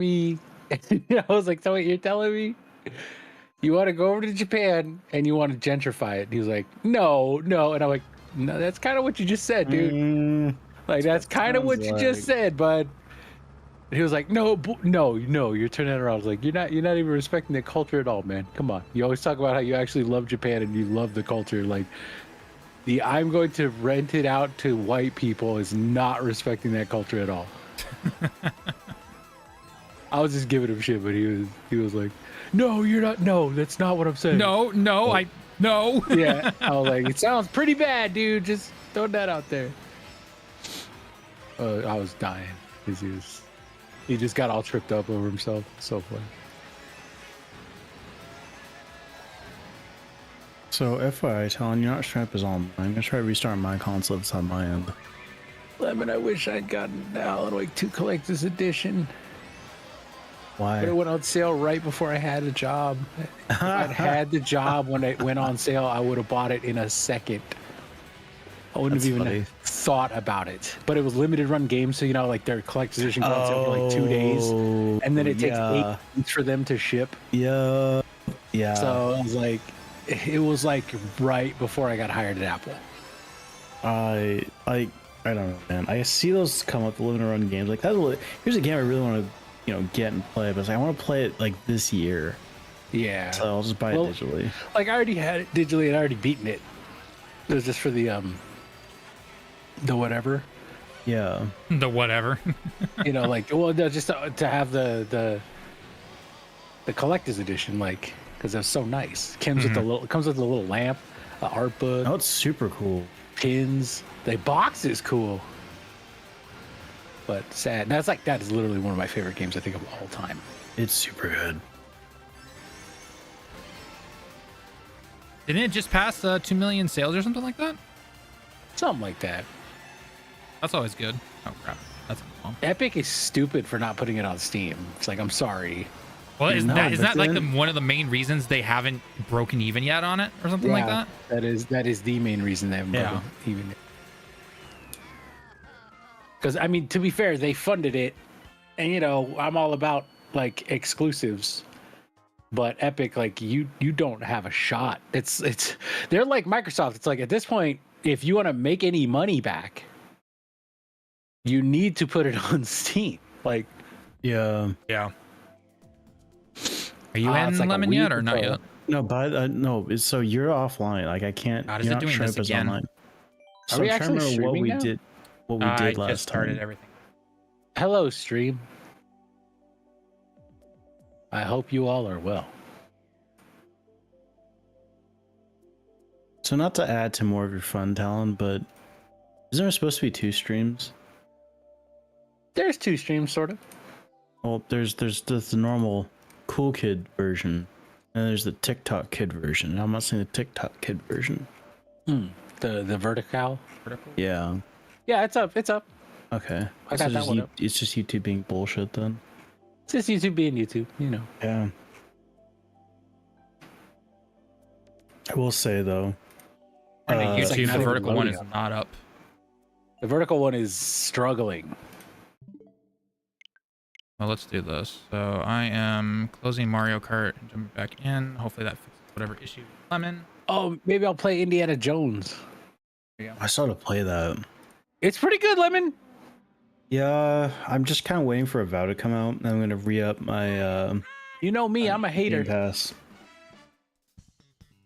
me. I was like, so wait, you're telling me you want to go over to Japan and you want to gentrify it? And he was like, no, no. And I'm like, no, that's kind of what you just said, dude. Like, that's kind of what you just said, bud. And he was like, no, no, you're turning it around. I was like, you're not even respecting the culture at all, man. Come on. You always talk about how you actually love Japan and you love the culture. Like, the I'm going to rent it out to white people is not respecting that culture at all. I was just giving him shit, but he was like, no, you're not. No, that's not what I'm saying. No, no. Yeah, I was like, it sounds pretty bad, dude. Just throw that out there. I was dying because he just got all tripped up over himself. So funny. So FYI, Tallen, you're not showing up as online. I'm gonna try to restart my console. It's on my end. Lemon, I wish I'd gotten the Alan Wake 2 Collector's Edition. Why? But it went on sale right before I had a job. If I'd had the job when it went on sale, I would have bought it in a second. I wouldn't have even thought about it. But it was limited run games, so like their collector's edition goes on sale for like 2 days, and then it takes 8 weeks for them to ship. Yeah. So it was like right before I got hired at Apple. I don't know, man. I see those come up, the limited run games. Like here's a game I really want to get and play, but I want to play it like this year. Yeah. So I'll just buy it digitally. Like I already had it digitally and I already beaten it. It was just for the whatever. Yeah. The whatever. Just to have the collector's edition, like, because that's so nice. It comes with the little lamp, the art book. Oh, it's super cool. Pins. The box is cool. But sad. And that is literally one of my favorite games I think of all time. It's super good. Didn't it just pass 2 million sales or something like that? Something like that. That's always good. Oh crap, that's cool. Epic is stupid for not putting it on Steam. It's like, I'm sorry. Well, isn't that like one of the main reasons they haven't broken even yet on it or something like that? That is the main reason they haven't broken even yet. Because I mean, to be fair, they funded it, and I'm all about like exclusives, but Epic, like you don't have a shot. It's they're like Microsoft. It's like at this point, if you want to make any money back, you need to put it on Steam. Like, yeah. Are you in like Lemon yet or not yet? No, but no. So you're offline. Like I can't. God, is it doing this again? Online. So are we actually streaming what we now? did? What we did last I just started time. everything. Hello, stream. I hope you all are well. So not to add to more of your fun, Talon, but isn't there supposed to be 2 streams? There's 2 streams, sort of. Well, there's the normal cool kid version, and there's the TikTok kid version. And I'm not saying the TikTok kid version. The vertical. Yeah. Yeah, it's up. Okay. I got that one up. It's just YouTube being bullshit then. It's just YouTube being YouTube, Yeah. I will say though. YouTube, the vertical one is not up. The vertical one is struggling. Well, let's do this. So I am closing Mario Kart and jumping back in. Hopefully that fixes whatever issue with Lemon. Oh, maybe I'll play Indiana Jones. I started to play that. It's pretty good, Lemon. Yeah, I'm just kind of waiting for a vow to come out. I'm gonna re-up my. You know me, I'm a hater. Game Pass.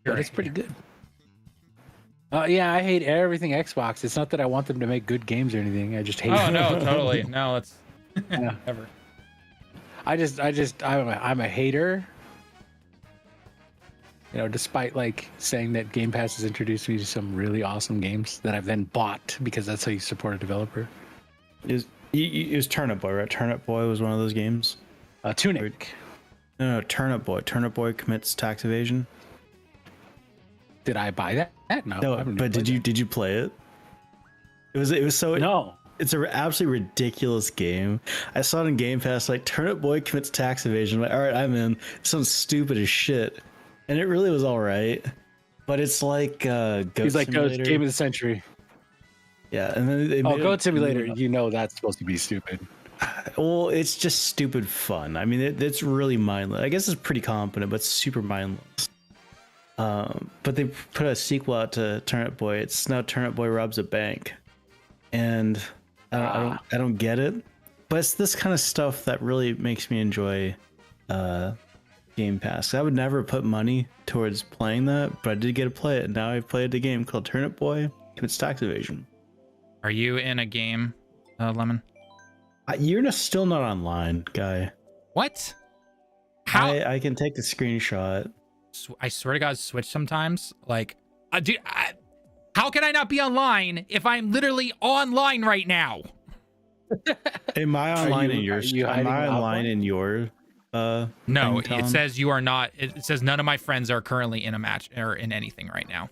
But it's pretty good. Yeah, I hate everything Xbox. It's not that I want them to make good games or anything. I just hate. Oh no, totally. No, it's never. I'm a hater. Despite like saying that Game Pass has introduced me to some really awesome games that I've then bought because that's how you support a developer. It was Turnip Boy, right? Turnip Boy was one of those games. Tunic. No, Turnip Boy. Turnip Boy commits tax evasion. Did I buy that? No. No, but did you play it? It was so no. It's an absolutely ridiculous game. I saw it in Game Pass, like Turnip Boy commits tax evasion. I'm like, all right, I'm in. It sounds stupid as shit, and it really was all right. But it's like Goat Simulator. Game of the century. Yeah, and then they made Goat Simulator. That's supposed to be stupid. Well, it's just stupid fun. I mean, it's really mindless. I guess it's pretty competent, but super mindless. But they put a sequel out to Turnip Boy. It's now Turnip Boy Robs a Bank, and I don't get it. But it's this kind of stuff that really makes me enjoy Game Pass. I would never put money towards playing that, but I did get to play it. And now I've played a game called Turnip Boy Commits Tax Evasion. Are you in a game, Lemon? You're still not online, guy. What? How? I can take a screenshot. I swear to God, Switch sometimes. Like, dude, how can I not be online if I'm literally online right now? Am I online in yours? Am I online in your? No, it says you are not. It says none of my friends are currently in a match or in anything right now.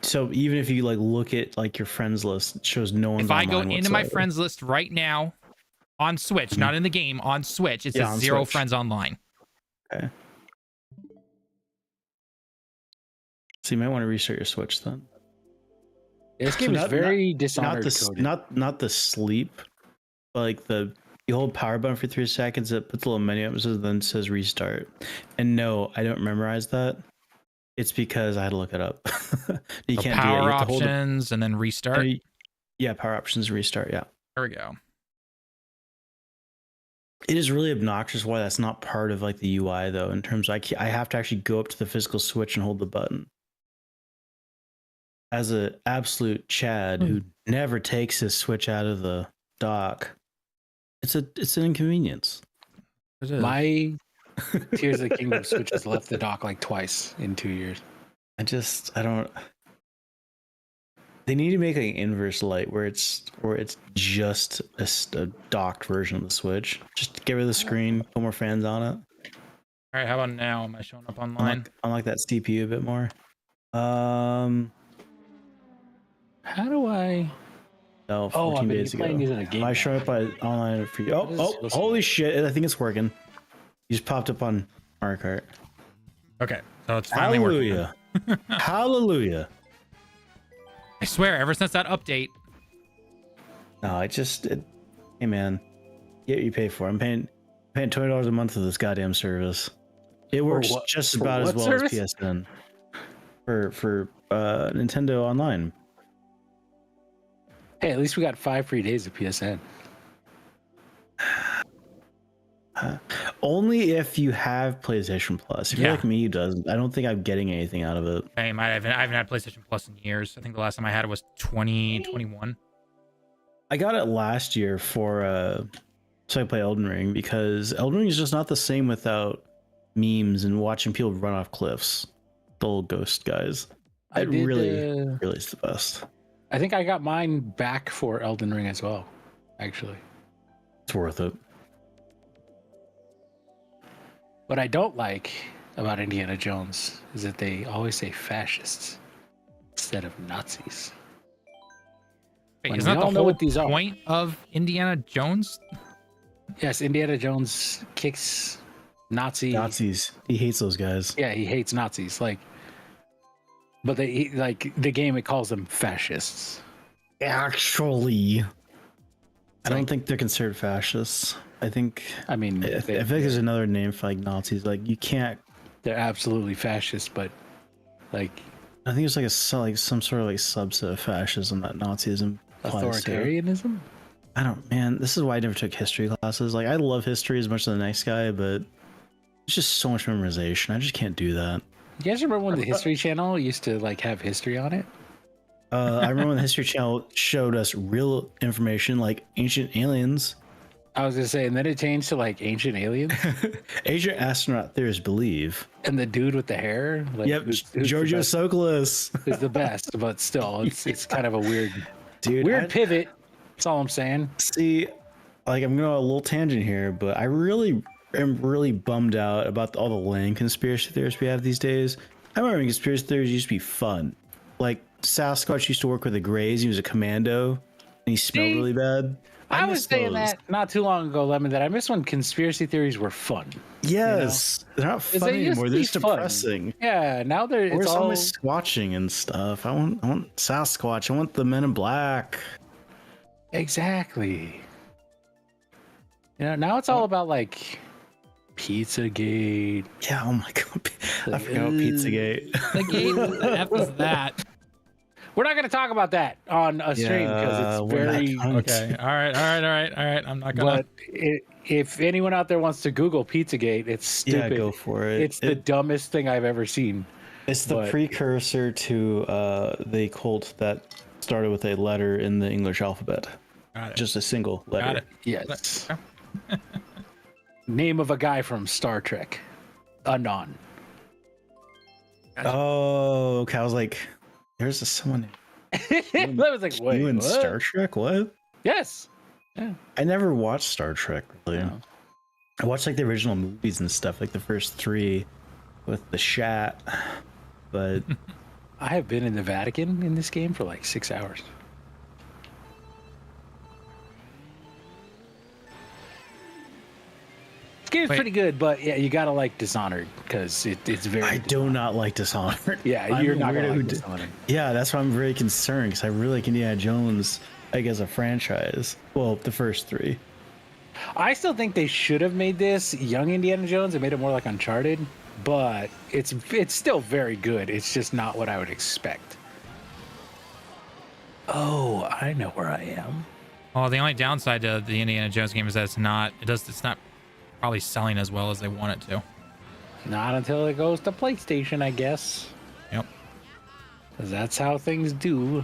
So even if you like look at like your friends list, it shows no one. If I go into my friends list right now on Switch, not in the game, on Switch, it says 0 friends online. Okay. So you might want to restart your Switch then. This game is very Dishonored coded. Not the sleep, but like you hold power button for 3 seconds, it puts a little menu up and then says restart. And no, I don't memorize that. It's because I had to look it up. You so can't power do it. options and then restart. Yeah, power options restart. Yeah. There we go. It is really obnoxious why that's not part of like the UI though. In terms of I have to actually go up to the physical Switch and hold the button. As an absolute Chad who never takes his Switch out of the dock, it's an inconvenience. My Tears of the Kingdom Switch has left the dock like twice in 2 years. I don't. They need to make an inverse light where it's just a docked version of the Switch. Just get rid of the screen, put more fans on it. All right, how about now? Am I showing up online? Unlock that CPU a bit more. How do I? No, 14 days ago. I show up online for you. Oh, holy shit! I think it's working. You just popped up on Mario Kart. Okay, so it's finally working. Hallelujah! I swear, ever since that update. No, hey man, get what you pay for. I'm paying $20 a month for this goddamn service. It works just about as well as PSN for Nintendo Online. Hey, at least we got 5 free days of PSN. Only if you have PlayStation Plus. If you're like me, who doesn't, I don't think I'm getting anything out of it. I haven't had PlayStation Plus in years. I think the last time I had it was 2021. I got it last year so I play Elden Ring because Elden Ring is just not the same without memes and watching people run off cliffs. The old ghost guys. Really is the best. I think I got mine back for Elden Ring as well, actually. It's worth it. What I don't like about Indiana Jones is that they always say fascists instead of Nazis. Wait, isn't that the whole point of Indiana Jones? Yes, Indiana Jones kicks Nazis. He hates those guys. Yeah, he hates Nazis. But the game, it calls them fascists. Actually, I don't think they're considered fascists. I think there's another name for like Nazis. Like you can't. They're absolutely fascist, but like. I think it's like some sort of like subset of fascism that Nazism. Authoritarianism. Man. This is why I never took history classes. Like I love history as much as the next guy, but it's just so much memorization. I just can't do that. You guys remember when the History Channel used to like have history on it? I remember when the History Channel showed us real information like ancient aliens. I was gonna say, and then it changed to like ancient aliens. Ancient astronaut theorists believe. And the dude with the hair. Like, yep, Giorgio Tsoukalos is the best, but still, it's kind of a weird pivot. That's all I'm saying. See, like I'm going on a little tangent here, but I really am really bummed out about all the lame conspiracy theories we have these days. I remember conspiracy theories used to be fun. Like Sasquatch used to work with the Greys. He was a commando, and he smelled really bad. I was saying that not too long ago, Lemon, that I miss when conspiracy theories were fun. Yes, they're not fun anymore. They're just depressing. Yeah, now it's always squatching and stuff. I want Sasquatch. I want the Men in Black. Exactly. You know, now it's all about like Pizzagate. Yeah, oh my god. I Like, forgot Pizzagate. The gate, what the F is that? We're not going to talk about that on a stream because it's we're not very. going Okay. to. All right. I'm not gonna. But if anyone out there wants to Google Pizzagate, it's stupid. Yeah, go for it. It's the dumbest thing I've ever seen. It's the but- precursor to the cult that started with a letter in the English alphabet. Got it. Just a single letter. Got it. Yes. Okay. Name of a guy from Star Trek. Anon. Oh, okay. I was like, there's someone That was like, wait, you in what? Star Trek? What? Yes. I never watched Star Trek, really. No. I watched like the original movies and stuff, like the first 3 with the Shat. But I have been in the Vatican in this game for like 6 hours. This game's Wait. pretty good, but yeah, you gotta like Dishonored because it's very. I do not like Dishonored. Yeah, I'm you're a not gonna weirdo like who Dishonored. Yeah, that's why I'm very concerned because I really like Indiana Jones, like as a franchise. Well, the first 3. I still think they should have made this young Indiana Jones and made it more like Uncharted, but it's still very good. It's just not what I would expect. Oh, I know where I am. Oh, the only downside to the Indiana Jones game is that it's not probably selling as well as they want it to. Not until it goes to PlayStation, I guess. Yep. Because that's how things do.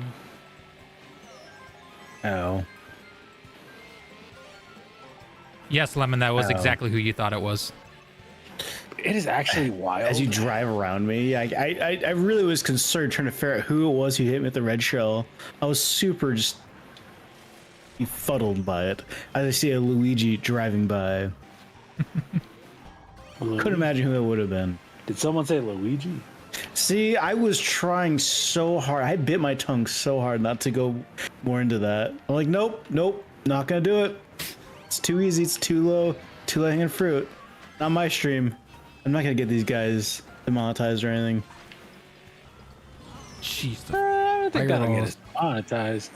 Oh. Yes, Lemon, that was Oh. exactly who you thought it was. It is actually wild. As you drive around me, I really was concerned trying to figure out who it was who hit me with the red shell. I was super just befuddled by it. As I see a Luigi driving by. Couldn't imagine who it would have been. Did someone say Luigi? See, I was trying so hard. I bit my tongue so hard not to go more into that. I'm like, nope, not gonna do it. It's too easy, it's too low hanging fruit. Not my stream. I'm not gonna get these guys demonetized or anything. Jeez. I don't think that'll Viral. get us monetized.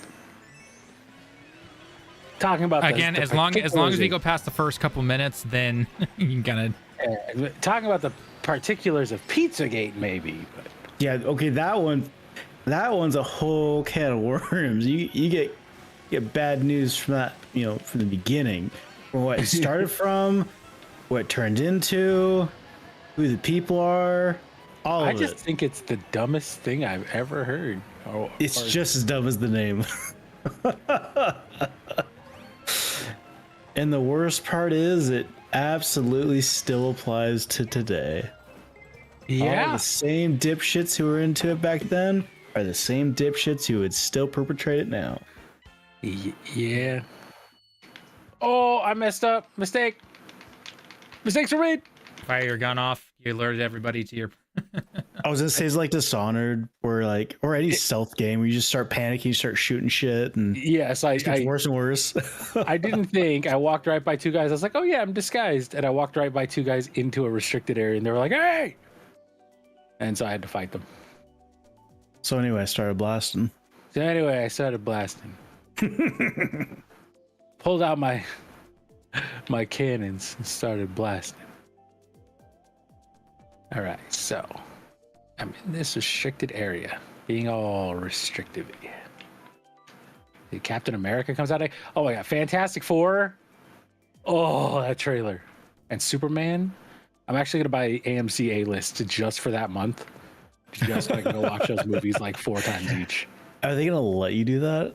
Talking about Again, the as long as we particulars go past the first couple minutes, then you can talking about the particulars of Pizzagate, maybe. But Yeah, okay, that one's a whole can of worms. You get bad news from that, from the beginning. From what it started from, what it turned into, who the people are, all I of just it. think it's the dumbest thing I've ever heard. It's just as dumb as the name. And the worst part is it absolutely still applies to today. All yeah. the same dipshits who were into it back then are the same dipshits who would still perpetrate it now. Yeah. Oh, I messed up. Mistake. Mistakes are made. fire your gun off. You alerted everybody to your. I was gonna say it's like Dishonored, or any stealth game where you just start panicking, you start shooting shit, and Yes, it gets worse and worse. I didn't think. I walked right by two guys. I was like, oh yeah, I'm disguised. And I walked right by two guys into a restricted area, and they were like, hey! And so I had to fight them. So anyway, I started blasting. So anyway, I started blasting. Pulled out my cannons and started blasting. All right, so I'm in this restricted area, being all restrictive. The Captain America comes out. Oh my god, Fantastic Four! Oh, that trailer. And Superman. I'm actually gonna buy AMC A-list just for that month, just so I can go watch those movies like 4 times each. Are they gonna let you do that?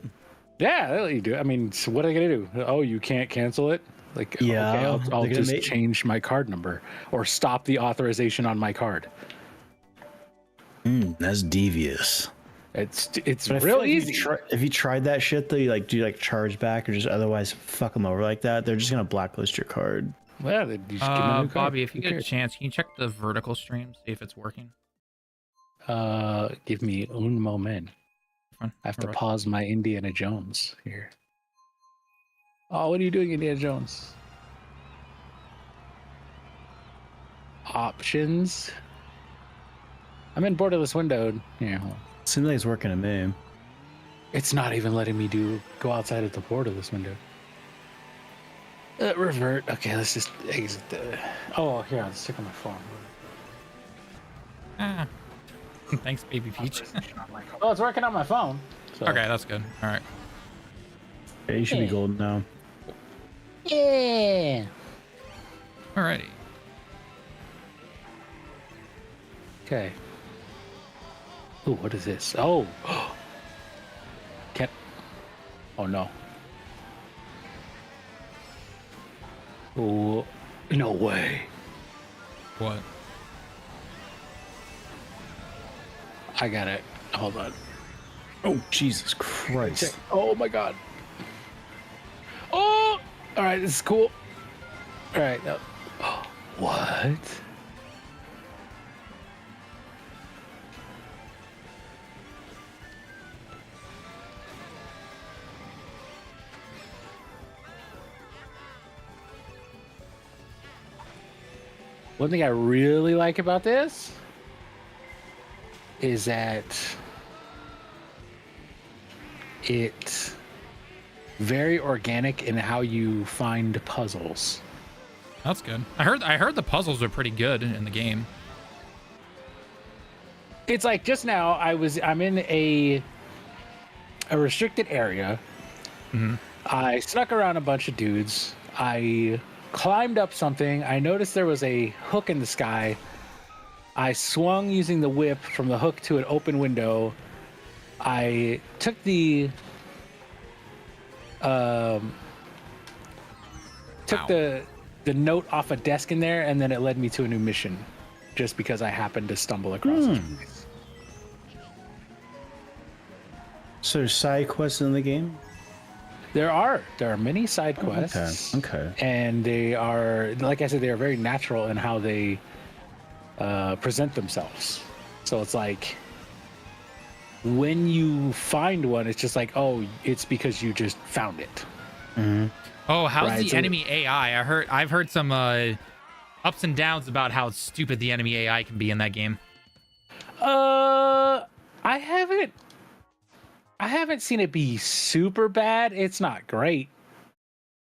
Yeah, they'll let you do. I mean, so what are they gonna do? Oh, you can't cancel it? Like, Yeah, okay, I'll they're gonna just change my card number or stop the authorization on my card. That's devious. It's But I feel real like easy. if you tried that shit though, do you charge back or just otherwise fuck them over like that? They're just gonna blacklist your card. Well, you just give me a new card. Bobby, if you Who get a cares? chance, can you check the vertical stream, see if it's working? Give me un moment. Fine, I have no to rush. pause my Indiana Jones here. Oh, what are you doing, Indiana Jones? Options. I'm in borderless windowed. Yeah, hold on. Seems like it's working to me. It's not even letting me go outside of the borderless window. Revert. Okay, let's just exit the. Oh, here, I'll stick on my phone. Ah. Thanks, Baby Peach. Oh, it's working on my phone. So. Okay, that's good. All right. Yeah, you should be golden now. Yeah. Alrighty. Okay. Ooh, what is this? Oh. Can't. Oh no. Oh, no way. What? I got it. Hold on. Oh, Jesus Christ. Oh my god. Oh! Alright, this is cool. Alright. What? One thing I really like about this is that it's very organic in how you find puzzles. That's good. I heard the puzzles are pretty good in the game. It's like just now I'm in a restricted area. Mm-hmm. I snuck around a bunch of dudes. I climbed up something. I noticed there was a hook in the sky. I swung using the whip from the hook to an open window. I took the the note off a desk in there, and then it led me to a new mission, just because I happened to stumble across it. So there's side quests in the game? There are many side quests. Okay. And they are, like I said, they are very natural in how they present themselves. So it's like when you find one, it's just like, oh, it's because you just found it. Mm-hmm. Oh, how's Right, the so- enemy AI? I've heard some ups and downs about how stupid the enemy AI can be in that game. I haven't seen it be super bad. It's not great,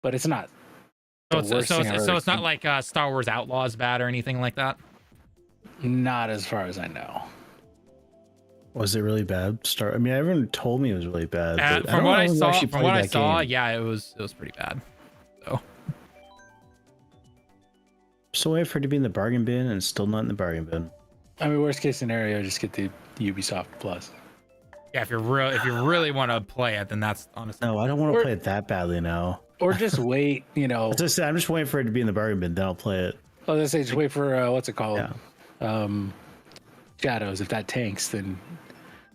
but it's not. So the worst thing I've ever it's not seen. like Star Wars Outlaws bad or anything like that. Not as far as I know. Was it really bad? I mean, everyone told me it was really bad. but I From don't what know I who saw, actually played that game. yeah, it was pretty bad. So So wait for it to be in the bargain bin, and it's still not in the bargain bin. I mean, worst case scenario, just get the Ubisoft Plus. yeah, if you really want to play it, then that's honestly. No, I don't want Or- to play it that badly now. Or just wait, I'm just waiting for it to be in the bargain bin, then I'll play it. I was gonna say, just wait for what's it called? Yeah. Shadows. If that tanks, then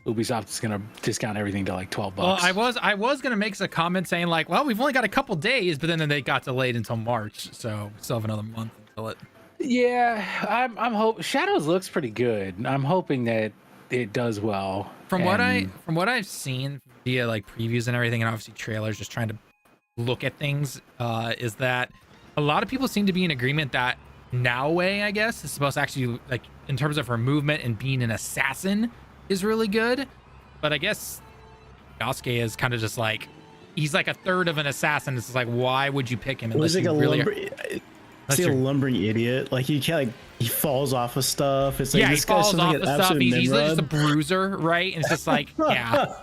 Ubisoft is gonna discount everything to like $12. Well, I was gonna make a comment saying like, well, we've only got a couple days, but then they got delayed until March, so we still have another month until it. Yeah, I'm hope Shadows looks pretty good. I'm hoping that it does well. From what And I've seen via like previews and everything, and obviously trailers, just trying to look at things, is that a lot of people seem to be in agreement that Naoe, I guess, is supposed to actually, like, in terms of her movement and being an assassin, is really good. But I guess Yasuke is kind of just like, he's like a third of an assassin. It's like, why would you pick him unless He's like you a really? It's like a lumbering idiot. Like he can't, like he falls off of stuff. It's like Yeah, he this guy falls sounds off like the an stuff. absolute He's literally just a Nimrod. bruiser, right? And it's just like, yeah.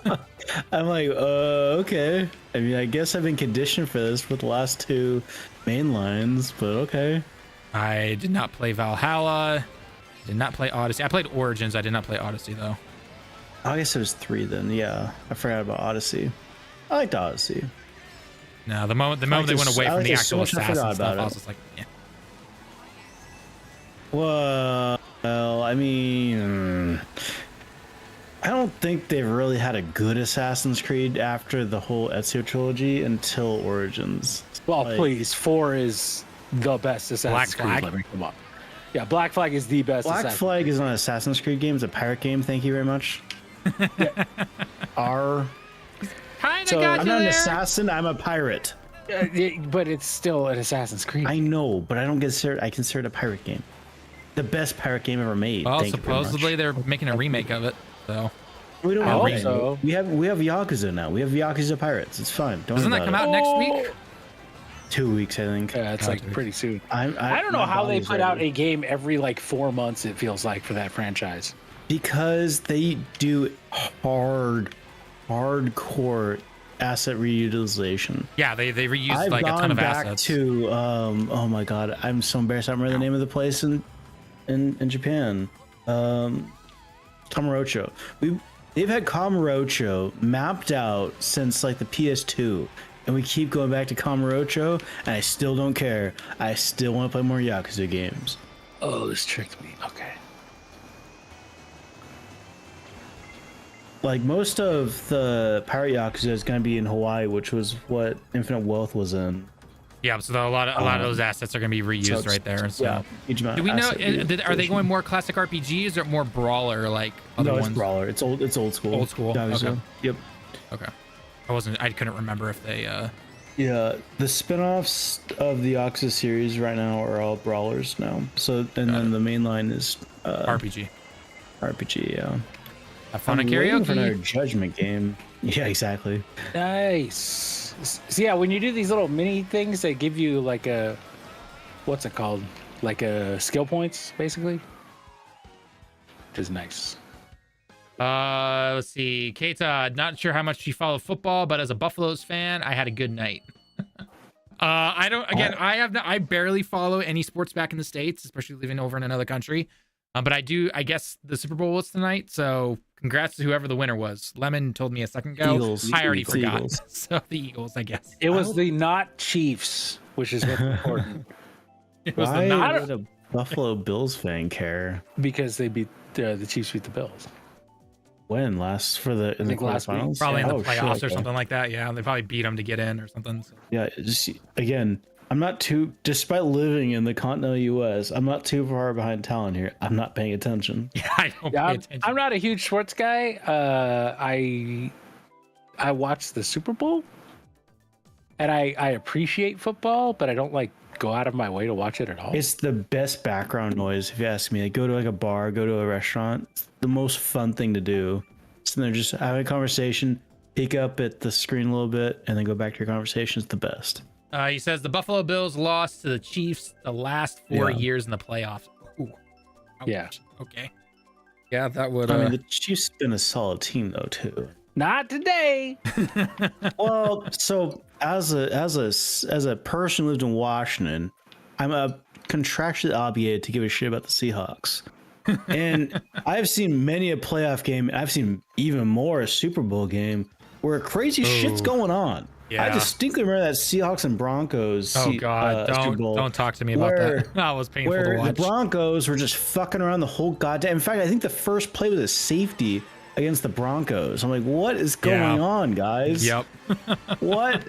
I'm like, okay. I mean, I guess I've been conditioned for this with the last two main lines, but okay. I did not play Valhalla. Did not play Odyssey. I played Origins. I did not play Odyssey though. I guess it was 3 then. Yeah, I forgot about Odyssey. I liked Odyssey. No, the moment they went away from the actual assassin stuff, I was just like, yeah. Well, I mean, I don't think they've really had a good Assassin's Creed after the whole Ezio trilogy until Origins. well, Like- please, 4 is the best Assassin's Black Creed. Flag? Let me come on. Yeah, Black Flag is the best. Black Assassin's Flag is not an Assassin's Creed game; it's a pirate game. Thank you very much. R. Kind of So got I'm you not an there. assassin. I'm a pirate. But it's still an Assassin's Creed. I know, but I don't consider. I consider it a pirate game. The best pirate game ever made. Well, Thank you very much. supposedly they're making a remake of it. So We don't I have hope remake. so. We have Yakuza now. We have Yakuza Pirates. It's fine. Don't doesn't worry that come about out next week? 2 weeks, I think. Yeah, it's like pretty soon. I don't know my how they body's put out ready. a game every like 4 months. It feels like for that franchise. Because they do hardcore asset reutilization. Yeah, they reused I've like a ton gone of back assets. to oh my god, I'm so embarrassed. I don't remember the name of the place in Japan. Kamurocho. They've had Kamurocho mapped out since like the PS2, and we keep going back to Kamurocho, and I still don't care. I still want to play more Yakuza games. Oh, this tricked me. Okay. Like most of the Pirate Yakuza is going to be in Hawaii, which was what Infinite Wealth was in. Yeah, so a lot of those assets are going to be reused right there. So. Yeah, huge amount Do we of know? asset Are they reutilization. going more classic RPGs or more brawler like other No, it's ones? Brawler. It's old school. Old school, Yakuza. okay. Yep. Okay, I couldn't remember if they. Yeah, the spin-offs of the Yakuza series right now are all brawlers now. So then the main line is RPG. RPG. Yeah. Have fun at I'm waiting for another karaoke. Judgment game. Yeah, exactly. Nice. So yeah, when you do these little mini things, they give you like a, what's it called? Like a skill points, basically. Which is nice. Let's see. Keita, not sure how much you follow football, but as a Buffaloes fan, I had a good night. I don't. Again, I barely follow any sports back in the States, especially living over in another country. But I do. I guess the Super Bowl was tonight, so congrats to whoever the winner was. Lemon told me a second ago. Eagles. I already It's forgot. Eagles. So the Eagles, I guess. It was the not Chiefs, which is what's important. It was Why the not. would a Buffalo Bills fan care? Because they beat the Chiefs beat the Bills. When last for the in the think last week. quarterfinals? Probably in the Oh, shit, playoffs or okay. something like that. Yeah, they probably beat them to get in or something. So. Yeah, just again, I'm not too. Despite living in the continental U.S., I'm not too far behind Tallen here. I'm not paying attention. Yeah, I don't Yeah, pay I'm, attention. I'm not a huge sports guy. I watch the Super Bowl, and I appreciate football, but I don't like go out of my way to watch it at all. It's the best background noise, if you ask me. Like, go to like a bar, go to a restaurant. It's the most fun thing to do. Sitting there just having a conversation, peek up at the screen a little bit, and then go back to your conversation. It's the best. He says the Buffalo Bills lost to the Chiefs the last 4 Yeah. years in the playoffs. Ooh. Ouch. Yeah. Okay. Yeah, that would. I mean, the Chiefs been a solid team though too. Not today. Well, so as a person who lived in Washington, I'm contractually obligated to give a shit about the Seahawks. And I've seen many a playoff game, and I've seen even more a Super Bowl game where crazy shit's going on. I Yeah. distinctly remember that Seahawks and Broncos. God, Super Bowl, don't talk to me about where- that. That was painful to where the watch. Broncos were just fucking around the whole goddamn. In fact, I think the first play was a safety against the Broncos. I'm like, what is going on, guys? Yep. What?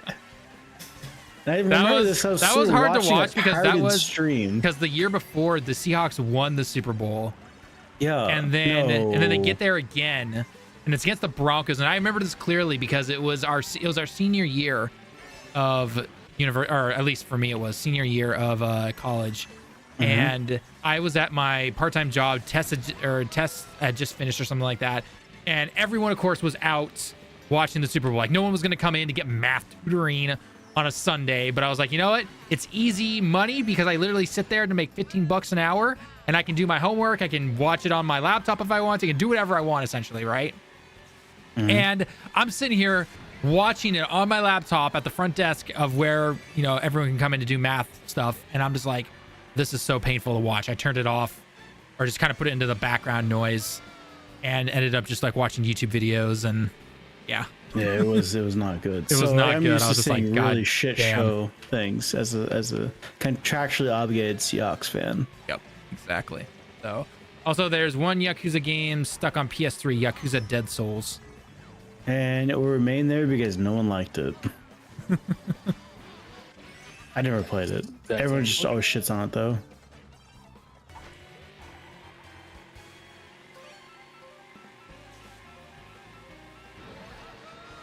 And I remember was- this. I was that so was hard to watching a watch because that pirated was- stream. Because the year before, the Seahawks won the Super Bowl, Yeah, and then they no. get there again, and it's against the Broncos. And I remember this clearly because it was our senior year of or at least for me, it was senior year of college. And I was at my part-time job. Test had just finished or something like that, and everyone, of course, was out watching the Super Bowl. Like no one was going to come in to get math tutoring on a Sunday, but I was like, you know what? It's easy money because I literally sit there to make $15 an hour, and I can do my homework. I can watch it on my laptop if I want. I can do whatever I want, essentially, right? And I'm sitting here watching it on my laptop at the front desk of where everyone can come in to do math stuff, and I'm just like, this is so painful to watch. I turned it off, or just kind of put it into the background noise, and ended up just like watching YouTube videos, and yeah. Yeah, it was not good. It was not I'm good. used I was to just like, seeing God really shit damn. show things as a contractually obligated Seahawks fan. Yep, exactly. So, also there's one Yakuza game stuck on PS3, Yakuza Dead Souls. And it will remain there because no one liked it. I never played it. That's Everyone just always shits on it though.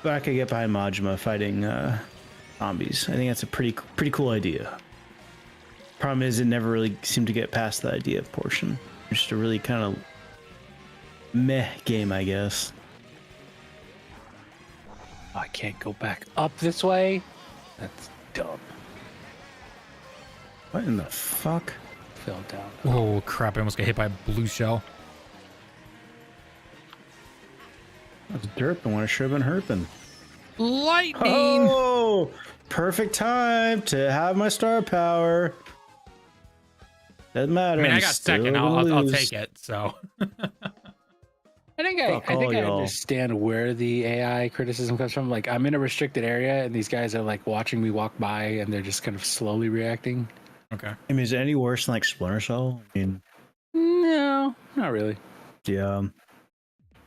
But I could get behind Majima fighting zombies. I think that's a pretty cool idea. Problem is, it never really seemed to get past the idea portion. It's just a really kind of meh game, I guess. I can't go back up this way. That's dumb. What in the fuck? Fell down. Oh crap! I almost got hit by a blue shell. That's derping when I should have been herping. Lightning! Oh, perfect time to have my star power. Doesn't matter. I mean, I I'm got still second. gonna I'll lose. take it. So I think Fuck I all y'all. understand where the AI criticism comes from. Like, I'm in a restricted area, and these guys are like watching me walk by, and they're just kind of slowly reacting. okay. I mean, is it any worse than like Splinter Cell? I mean, No, not really. yeah.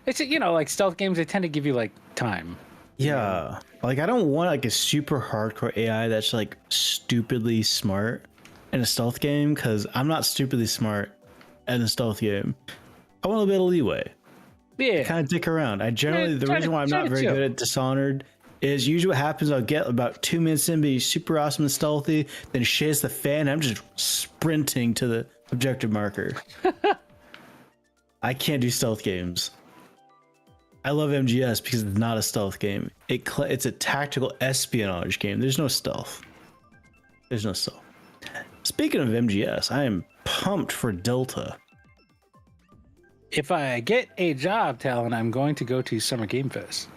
It's, you know, like stealth games, they tend to give you like time. Yeah. Like, I don't want like a super hardcore AI that's like stupidly smart in a stealth game, because I'm not stupidly smart in a stealth game. I want a bit of leeway. Yeah. Kind of dick around. I generally, the try reason to- why I'm try not to very chill. good at Dishonored is usually what happens. I'll get about 2 minutes in, be super awesome and stealthy, then shit hits the fan. I'm just sprinting to the objective marker. I can't do stealth games. I love MGS because it's not a stealth game. It's a tactical espionage game. There's no stealth. There's no stealth. Speaking of MGS, I am pumped for Delta. If I get a job, Talon, I'm going to go to Summer Game Fest.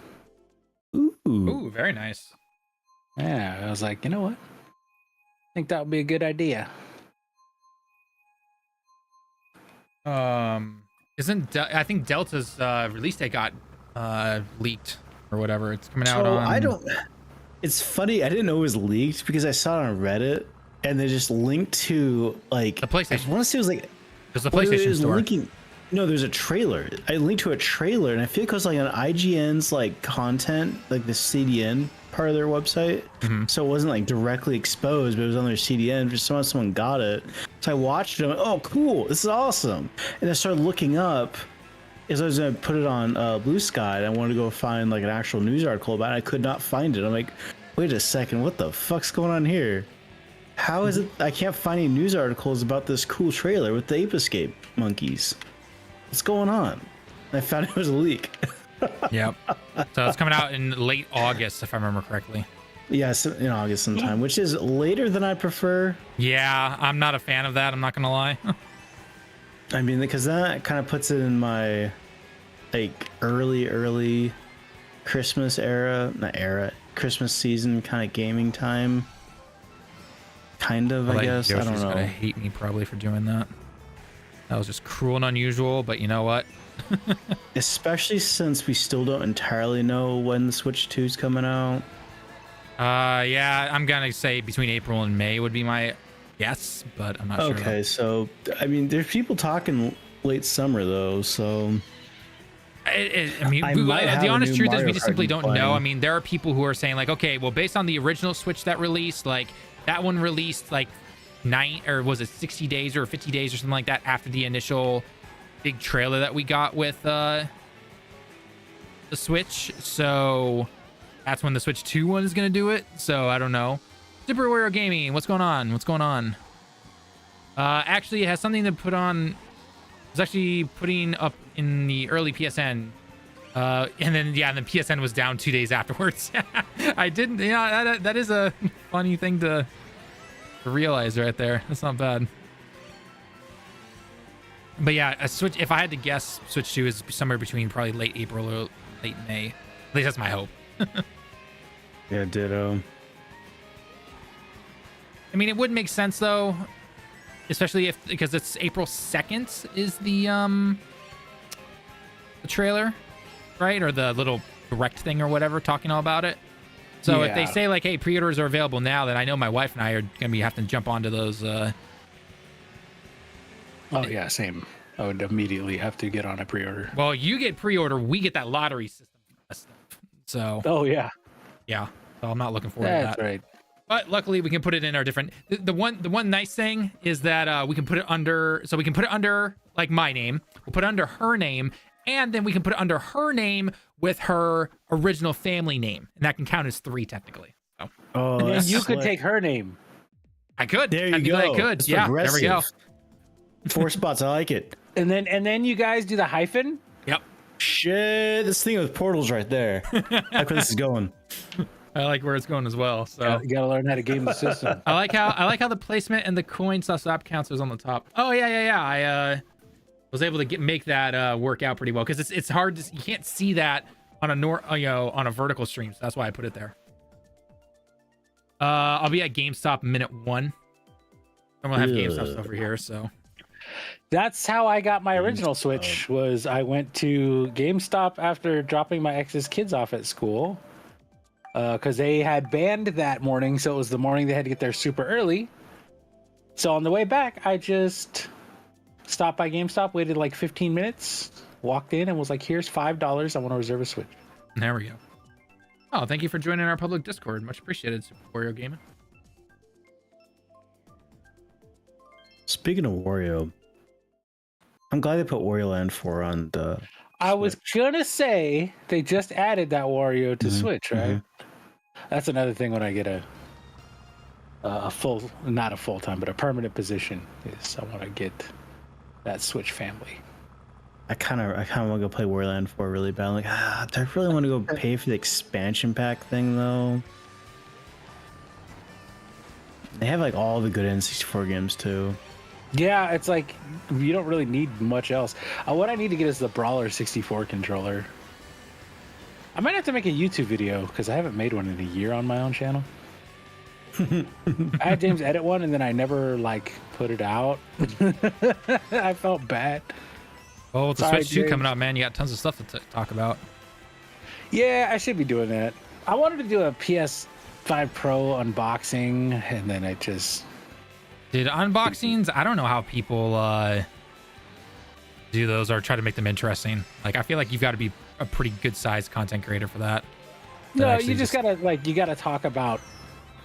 Ooh. Ooh, very nice. Yeah, I was like, you know what? I think that would be a good idea. I think Delta's release date got leaked or whatever. It's coming out So on. I don't. It's funny. I didn't know it was leaked because I saw it on Reddit and they just linked to like The PlayStation. I want to say it was like There's the well, it PlayStation was store. linking. No, there's a trailer. I linked to a trailer, and I feel like it was like on IGN's like content, like the CDN part of their website. So it wasn't like directly exposed, but it was on their CDN. Just someone got it. So I watched it. I'm like, oh, cool! This is awesome. And I started looking up. As I was gonna put it on Blue Sky, and I wanted to go find like an actual news article about it. I could not find it. I'm like, wait a second, what the fuck's going on here? How is it I can't find any news articles about this cool trailer with the Ape Escape monkeys? What's going on? I found it was a leak. Yep. So it's coming out in late August, if I remember correctly. Yes, in August sometime, which is later than I prefer. Yeah, I'm not a fan of that. I'm not gonna lie. I mean, because that kind of puts it in my like early Christmas Christmas season kind of gaming time. Kind of, I guess. I don't Yoshi's know. gonna hate me probably for doing that. That was just cruel and unusual, but you know what? Especially since we still don't entirely know when the Switch 2 is coming out. Yeah, I'm gonna say between April and May would be my guess, but I'm not sure. Okay, so I mean, there's people talking late summer though, so I mean, I might have the a honest new truth is Mario we just Kart simply to don't play. know. I mean, there are people who are saying like, okay, well, based on the original Switch that released, like that one released like 60 days or 50 days or something like that after the initial big trailer that we got with the Switch. So that's when the Switch 2 one is gonna do it. So I don't know. Superware Gaming, what's going on? What's going on? Actually, it has something to put on. It's actually putting up in the early PSN. And then the PSN was down 2 days afterwards. I didn't. Yeah, that is a funny thing to realize right there. That's not bad. But yeah, a Switch. If I had to guess, Switch 2 is somewhere between probably late April or late May. At least that's my hope. yeah, ditto. I mean, it would make sense though, especially because it's April 2nd is the trailer, right? Or the little direct thing or whatever, talking all about it. So if they Yeah. say like, hey, pre-orders are available now, then I know my wife and I are gonna be having to jump onto those. Oh yeah, same. I would immediately have to get on a pre-order. Well, you get pre-order, we get that lottery system. So Oh yeah, yeah, so I'm not looking forward to that's that. right. But luckily, we can put it in our different. The one nice thing is that we can put it under. So we can put it under like my name. We'll put it under her name, and then we can put it under her name with her original family name, and that can count as 3 technically. So Oh, And then that's you could slick. take her name. I could. There you Technically, go. I could. That's Yeah. There we go. progressive. 4 spots. I like it. And then you guys do the hyphen. Yep. Shit, this thing with portals right there. Like where this is going. I like where it's going as well. So You gotta learn how to game the system. I like how the placement and the coin /app counts is on the top. Oh yeah. I was able to make that work out pretty well because it's hard to, you can't see that on a vertical stream. So that's why I put it there. I'll be at GameStop minute 1. I'm gonna have GameStop over here, so That's how I got my original Switch. Was I went to GameStop after dropping my ex's kids off at school because they had band that morning, so it was the morning they had to get there super early. So on the way back, I just stopped by GameStop, waited like 15 minutes, walked in, and was like, "Here's $5. I want to reserve a Switch." there we go. Oh, thank you for joining our public Discord. Much appreciated, Super Wario Gaming. Speaking of Wario, I'm glad they put Wario Land 4 on the. I was gonna say they just added that Wario to Switch, right? That's another thing when I get a full, not a full time, but a permanent position. Is I want to get that Switch family. I kind of want to go play Wario Land 4 really bad. I'm like, do I really want to go pay for the expansion pack thing though? They have like all the good N64 games too. Yeah, it's like you don't really need much else. What I need to get is the Brawler 64 controller. I might have to make a YouTube video because I haven't made one in a year on my own channel. I had James edit one and then I never like put it out. I felt bad. Oh, with the Sorry, Switch 2 James. coming out, man, you got tons of stuff to talk about. Yeah, I should be doing that. I wanted to do a PS5 Pro unboxing and then I just... Dude, unboxings, I don't know how people do those or try to make them interesting. Like, I feel like you've got to be a pretty good sized content creator for that. No, you just gotta you gotta talk about,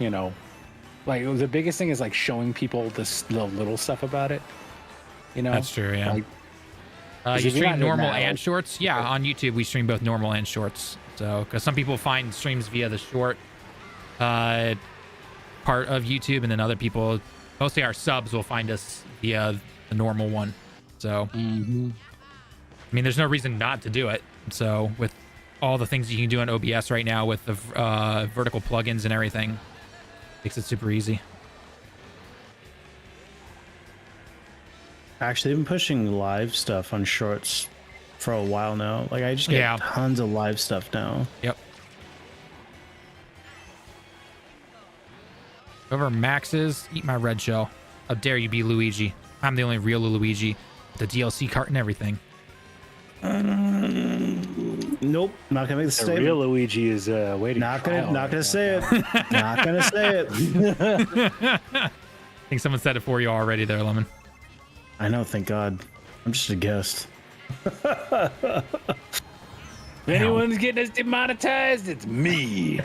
like the biggest thing is like showing people the little stuff about it. That's true, yeah. Like, You if you're not stream doing normal that, and like- shorts? Yeah, on YouTube we stream both normal and shorts. So, because some people find streams via the short part of YouTube, and then other people, mostly our subs, will find us via the normal one. So, I mean, there's no reason not to do it. So, with all the things you can do on OBS right now with the vertical plugins and everything, makes it super easy. Actually, they've been pushing live stuff on shorts for a while now. Like, I just get tons of live stuff now. Yep. Whoever Max is, eat my red shell. How dare you be Luigi? I'm the only real Luigi. The DLC cart and everything. Nope, not gonna make the The statement. real Luigi is waiting. Not gonna say it. Not gonna say it. I think someone said it for you already there, Lemon. I know, thank God. I'm just a guest. If anyone's getting us demonetized, it's me.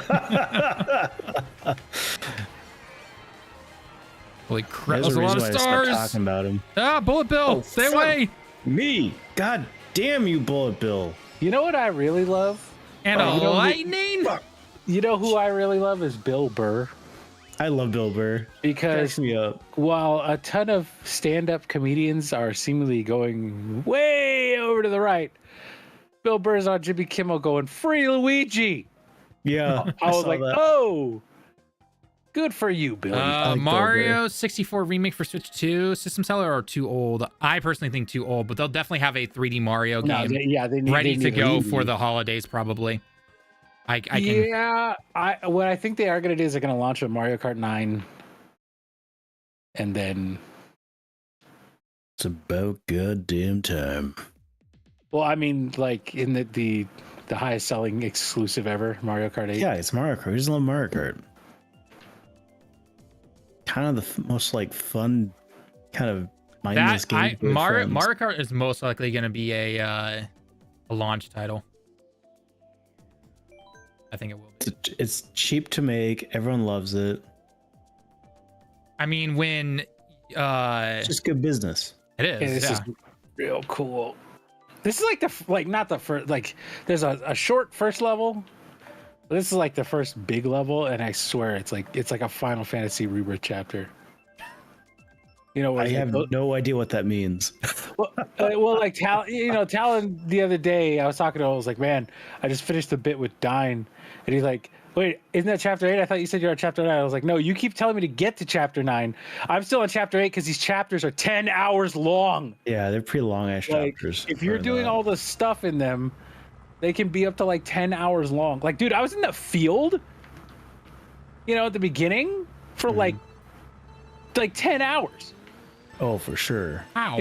Holy crap, There's there's a lot of reason why I stopped stars. talking about him. Ah, Bullet Bill, Oh, stay fuck. away. Me, God damn you, Bullet Bill. You know what I really love? And a you know who- lightning. You know who I really love is Bill Burr. I love Bill Burr. Because Cracks me up. while a ton of stand-up comedians are seemingly going way over to the right, Bill Burr's on Jimmy Kimmel going, "Free Luigi." Yeah, I was saw like, that. "Oh, good for you, Bill." like Bill Mario 64 remake for Switch 2 system seller are too old. I personally think too old, but they'll definitely have a 3D Mario game they need, ready they to need go a for reboot. the holidays probably. I can. Yeah, what I think they are going to do is they're going to launch a Mario Kart 9, and then, It's about goddamn time. well, I mean, like in the highest selling exclusive ever, Mario Kart 8. Yeah, it's Mario Kart. Who's love Mario Kart? Kind of the most like fun, kind of mindless game. with Mario friends. Kart is most likely going to be a launch title. I think it will be. It's cheap to make. Everyone loves it. I mean, when It's just good business. it is, Yeah, this yeah. is real cool. This is like not the first, like there's a short first level. This is like the first big level, and I swear it's like a Final Fantasy Rebirth chapter. Where I it's have like, no idea what that means. well, like Tallen the other day, I was talking to him. I was like, "Man, I just finished the bit with Dine," and he's like, Wait, isn't that chapter 8? I thought you said you're on chapter 9. I was like, no, you keep telling me to get to chapter 9. I'm still on chapter 8 because these chapters are 10 hours long. Yeah, they're pretty long ass Like, chapters. if you're doing all the stuff in them, they can be up to like 10 hours long. Like, dude, I was in the field, at the beginning for like 10 hours. Oh, for sure. How?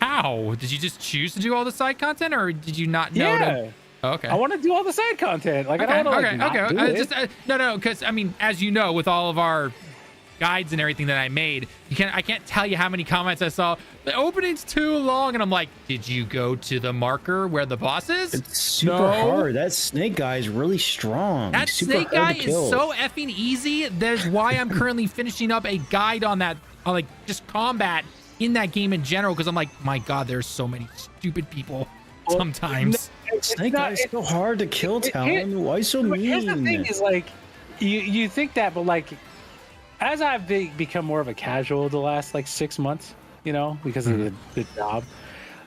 How? Did you just choose to do all the side content, or did you not know to? Oh, okay. I want to do all the side content. Like, Okay, I don't want to okay. No, because I mean, as you know, with all of our guides and everything that I made, I can't tell you how many comments I saw. The opening's too long, and I'm like, did you go to the marker where the boss is? It's super hard. That snake guy is really strong. That snake guy is so effing easy. That's why I'm currently finishing up a guide on that, on like just combat in that game in general, because I'm like, my god, there's so many stupid people sometimes. Snake guy is so hard to kill, Talon. Why so mean? Here's the thing is, like, you think that, but like, as I've become more of a casual the last like 6 months, because of the job,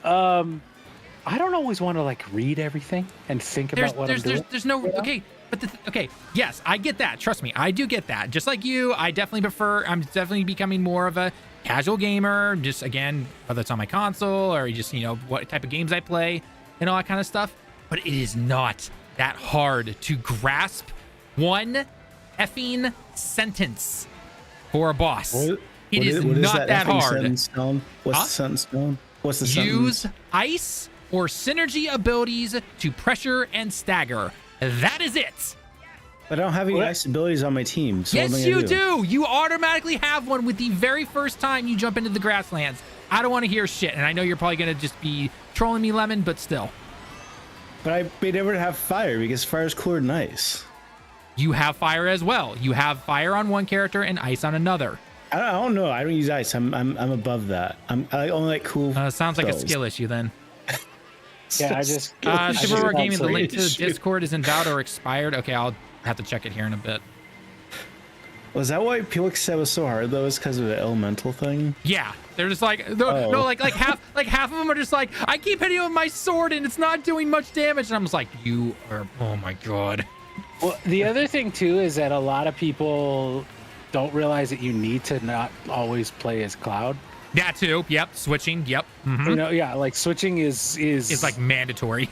I don't always want to like read everything and think about what I'm doing. There's no okay, but okay, yes, I get that. Trust me, I do get that. Just like you, I'm definitely becoming more of a casual gamer. Just again, whether it's on my console or just what type of games I play and all that kind of stuff. But it is not that hard to grasp one effing sentence for a boss. It is not that hard. What's the sentence stone? What's the sentence? Use ice or synergy abilities to pressure and stagger. That is it. But I don't have any ice abilities on my team. So yes, you do. You automatically have one with the very first time you jump into the grasslands. I don't want to hear shit, and I know you're probably going to just be trolling me, Lemon, but still. But I may never have fire because fire is cooler than ice. You have fire as well. You have fire on one character and ice on another. I don't know. I don't use ice. I'm above that. I only like cool. Sounds like a skill issue then. Yeah, I just. Super War Gaming, the link to the Discord is invalid or expired. Okay, I'll have to check it here in a bit. Was that why people said it was so hard though? Is because of the elemental thing? Yeah, they're just like like half of them are just like, I keep hitting with my sword and it's not doing much damage, and I'm just like, you are, oh my god. Well, the other thing too is that a lot of people don't realize that you need to not always play as Cloud. That too. Yep. Switching. Yep. Mm-hmm. Yeah, like switching is like mandatory.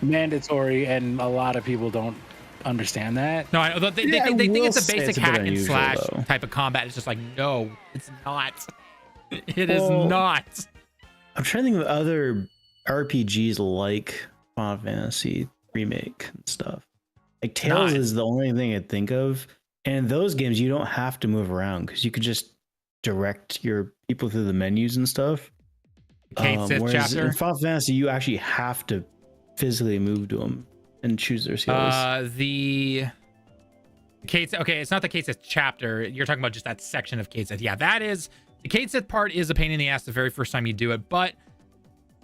mandatory, and a lot of people don't understand that. No, I know. They think it's a basic hack and slash type of combat. It's just like, no, it's not. It is not. I'm trying to think of other RPGs like Final Fantasy Remake and stuff. Like Tales is the only thing I think of. And in those games, you don't have to move around because you could just direct your people through the menus and stuff. Whereas chapter. In Final Fantasy, you actually have to physically move to them and choose their skills. The Kate. Okay, it's not the Kate chapter. You're talking about just that section of Kate. Yeah, that is the Kate part is a pain in the ass the very first time you do it, but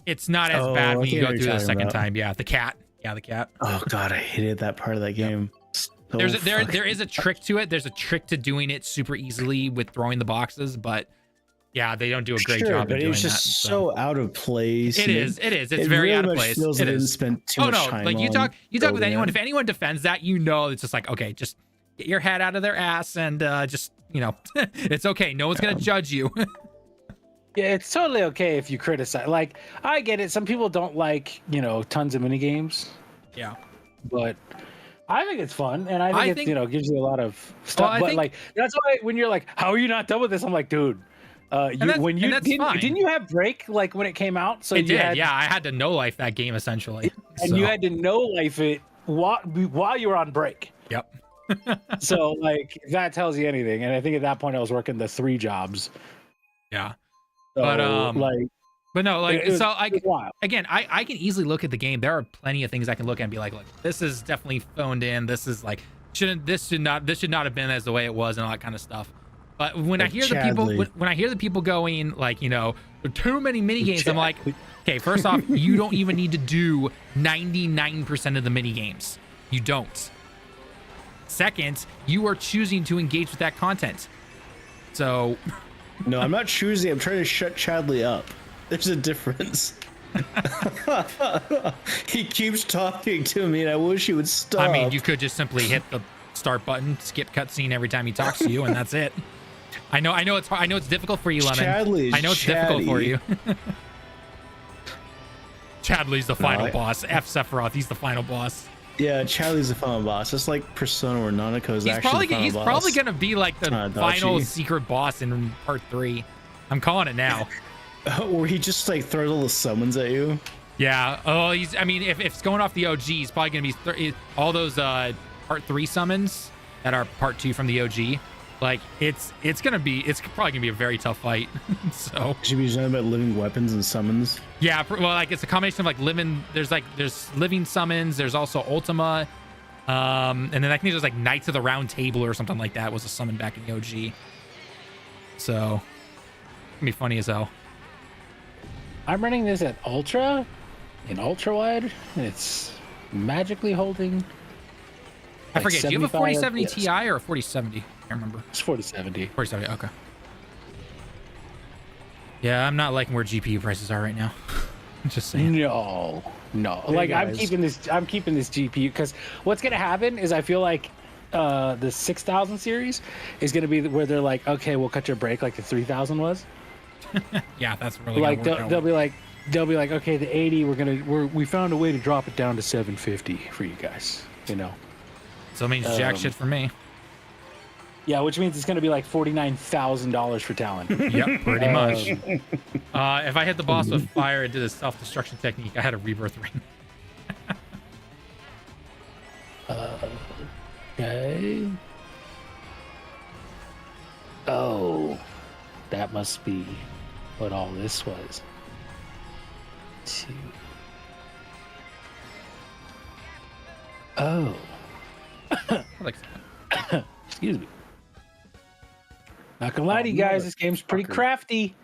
it's not as bad when you go through the second time. Yeah, the cat. Yeah, the cat. Oh god, I hated that part of that game. So there is a trick to it. There's a trick to doing it super easily with throwing the boxes, but yeah, they don't do a great job but of doing it's just so out of place. It is. It's very out of place. It is. Spent too much time like you talk with anyone. If anyone defends that, it's just like, okay, just get your head out of their ass and just it's okay. No one's gonna judge you. Yeah, it's totally okay if you criticize. Like, I get it. Some people don't like tons of mini games. Yeah, but I think it's fun, and I think it gives you a lot of stuff. But like, that's why when you're like, "How are you not done with this?" I'm like, dude. Didn't you have break like when it came out? So it did. Yeah, I had to no life that game essentially, and you had to no life it while you were on break. Yep. So like that tells you anything, and I think at that point I was working the 3 jobs. Yeah. So, again, I can easily look at the game. There are plenty of things I can look at and be like, look, this is definitely phoned in. This is like this should not have been as the way it was and all that kind of stuff. But when I hear the people going like, there are too many mini games, I'm like, okay, first off, you don't even need to do 99% of the mini games. You don't. Second, you are choosing to engage with that content. So no, I'm not choosing. I'm trying to shut Chadley up. There's a difference. He keeps talking to me, and I wish he would stop. I mean, you could just simply hit the start button, skip cutscene every time he talks to you, and that's it. I know it's hard. I know it's difficult for you, Lemon. Chadley's I know it's difficult for you. Chadley's the final boss. F Sephiroth, he's the final boss. Yeah, Chadley's the final boss. It's like Persona, where Nanako's actually the final he's boss. probably gonna be like the final secret boss in part 3. I'm calling it now. Where he just like throws all the summons at you. Yeah. Oh, I mean, if it's going off the OG, he's probably gonna be all those part 3 summons that are part 2 from the OG. Like it's probably gonna be a very tough fight. So should be talking about living weapons and summons. Yeah, well, like it's a combination of like there's living summons, there's also Ultima, and then I think there's like Knights of the Round Table or something like that was a summon back in the OG. So it's gonna be funny as hell. I'm running this at ultra, in ultra wide, and it's magically holding. I forget. Do you have a 4070 FPS. Ti or a 4070? I can't remember. It's 4070. 4070. Okay. Yeah, I'm not liking where GPU prices are right now. I'm just saying. No. Hey, Like guys. I'm keeping this GPU because what's gonna happen is I feel like the 6000 series is gonna be where they're like, okay, we'll cut your break like the 3000 was. Yeah, that's really Like gonna work they'll be like, okay, the 80 we found a way to drop it down to 750 for you guys. You know. So it means jack shit for me. Yeah, which means it's going to be like $49,000 for Tallen. Yep, pretty much. If I hit the boss with fire and did a self-destruction technique, I had a rebirth ring. Okay. Oh, that must be what all this was. Oh. Like, Excuse me. Not gonna lie to you guys, this game's pretty crafty.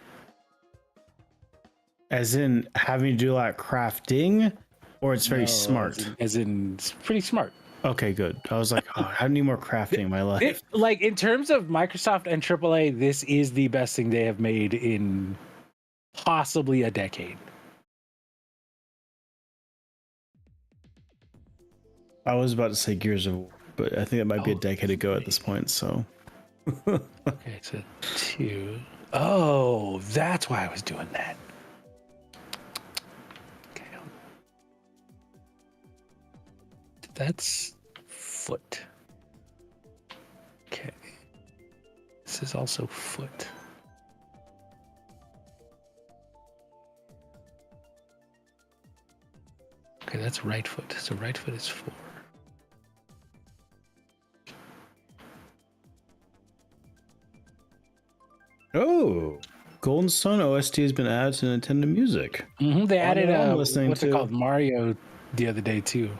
As in having to do a lot of crafting, or it's very smart. As in, it's pretty smart. Okay, good. I was like, oh, I need more crafting in my life. Like in terms of Microsoft and AAA, this is the best thing they have made in possibly a decade. I was about to say Gears of War, but I think it might be a decade ago at this point. So. Okay, so 2. Oh, that's why I was doing that. Okay. That's foot. Okay. This is also foot. Okay, that's right foot. So right foot is 4. Oh, Golden Sun OST has been added to Nintendo Music. Mm-hmm, they added what's it called, Mario the other day too.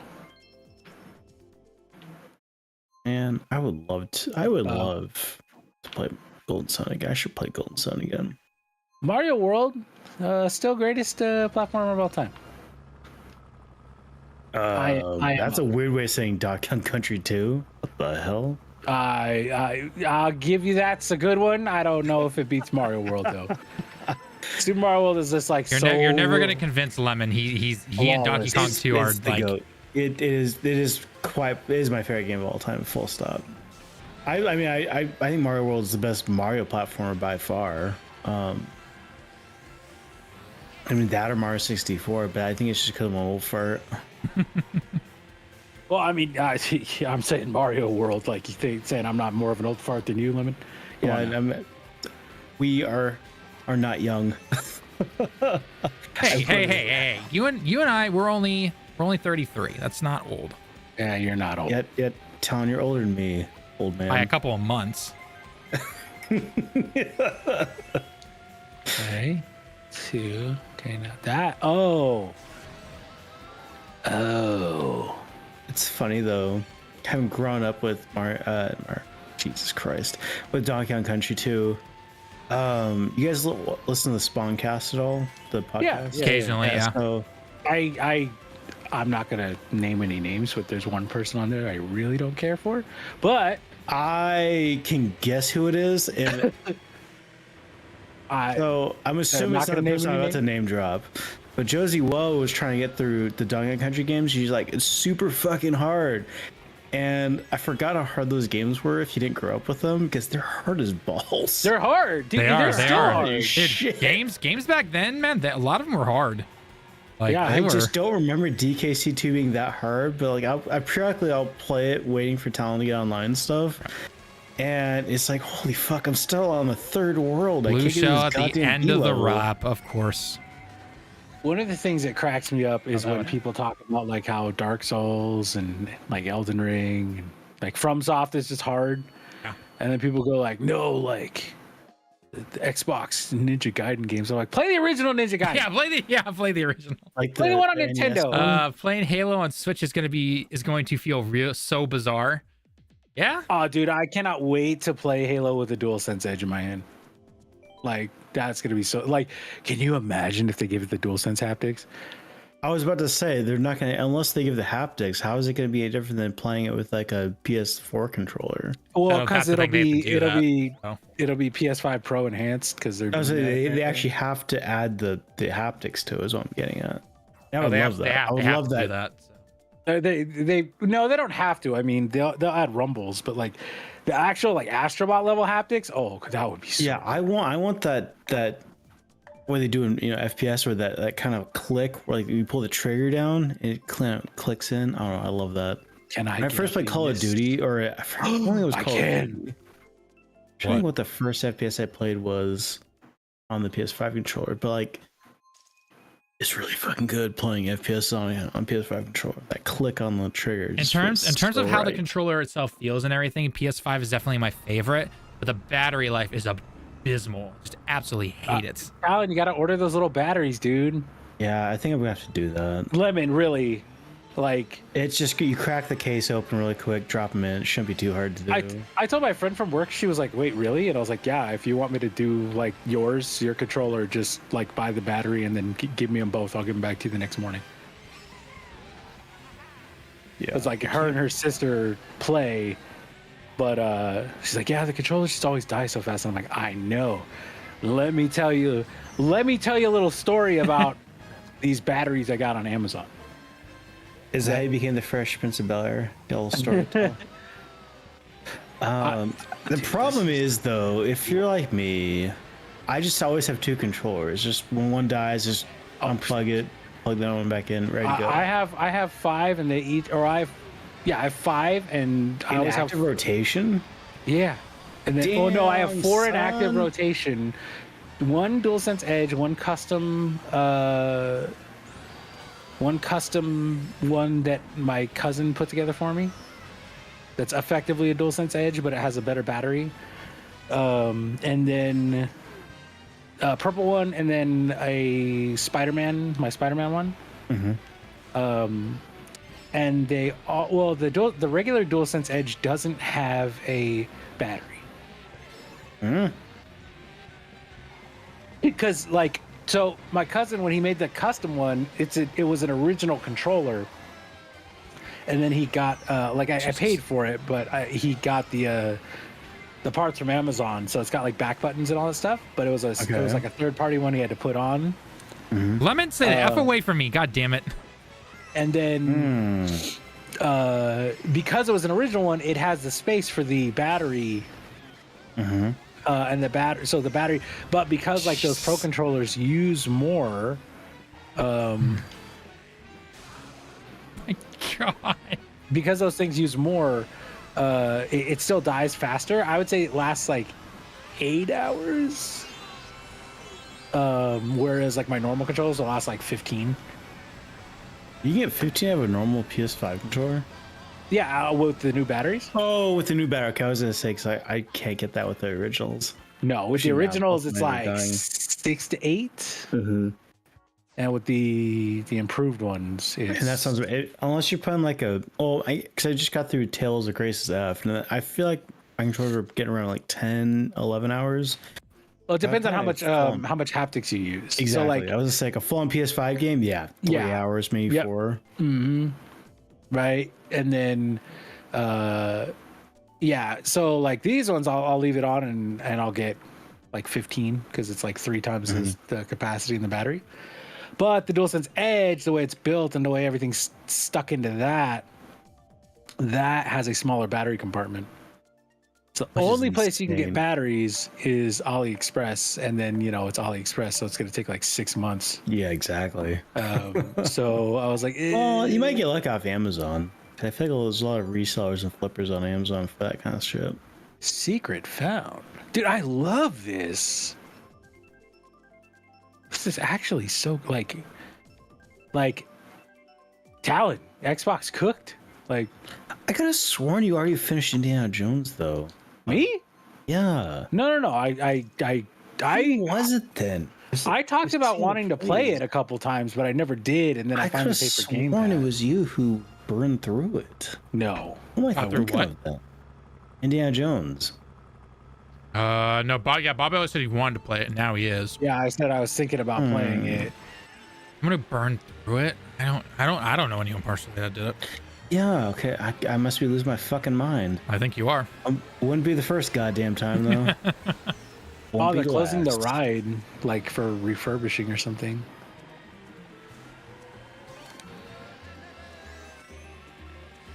And I would love to play Golden Sun again. I should play Golden Sun again. Mario World, still greatest platformer of all time. That's a weird way of saying Donkey Country 2. What the hell? I'll give you that's a good one. I don't know if it beats Mario World though. Super Mario World is just like you're never gonna convince Lemon. He and Donkey Kong 2 are like goat. It is my favorite game of all time. Full stop. I mean I think Mario World is the best Mario platformer by far. I mean that or Mario 64, but I think it's just because I'm old for it. Well, I mean, I'm saying Mario World, like you saying I'm not more of an old fart than you, Lemon. Yeah, we are not young. Hey! You and I, we're only 33. That's not old. Yeah, you're not old. Yet, Tallen, you're older than me, old man. By a couple of months. Okay, 2. Okay, now that. Oh. It's funny though, having grown up with Jesus Christ, with Donkey Kong Country 2. You guys listen to the Spawncast at all? The podcast? Yeah, occasionally, yeah. So, I'm not gonna name any names, but there's one person on there I really don't care for. But I can guess who it is, and so I'm assuming it's not the person I'm about to name drop. But Josie Woe was trying to get through the Donkey Country games. She's like, it's super fucking hard. And I forgot how hard those games were if you didn't grow up with them, because they're hard as balls. They're hard, dude. They're Still hard. Dude, games back then, man, a lot of them were hard. Like, Yeah, I just don't remember DKC2 being that hard, but like I'll play it waiting for Tallen to get online and stuff. And it's like, holy fuck, I'm still on the third world. Blue shell at the end of the wrap, of course. One of the things that cracks me up is when people talk about like how Dark Souls and like Elden Ring and like FromSoft is just hard. Yeah. And then people go like, no, like the Xbox Ninja Gaiden games. I'm like, play the original Ninja Gaiden. Play the original. Like play the one on Nintendo. Playing Halo on Switch is going to feel so bizarre. Yeah. Oh, dude, I cannot wait to play Halo with a DualSense Edge in my hand. Like, that's gonna be so. Like, can you imagine if they give it the DualSense haptics? I was about to say they're not gonna, unless they give the haptics. How is it gonna be different than playing it with like a PS4 controller? Well, because it'll be Oh. PS5 Pro enhanced because they're. They actually have to add the haptics to it, is what I'm getting at. I would They love that. I would have love to do that. so. They no, they don't have to. I mean, they'll add rumbles, but like the actual like Astrobot level haptics. Oh, that would be. So Yeah, I want that what they do in FPS, or that kind of click where like you pull the trigger down and it clicks in. I don't know. I love that. Can I? When I first played Call of Duty, or I think it was Call of Duty. I think what the first FPS I played was on the PS5 controller, but like it's really fucking good playing FPS on PS5 controller. That click on the trigger. In terms of how the controller itself feels and everything, PS5 is definitely my favorite, but the battery life is abysmal. Just absolutely hate it. Alan, you got to order those little batteries, dude. Yeah, I think I'm gonna have to do that. Lemon, really. Like, it's just you crack the case open really quick, drop them in. It shouldn't be too hard to do. I told my friend from work, she was like, wait, really? And I was like, yeah, if you want me to do like your controller, just like buy the battery and then give me them both. I'll give them back to you the next morning. Yeah. It's like her and her sister play, but she's like, yeah, the controller just always dies so fast. And I'm like, I know. Let me tell you a little story about these batteries I got on Amazon. Is that how you became the Fresh Prince of Bel-Air? The story. The problem is, though, if you're like me, I just always have two controllers. Just when one dies, just unplug it, plug that one back in, ready to go. I have five, and they each, or I have five, and I always have rotation. Yeah, and then Damn, I have four in active rotation. One DualSense Edge, one custom one that my cousin put together for me. That's effectively a DualSense Edge, but it has a better battery. And then a purple one, and then a my Spider-Man one. Mm-hmm. And they all, the regular DualSense Edge doesn't have a battery. Because so my cousin, when he made the custom one, it was an original controller, and then he got I paid for it, but he got the parts from Amazon, so it's got like back buttons and all that stuff. But it was like a third party one he had to put on. Mm-hmm. Lemon, stay the F away from me, god damn it! And then because it was an original one, it has the space for the battery. Mm-hmm. And the battery, but because like those Pro controllers use more, my God, because those things use more, it still dies faster. I would say it lasts like 8 hours, whereas like my normal controllers will last like 15. You can get 15 out of a normal PS5 controller? Yeah, with the new batteries. Oh, with the new battery. Okay, I was gonna say, because I can't get that with the originals. No, with the originals it's like 6 to 8. Mm-hmm. And with the improved ones, it's... And that sounds right. Unless you're playing like because I just got through Tales of Grace's F, and I feel like my controllers are getting around like 10, 11 hours. Well, it depends on how much haptics you use. Exactly. So like, I was just like a full-on PS5 game, 3 hours, maybe 4. Mm-hmm. Right, and then, so like these ones, I'll leave it on and I'll get like 15 because it's like 3 times the capacity in the battery. But the DualSense Edge, the way it's built and the way everything's stuck into that has a smaller battery compartment. So the only place you can get batteries is AliExpress, and then it's AliExpress, so it's going to take like 6 months. Yeah, exactly. So I was like, well, you might get luck off Amazon. I feel like there's a lot of resellers and flippers on Amazon for that kind of shit. Secret found, dude. I love this. This is actually so like Tallen, Xbox cooked. Like, I could have sworn you already finished Indiana Jones though. Me? Yeah. No. Who was it then? I talked about wanting to play it a couple times, but I never did, and then I finally paid for Game Pass. It was you who burned through it. No. Oh my God. Indiana Jones. No, Bob always said he wanted to play it, and now he is. Yeah, I said I was thinking about playing it. I'm gonna burn through it. I don't know anyone personally that did it. Yeah, okay. I must be losing my fucking mind. I think you are. Wouldn't be the first goddamn time though. Oh, they're closing the ride, like for refurbishing or something.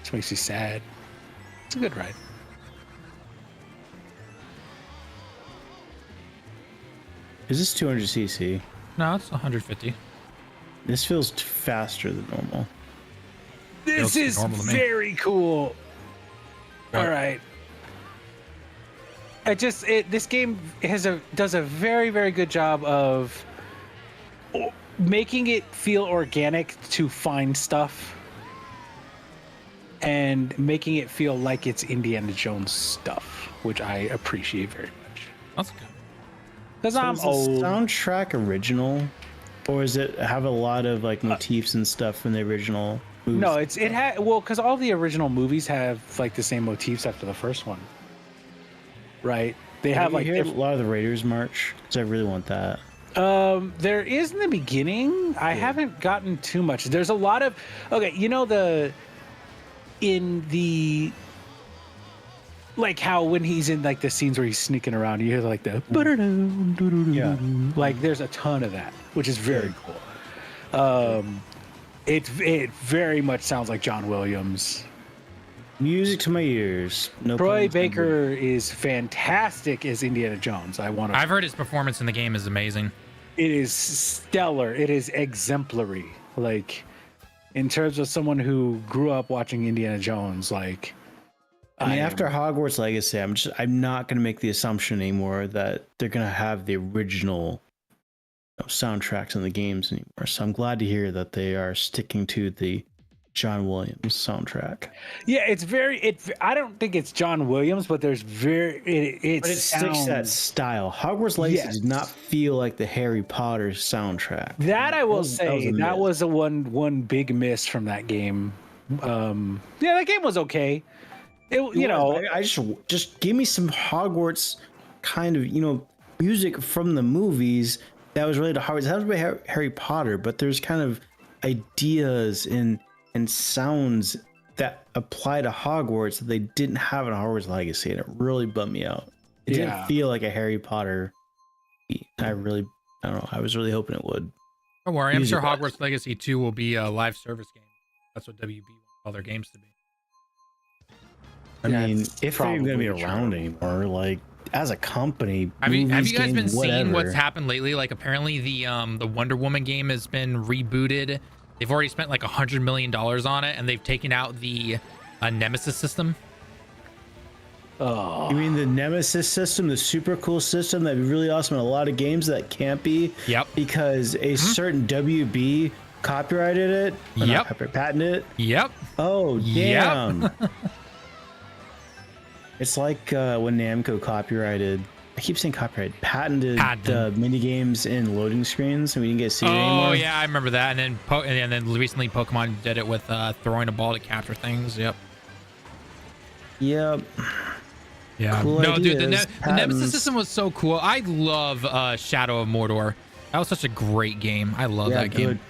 This makes you sad. It's a good ride. Is this 200cc? No, it's 150. This feels faster than normal. This is very cool. All right. This game does a very, very good job of making it feel organic to find stuff and making it feel like it's Indiana Jones stuff, which I appreciate very much. That's good. Because I'm old. Is the soundtrack original, or does it have a lot of like motifs and stuff from the original movies? No, because all the original movies have like the same motifs after the first one, right? They have like a lot of the Raiders march, because I really want that. There is in the beginning. I haven't gotten too much. There's a lot of in the like how when he's in like the scenes where he's sneaking around, you hear like the like there's a ton of that, which is very cool. It very much sounds like John Williams. Music to my ears. No. Troy Baker is fantastic as Indiana Jones. I've heard his performance in the game is amazing. It is stellar. It is exemplary. Like in terms of someone who grew up watching Indiana Jones, like. I mean, after Hogwarts Legacy, I'm not going to make the assumption anymore that they're going to have the original soundtracks in the games anymore. So I'm glad to hear that they are sticking to the John Williams soundtrack. Yeah, I don't think it's John Williams, but there's it sticks that style. Hogwarts Legacy did not feel like the Harry Potter soundtrack. That I will say, that was a one big miss from that game. That game was okay. I just give me some Hogwarts kind of music from the movies that was related to Hogwarts. That was Harry Potter, but there's kind of ideas and sounds that apply to Hogwarts that they didn't have in Hogwarts Legacy, and it really bummed me out. It didn't feel like a Harry Potter. I don't know. I was really hoping it would. Don't worry, I'm sure Hogwarts Legacy 2 will be a live service game. That's what WB wants all their games to be. I mean, if they're even going to be around anymore, like as a company, have you guys been seeing what's happened lately? Like apparently the Wonder Woman game has been rebooted. They've already spent like $100 million on it, and they've taken out the Nemesis system. Oh, you mean the Nemesis system, the super cool system that'd be really awesome in a lot of games that can't be? Yep. Because a certain WB copyrighted it. Yep. Patented it. Yep. Oh, damn. Yep. It's like when Namco copyrighted, I keep saying copyrighted, patented the mini games in loading screens, and we didn't get to see it anymore. Oh yeah, I remember that. And then recently Pokemon did it with throwing a ball to capture things. Yep. Yeah. Cool no, ideas, dude, the Nemesis system was so cool. I love Shadow of Mordor. That was such a great game. I love that game.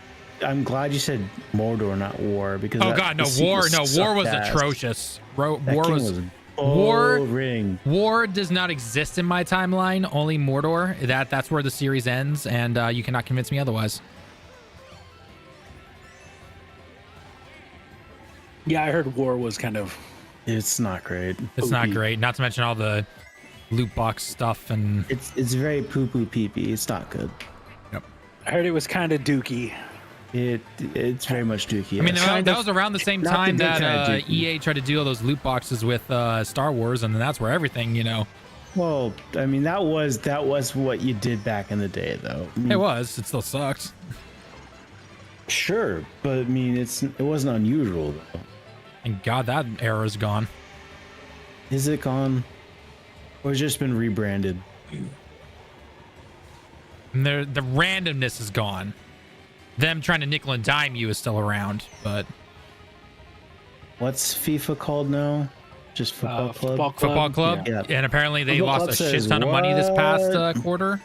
I'm glad you said Mordor, not War, because War was atrocious. War does not exist in my timeline. Only Mordor. That's where the series ends, and you cannot convince me otherwise. Yeah, I heard War was kind of. It's not great. It's not Poopy. great. Not to mention all the loot box stuff and. It's very poo poo pee pee. It's not good. Yep. I heard it was kind of dookie. It's very much dookie. I mean, yes. that was around the same Not the time good that kind of dookie. EA tried to do all those loot boxes with Star Wars, and then that's where everything, Well, I mean, that was what you did back in the day, though. I mean, It was. It still sucks. sure, but I mean, it wasn't unusual though. And God, that era is gone. Is it gone? Or has it just been rebranded? And the randomness is gone. Them trying to nickel and dime you is still around, but What's FIFA called now? Just football club. football club. Yeah. And apparently they Football lost club a shit says, ton of money this past "What?" quarter.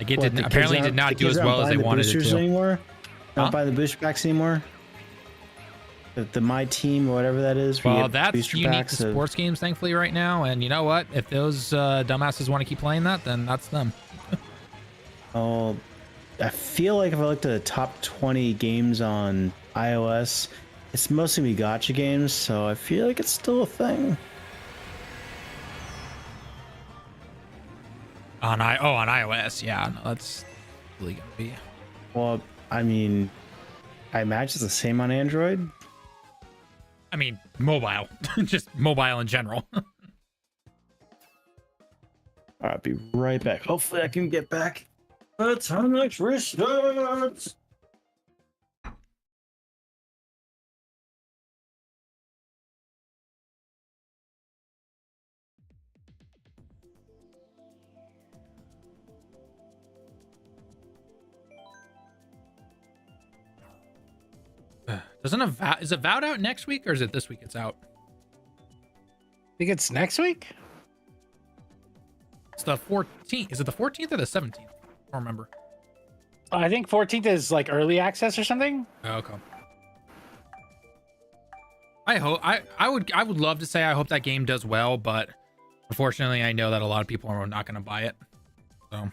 Like it What, didn't the kids apparently aren't- did not the do kids as aren't well as they buying the wanted it boosters to. anymore? Huh? Not buying the booster packs anymore? The My Team or whatever that is. where you Well, get that's booster unique packs to of- sports games, thankfully, right now. And you know what? If those dumbasses want to keep playing that, then that's them. Oh, I feel like if I looked at the top 20 games on iOS, it's mostly be gacha games, so I feel like it's still a thing. On iOS, yeah, no, that's really gonna be. Well, I mean, I imagine it's the same on Android. I mean, mobile, just mobile in general. I'll be right back. Hopefully, I can get back. Atomic restarts. Is Avowed out next week or is it this week? It's out. I think it's next week. It's the 14th. Is it the 14th or the 17th? I don't remember. I think 14th is like early access or something. Oh, okay. I would love to say I hope that game does well, but unfortunately I know that a lot of people are not going to buy it. So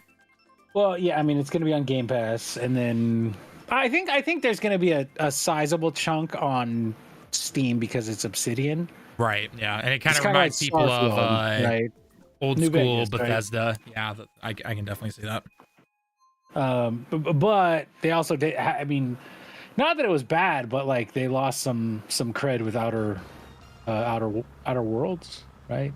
Well, yeah, I mean it's going to be on Game Pass, and then I think there's going to be a sizable chunk on Steam because it's Obsidian. right, yeah, and it kind It's of kinda reminds like people of Starfield, right? old New school Vegas, right? Bethesda. Yeah, I can definitely see that. But they also did. I mean, not that it was bad, but like they lost some cred with outer worlds, right?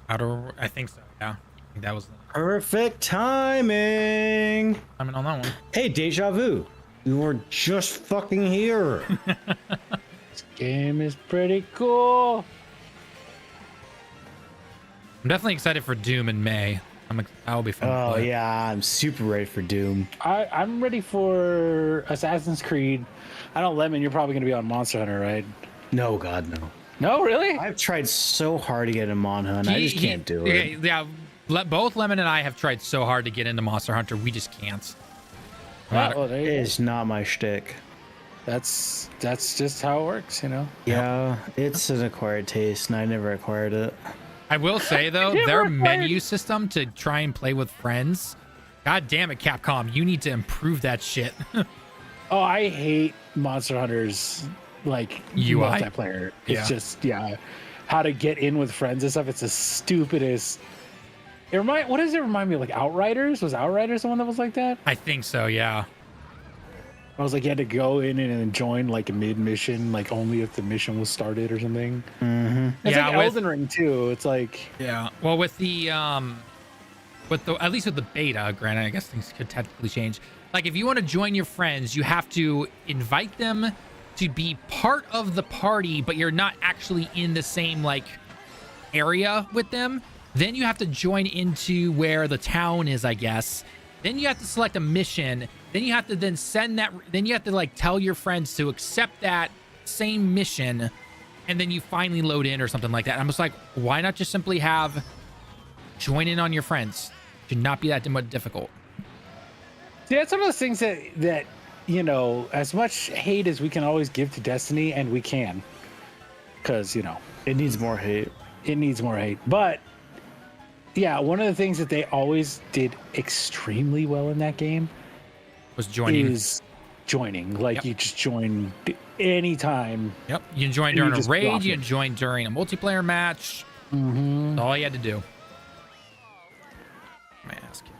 I think so. Yeah, I think that was the Perfect timing. timing on that one. Hey, deja vu. We were just fucking here. This game is pretty cool. I'm definitely excited for Doom in May. That'll be fun. to Oh play. yeah, I'm super ready for Doom. I'm ready for Assassin's Creed. I know, Lemon, you're probably going to be on Monster Hunter, right? No, God, no. No, really? I've tried so hard to get him on Hunt. I just can't do it. Okay, yeah, both Lemon and I have tried so hard to get into Monster Hunter. We just can't. Oh, there It you go. is not my shtick. That's just how it works, you know. Yeah, it's an acquired taste, and I never acquired it. I will say though, Never their acquired- menu system to try and play with friends. God damn it, Capcom! You need to improve that shit. Oh, I hate Monster Hunter's like UI? multiplayer. It's Yeah. just how to get in with friends and stuff. It's the stupidest. What does it remind me of? Like Outriders? Was Outriders the one that was like that? I think so. Yeah. I was like, you had to go in and then join like a mid mission, like only if the mission was started or something. Mm-hmm. It's Yeah, like with- Elden Ring too. It's like Yeah. Well, with the at least with the beta, granted, I guess things could technically change. Like if you want to join your friends, you have to invite them to be part of the party, but you're not actually in the same like area with them. Then you have to join into where the town is, I guess. Then you have to select a mission. Then you have to then you have to like tell your friends to accept that same mission, and then you finally load in or something like that. I'm just like, why not just simply have join in on your friends? Should not be that difficult. yeah, it's one of those things that you know, as much hate as we can always give to Destiny, and we can, because you know It needs more hate. it needs more hate. But yeah, one of the things that they always did extremely well in that game Was joining. is joining. Like Yep. you just join anytime. Yep. You can join And you during a just raid. block You it. can join during a multiplayer match. Mm-hmm. That's all you had to do. My ass kicked.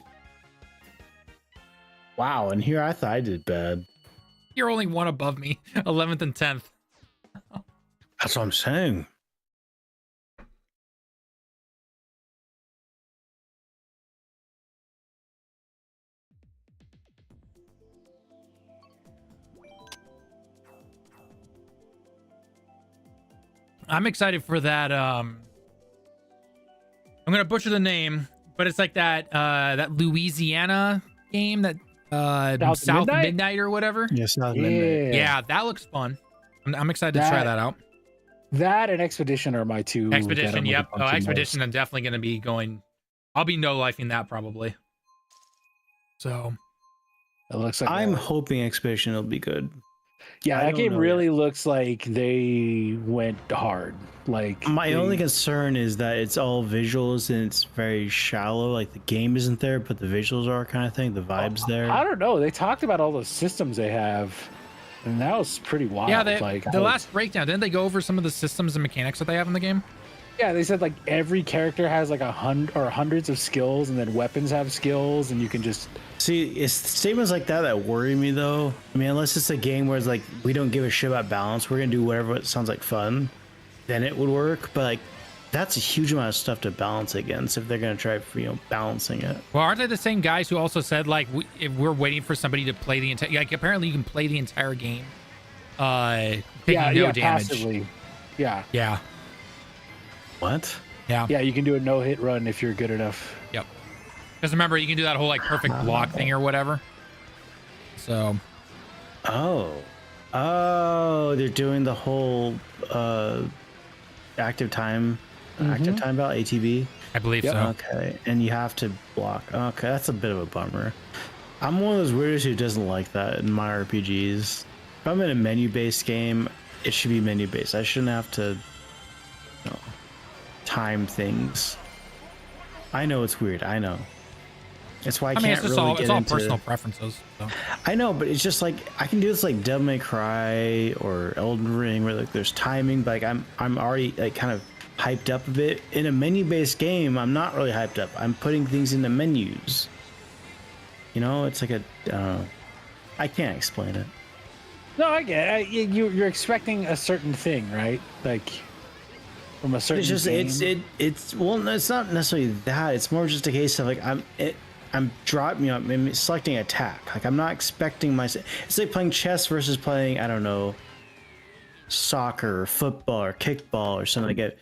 Wow, and here I thought I did bad. You're only one above me, 11th and 10th. That's what I'm saying. I'm excited for that. I'm gonna butcher the name, but it's like that Louisiana game that South Midnight or whatever. Yes, not Yeah. midnight. Yeah, that looks fun. I'm excited to try that out. That and Expedition are my two. that Expedition, I'm yep. looking Oh, forward to Expedition, most. I'm definitely gonna be going. I'll be no lifing that probably. So It looks like I'm hoping Expedition will be good. yeah, I that don't game know really looks like they went hard. Like My they- only concern is that it's all visuals and it's very shallow. Like the game isn't there, but the visuals are kind of thing. The vibes there. I don't know. They talked about all the systems they have, and that was pretty wild. yeah, like the last breakdown, didn't they go over some of the systems and mechanics that they have in the game? yeah, they said like every character has like 100 or hundreds of skills, and then weapons have skills, and you can just See, it's statements like that worry me though. I mean, unless it's a game where it's like we don't give a shit about balance, we're gonna do whatever it sounds like fun, then it would work. But like, that's a huge amount of stuff to balance against if they're gonna try, balancing it. Well, aren't they the same guys who also said like if we're waiting for somebody to play the entire, like apparently you can play the entire game, taking no damage. passively. Yeah, Yeah, What? yeah, yeah, you can do a no hit run if you're good enough. yep. Because remember, you can do that whole like perfect block thing or whatever. So Oh, they're doing the whole active time belt ATB. I believe Yep. so. Okay, and you have to block. Okay, that's a bit of a bummer. I'm one of those weirdos who doesn't like that in my RPGs. If I'm in a menu-based game, it should be menu-based. I shouldn't have to time things. I know it's weird. I know. That's why I I mean, can't it's just really all get it's all into. personal preferences. So. I know, but it's just like I can do this like Devil May Cry or Elden Ring, where like there's timing. But like I'm already like kind of hyped up a bit. In a menu-based game, I'm not really hyped up. I'm putting things into menus. It's like I can't explain it. No, I get it. You're expecting a certain thing, right? Like from a certain. It's just game. it's well, no, it's not necessarily that. It's more just a case of like I'm dropping, I'm selecting attack. Like I'm not expecting it's like playing chess versus playing, I don't know, soccer or football or kickball or something like that.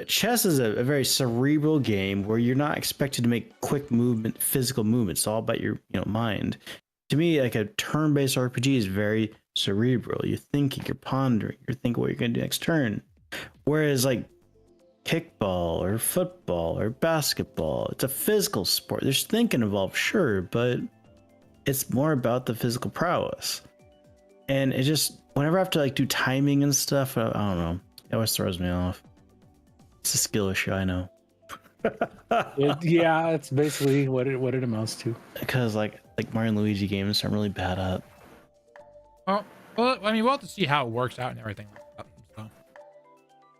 Chess is a very cerebral game where you're not expected to make quick movement, physical movements. It's all about your mind. To me, like a turn-based RPG is very cerebral. You're thinking, you're pondering, you're thinking what you're gonna do next turn. Whereas like kickball or football or basketball, it's a physical sport. There's thinking involved, sure, but it's more about the physical prowess. And it just, whenever I have to like do timing and stuff, I don't know, it always throws me off. It's a skill issue, I know. Yeah, it's basically what it amounts to. Because like Mario and Luigi games, I'm really bad at. Well, I mean, we'll have to see how it works out and everything. So.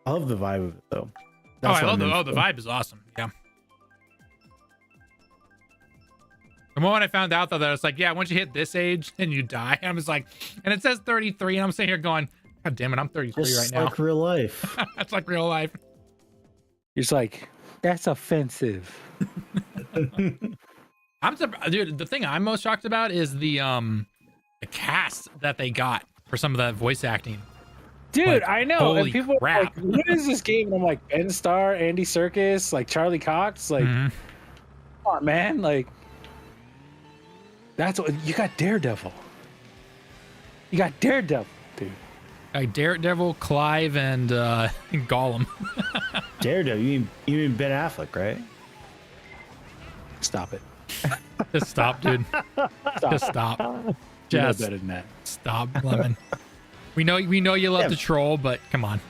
I love the vibe of it though. I love the vibe is awesome. Yeah. The moment I found out though that it's like, yeah, once you hit this age, then you die. I was like, and it says 33, and I'm sitting here going, God damn it, I'm 33 Just right now. like real life. That's like real life. It's like that's offensive. I'm surprised, dude. The thing I'm most shocked about is the cast that they got for some of that voice acting. Dude, Like, I know. holy And people crap. are like, what is this game? And I'm like, Ben Starr, Andy Serkis, like Charlie Cox. Like, Mhm. come on, man. Like, that's what you got. Daredevil. You got Daredevil, dude. Like Daredevil, Clive, and Gollum. Daredevil, you mean Ben Affleck, right? Stop it. Just stop, dude. Stop. Just stop. You know Just better than that. stop, Lemon. We know you love Yeah. to troll, but come on.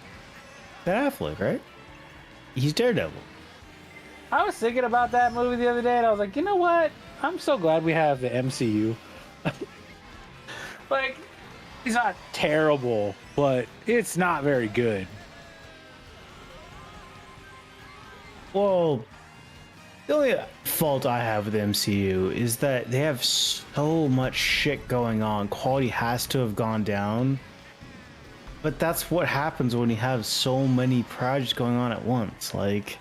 Ben Affleck, right? He's Daredevil. I was thinking about that movie the other day, and I was like, you know what? I'm so glad we have the MCU. Like, it's not terrible, but it's not very good. Well, the only fault I have with the MCU is that they have so much shit going on. Quality has to have gone down. But that's what happens when you have so many projects going on at once. Like,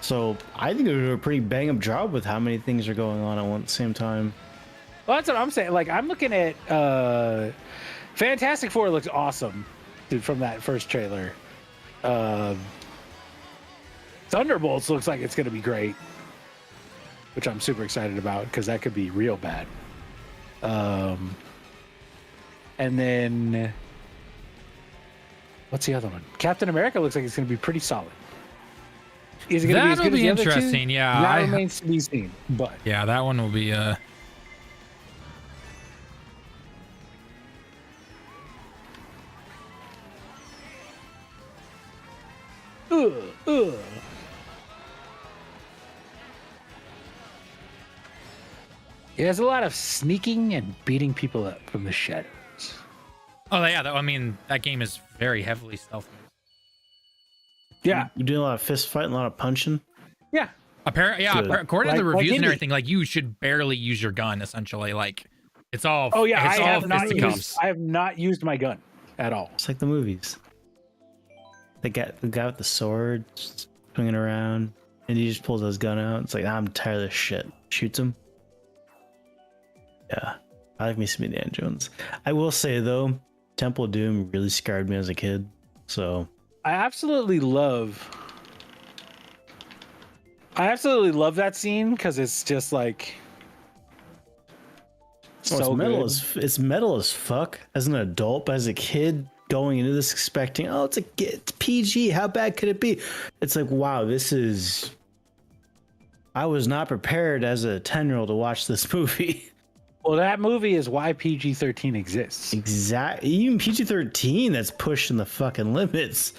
so I think they did a pretty bang up job with how many things are going on at one same time. Well, that's what I'm saying. Like, I'm looking at Fantastic Four looks awesome, dude, from that first trailer. Thunderbolts looks like it's going to be great, which I'm super excited about because that could be real bad. And then what's the other one? Captain America looks like it's going to be pretty solid. Is it going to be as good as the other two? Interesting. Yeah, that remains to be seen. But yeah, that one will be. ugh. Yeah, there's a lot of sneaking and beating people up from the shadows. Oh yeah, I mean that game is very heavily stealth. Yeah, You do a lot of fist fighting, a lot of punching. yeah. Apparently, yeah. Good. According to the Like reviews and indie. everything, like you should barely use your gun. Essentially, like it's all. Oh yeah, it's I all have not fisticuffs. used. I have not used my gun at all. It's like the movies. The guy with the sword swinging around, and he just pulls his gun out. It's like, I'm tired of this shit. Shoots him. Yeah, I like me some Indiana Jones. I will say though, Temple of Doom really scarred me as a kid. So I absolutely love that scene because it's just like so good. It's metal as fuck as an adult, but as a kid going into this expecting, oh, it's PG. How bad could it be? It's like, wow, this is. I was not prepared as a 10-year-old to watch this movie. Well, that movie is why PG-13 exists. Exactly. Even PG-13 that's pushing the fucking limits.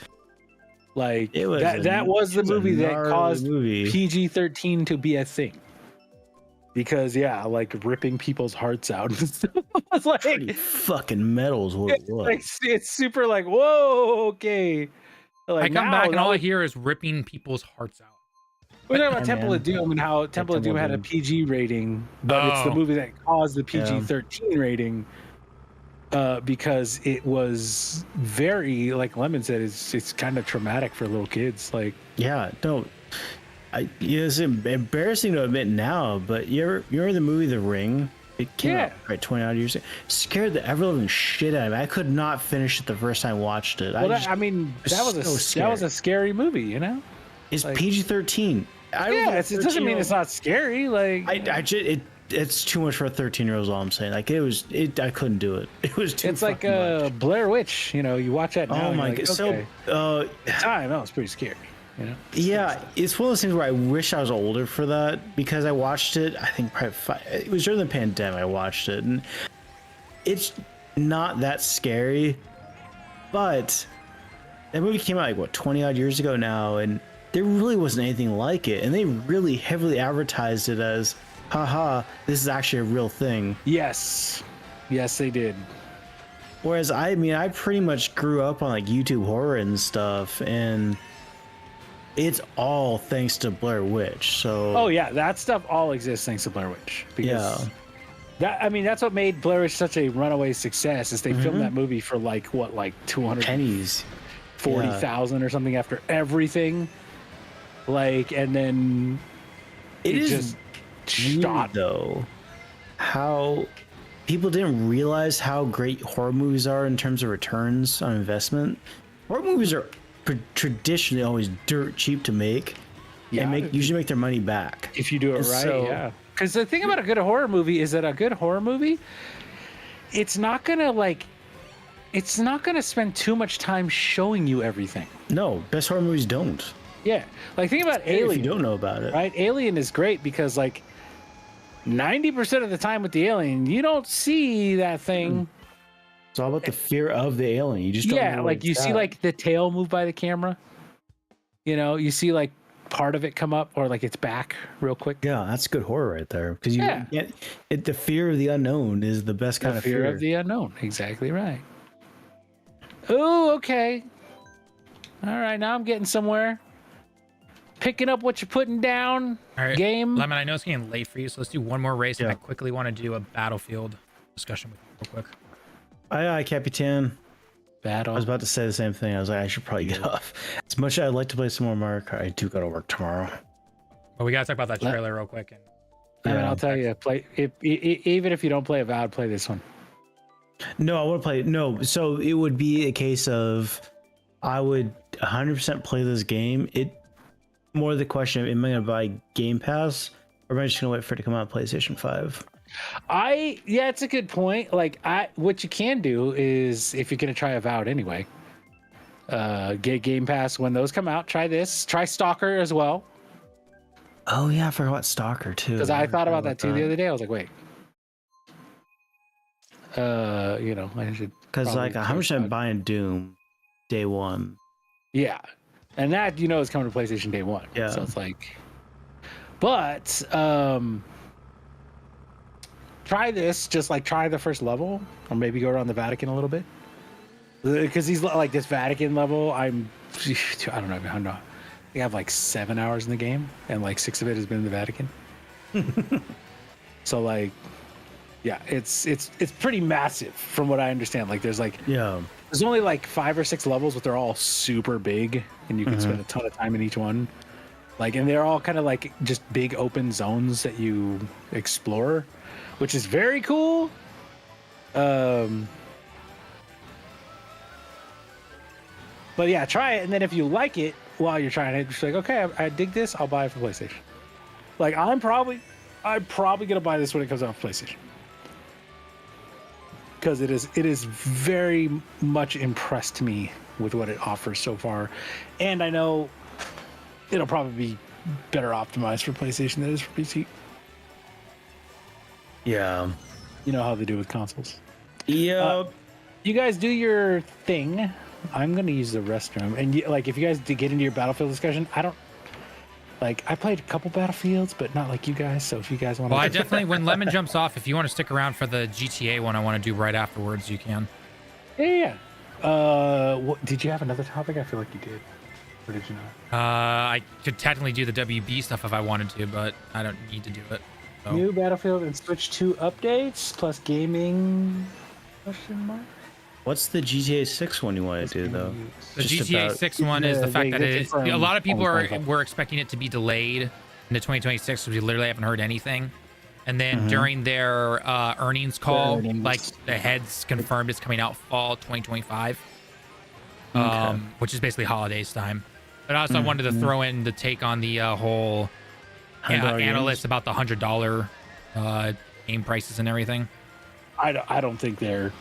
Like It was that was the movie that gnarly caused movie. PG-13 to be a thing. Because yeah, like ripping people's hearts out. It's like Pretty fucking metal is what it was. like, it's super like, whoa, okay. Like, I come now, back and all I like, hear is ripping people's hearts out. we're talking about Hey, Temple man. of Doom and how Temple of Temple Doom of had a Doom. PG rating, but it's the Oh. movie that caused the PG-13 rating because it was very, like Lemon said, it's kind of traumatic for little kids. Like, Yeah, no. It's embarrassing to admit now, but you're the movie The Ring. It came out right 20 odd years ago. Scared the ever living shit out of me. I could not finish it the first time I watched it. well, was that was so that was scared. a scary movie, you know? It's like- PG-13. Yeah, it doesn't mean it's not scary. Like, It's too much for a 13-year-old. Is all I'm saying. Like I couldn't do it. It was too. it's like fucking much. Blair Witch. You know, you watch that now. Oh and my you're god! like, okay. So, At the time, that was pretty scary. You know? yeah, it's one of those things where I wish I was older for that because I watched it. I think probably it was during the pandemic. I watched it, and it's not that scary, but that movie came out like what 20 odd years ago now, and there really wasn't anything like it, and they really heavily advertised it as, haha, this is actually a real thing. Yes, they did. Whereas I pretty much grew up on like YouTube horror and stuff, and it's all thanks to Blair Witch. So Oh yeah, that stuff all exists thanks to Blair Witch. Because yeah, that's what made Blair Witch such a runaway success. Is they filmed that movie for like 240,000 pennies. or something after everything, like, and then It is just weird, shot. though, how people didn't realize how great horror movies are in terms of returns on investment. Horror movies are traditionally always dirt cheap to make, Yeah, and usually make their money back. if you do it And right. so- Yeah, because the thing about a good horror movie is that a good horror movie, it's not gonna spend too much time showing you everything. No, best horror movies don't. Yeah, like think about If you Alien. don't know about it, Right? Alien is great because like 90% of the time with the alien, you don't see that thing. it's all about the fear of the alien. You just don't Yeah, know like what you it's see at. like the tail move by the camera. You know, you see like part of it come up or like its back real quick. Yeah, that's good horror right there. Because Yeah. the fear of the unknown is the best kind The of fear. of the unknown. Exactly right. Oh, okay. All right, now I'm getting somewhere. Picking up what you're putting down. All right, Game. Lemon, I know it's getting late for you, so let's do one more race, and Yeah. I quickly want to do a Battlefield discussion with you real quick. Aye, aye, Capitan. Battle. I was about to say the same thing. I was like, I should probably get off. As much as I'd like to play some more Mario Kart, I do go to work tomorrow. But we gotta talk about that trailer real quick. And I mean, Yeah. I'll tell you, even if you don't play Avowed, play this one. No, I want to play. No, so it would be a case of I would 100% play this game. It more the question of am I going to buy Game Pass or am I just going to wait for it to come out on PlayStation 5? Yeah, it's a good point. Like, what you can do is if you're gonna try Avowed anyway, get Game Pass when those come out. Try this. Try Stalker as well. Oh yeah, I forgot about Stalker too. Because I thought about that too the other day. I was like, wait. I should. Because like probably 100% buying Doom day one. Yeah, and that is coming to PlayStation day one. Yeah. So it's like, but try this. Just like try the first level, or maybe go around the Vatican a little bit. Because he's like this Vatican level. I don't know. I think I have like 7 hours in the game, and like 6 of it has been in the Vatican. So like, yeah, it's pretty massive from what I understand. Like there's only like 5 or 6 levels, but they're all super big, and you can spend a ton of time in each one. Like, and they're all kind of like just big open zones that you explore, which is very cool. But yeah, try it, and then if you like it while you're trying it, just like, okay, I dig this, I'll buy it for PlayStation. Like I'm probably gonna buy this when it comes out for PlayStation, because it is very much impressed me with what it offers so far, and I know it'll probably be better optimized for PlayStation than it is for PC. Yeah. You know how they do with consoles. Yeah. You guys do your thing. I'm gonna use the restroom, and like if you guys did get into your Battlefield discussion, I played a couple Battlefields, but not like you guys. So if you guys want to, well, I definitely when Lemon jumps off, if you want to stick around for the GTA one, I want to do right afterwards, you can. yeah. Did you have another topic? I feel like you did, or did you not? I could technically do the WB stuff if I wanted to, but I don't need to do it. So. New Battlefield and Switch 2 updates plus gaming? Question mark. What's the GTA 6 one you want to do though? The Just GTA about- 6 one is the fact that a lot of people confirmed. were expecting it to be delayed into 2026, because we literally haven't heard anything. And then during their earnings call, like the heads confirmed it's coming out fall 2025, which is basically holidays time. But also I wanted to throw in the take on the whole analysts about the $100 game prices and everything. I don't think they'll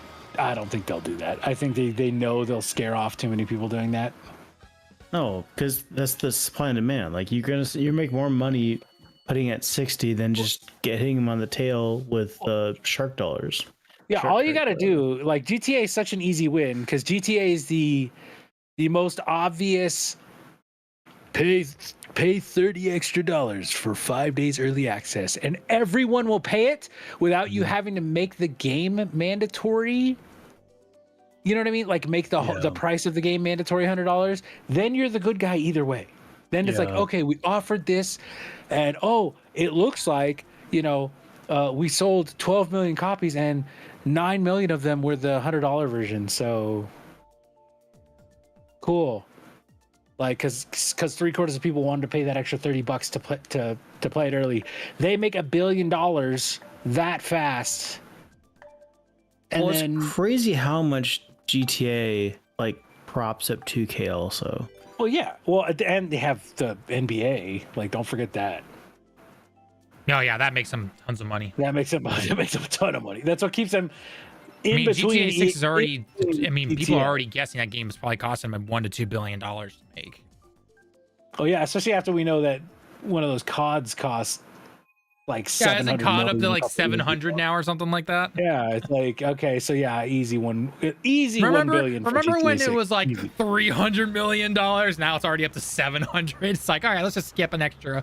do that. I think they know they'll scare off too many people doing that. No, because that's the supply and demand. Like you make more money putting it at 60 than just hitting them on the tail with shark dollars. Yeah, Shark all you Tank, got to do, like GTA is such an easy win because GTA is the most obvious. Pay $30 extra for 5 days early access, and everyone will pay it without you having to make the game mandatory. You know what I mean? Like make the price of the game mandatory $100. Then you're the good guy either way. Then it's like, okay, we offered this, and it looks like we sold 12 million copies, and 9 million of them were the $100 version. So cool. Like, because 3/4 of people wanted to pay that extra $30 to play it early. They make $1 billion that fast. And Well, then, it's crazy how much GTA like props up 2K also. well, yeah. Well, and they have the NBA. Like, don't forget that. No, yeah, that makes them tons of money. That makes them a ton of money. That's what keeps them in between. GTA 6 is already. People are GTA. already guessing that game is probably costing them $1 to $2 billion to make. Oh yeah, especially after we know that one of those CODs costs like Yeah, hasn't 700 caught up million to a like couple years 700 ago. now or something like that. Yeah, it's like, okay, so yeah, easy 1 billion for Remember GTA when it 6. was like Easy. $300 million? Now it's already up to 700. It's like, all right, let's just skip an extra,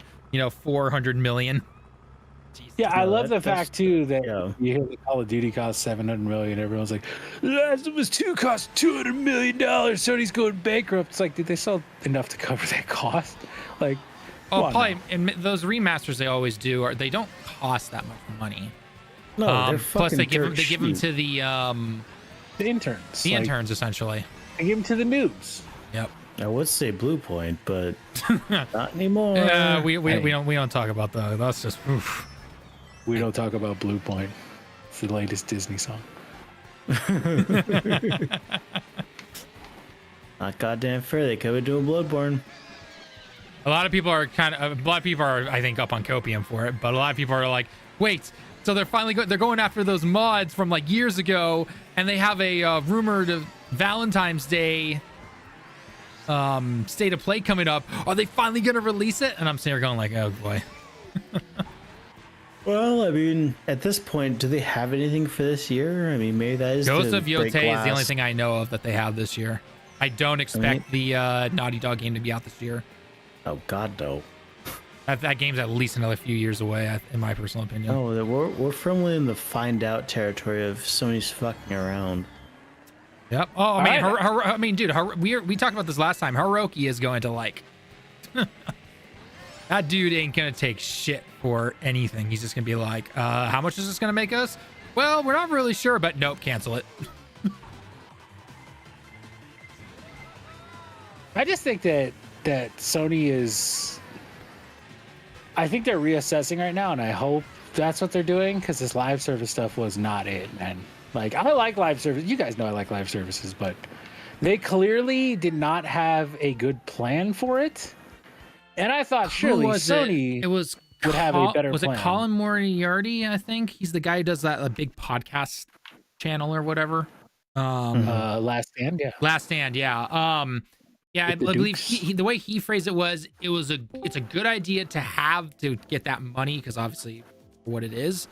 400 million. Jesus. Yeah, I No, love the that's fact too that yeah. you hear the Call of Duty cost 700 million. Everyone's like, The Last of Us 2 cost $200 million. Sony's going bankrupt. It's like, did they sell enough to cover that cost? Like, Oh, come on probably. now. And those remasters they always do they don't cost that much money. No, they're Plus fucking they give dirt them cheap. to the The the like, interns essentially. They give them to the noobs. Yep. I would say Blue Point, but not anymore. Yeah, we Hey, don't talk about that. That's just oof. We don't talk about Blue Point. It's the latest Disney song. not goddamn fair. They could be doing Bloodborne. A lot of people are I think up on copium for it, but a lot of people are like, wait, so they're finally they're going after those mods from like years ago, and they have a rumored Valentine's Day state of play coming up. Are they finally gonna release it? And I'm sitting here going like, oh boy. Well, I mean, at this point, do they have anything for this year? I mean, maybe that is Ghost to of Yote break is the only glass. thing I know of that they have this year. I don't expect the Naughty Dog game to be out this year. Oh God, no. That game's at least another few years away, in my personal opinion. No, we're firmly in the find out territory of Sony's fucking around. Yep. Oh, man. right. I mean, dude, we talked about this last time. Hiroki is going to like... that dude ain't going to take shit for anything. He's just going to be like, how much is this going to make us? Well, we're not really sure, but nope, cancel it. I just think that Sony is. I think they're reassessing right now, and I hope that's what they're doing because this live service stuff was not it, man. Like, I like live service. You guys know I like live services, but they clearly did not have a good plan for it. And I thought surely Sony It was would have a better was plan. it Colin Moriarty? I think he's the guy who does that big podcast channel or whatever. Last Stand, yeah. Last Stand, yeah. Yeah, I With the believe Dukes. the way he phrased it was it's a good idea to have to get that money because obviously for what it is.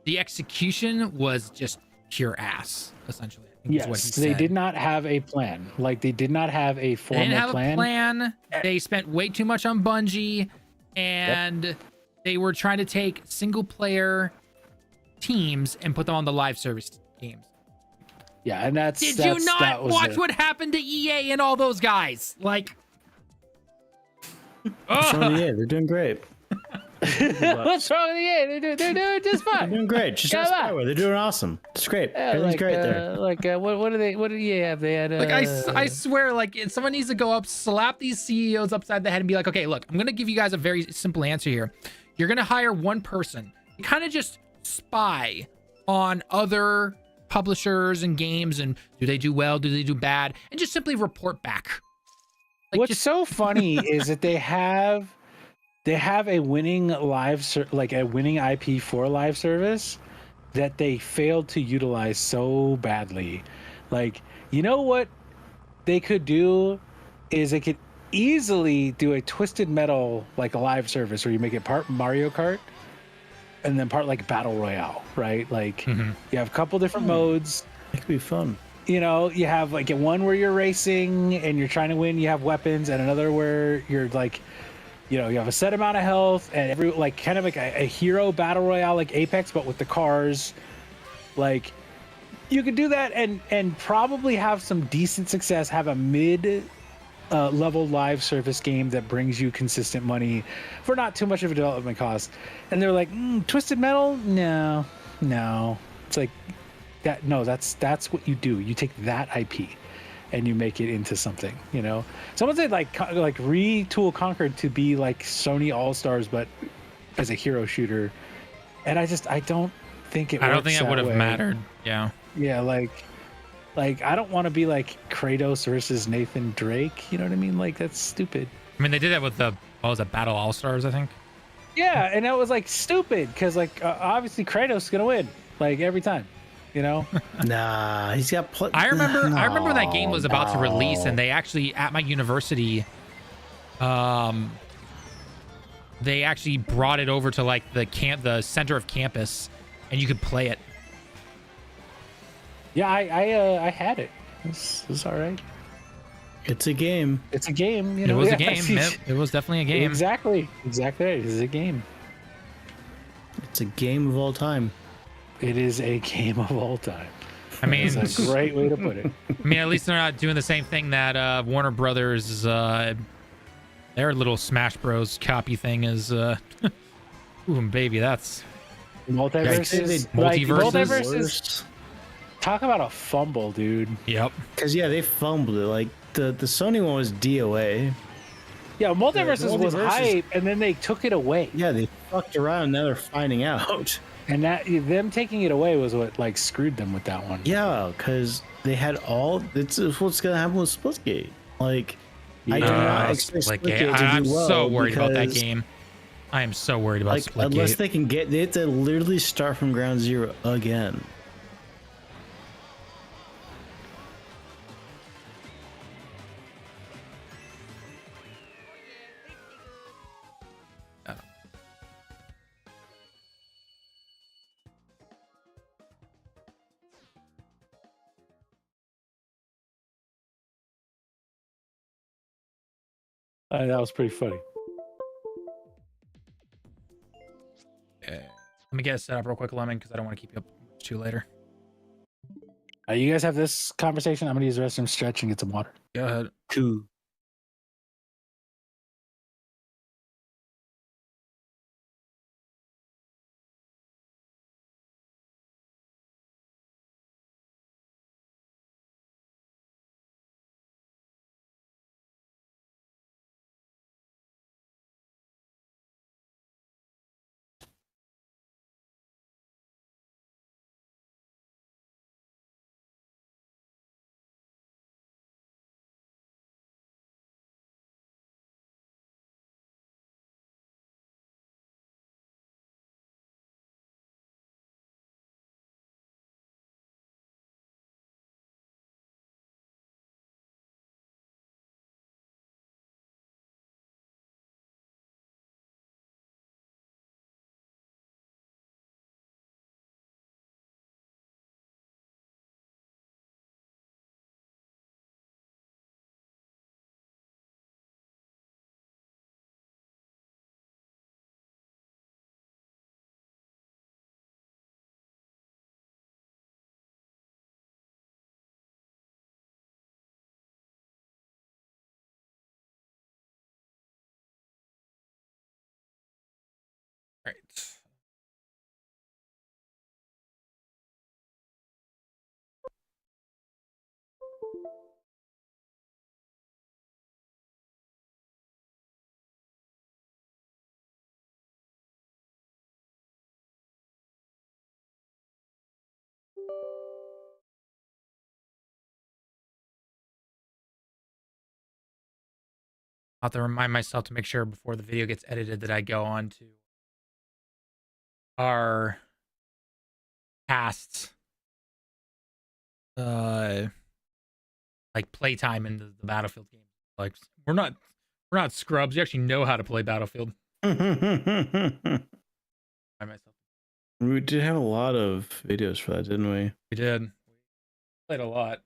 The execution was just pure ass, essentially. I think is what he Yes, they said. did not have a plan. Like, they did not have a They formal didn't have plan. a plan. They spent way too much on Bungie, and they were trying to take single player teams and put them on the live service games. Yeah, and that's. Did that's, you that not was watch it. what happened to EA and all those guys? Like, Sony, yeah, they're doing great. What's wrong with the EA? They're doing just They're fine. doing great. Just Yeah, ask man. Spyware. They're doing awesome. It's great. Yeah, Everything's great there. What do they? What do you have? They had. like I swear, like someone needs to go up, slap these CEOs upside the head, and be like, okay, look, I'm gonna give you guys a very simple answer here. You're gonna hire one person, kind of just spy on other publishers and games, and do they do well? Do they do bad? And just simply report back. Like, What's just so funny is that they have a winning a winning IP for live service that they failed to utilize so badly. Like, you know what they could do is they could easily do a Twisted Metal like a live service where you make it part Mario Kart and then part like Battle Royale, right? Like you have a couple different modes. It could be fun. You know, you have like one where you're racing and you're trying to win, you have weapons, and another where you're like, you know, you have a set amount of health and every like kind of like a hero battle royale like Apex, but with the cars. Like, you could do that and probably have some decent success, have a mid level live service game that brings you consistent money for not too much of a development cost. And they're like, Twisted Metal? No. It's like that. No, that's what you do. You take that IP and you make it into something, you know. Someone said like retool Conquered to be like Sony All-Stars, but as a hero shooter. And I don't think it. I don't works think it that would have way. mattered. Yeah. Yeah, like I don't want to be like Kratos versus Nathan Drake. You know what I mean? Like, that's stupid. I mean, they did that with the Battle All Stars, I think. Yeah, and that was like stupid because like obviously Kratos is gonna win like every time, you know. Nah, he's got. I remember when that game was about to release, and they actually at my university, they actually brought it over to like the center of campus, and you could play it. Yeah, I had it. It's all right. It's a game. It's a game. You It know, was yeah. a game. It was definitely a game. Exactly. It is a game. It's a game of all time. It is a game of all time. I mean, That's a great way to put it. I mean, at least they're not doing the same thing that Warner Brothers, their little Smash Bros. Copy thing is. Ooh, baby, that's Multiverses. Multiverses. Talk about a fumble, dude. Yep. Because yeah, they fumbled it. Like the Sony one was DOA. Yeah, Multiverses was Multiverses- hype, and then they took it away. Yeah, they fucked around. Now they're finding out. And that them taking it away was what like screwed them with that one. Yeah, because they had all. It's what's gonna happen with Splitgate. Like, I do not expect Splitgate to do I'm well. so worried about that because, game. I am so worried about Like, unless Splitgate. they can get, they have to literally start from ground zero again. That was pretty funny. Let me get it set up real quick, Lemon, because I don't want to keep you up too later. You guys have this conversation. I'm gonna use the restroom, stretch, and get some water. Go ahead. Cool. Right. I'll have to remind myself to make sure before the video gets edited that I go on to our past like playtime in the Battlefield game. Like we're not scrubs. You actually know how to play Battlefield. We By myself. did have a lot of videos for that, didn't we? We did. We played a lot.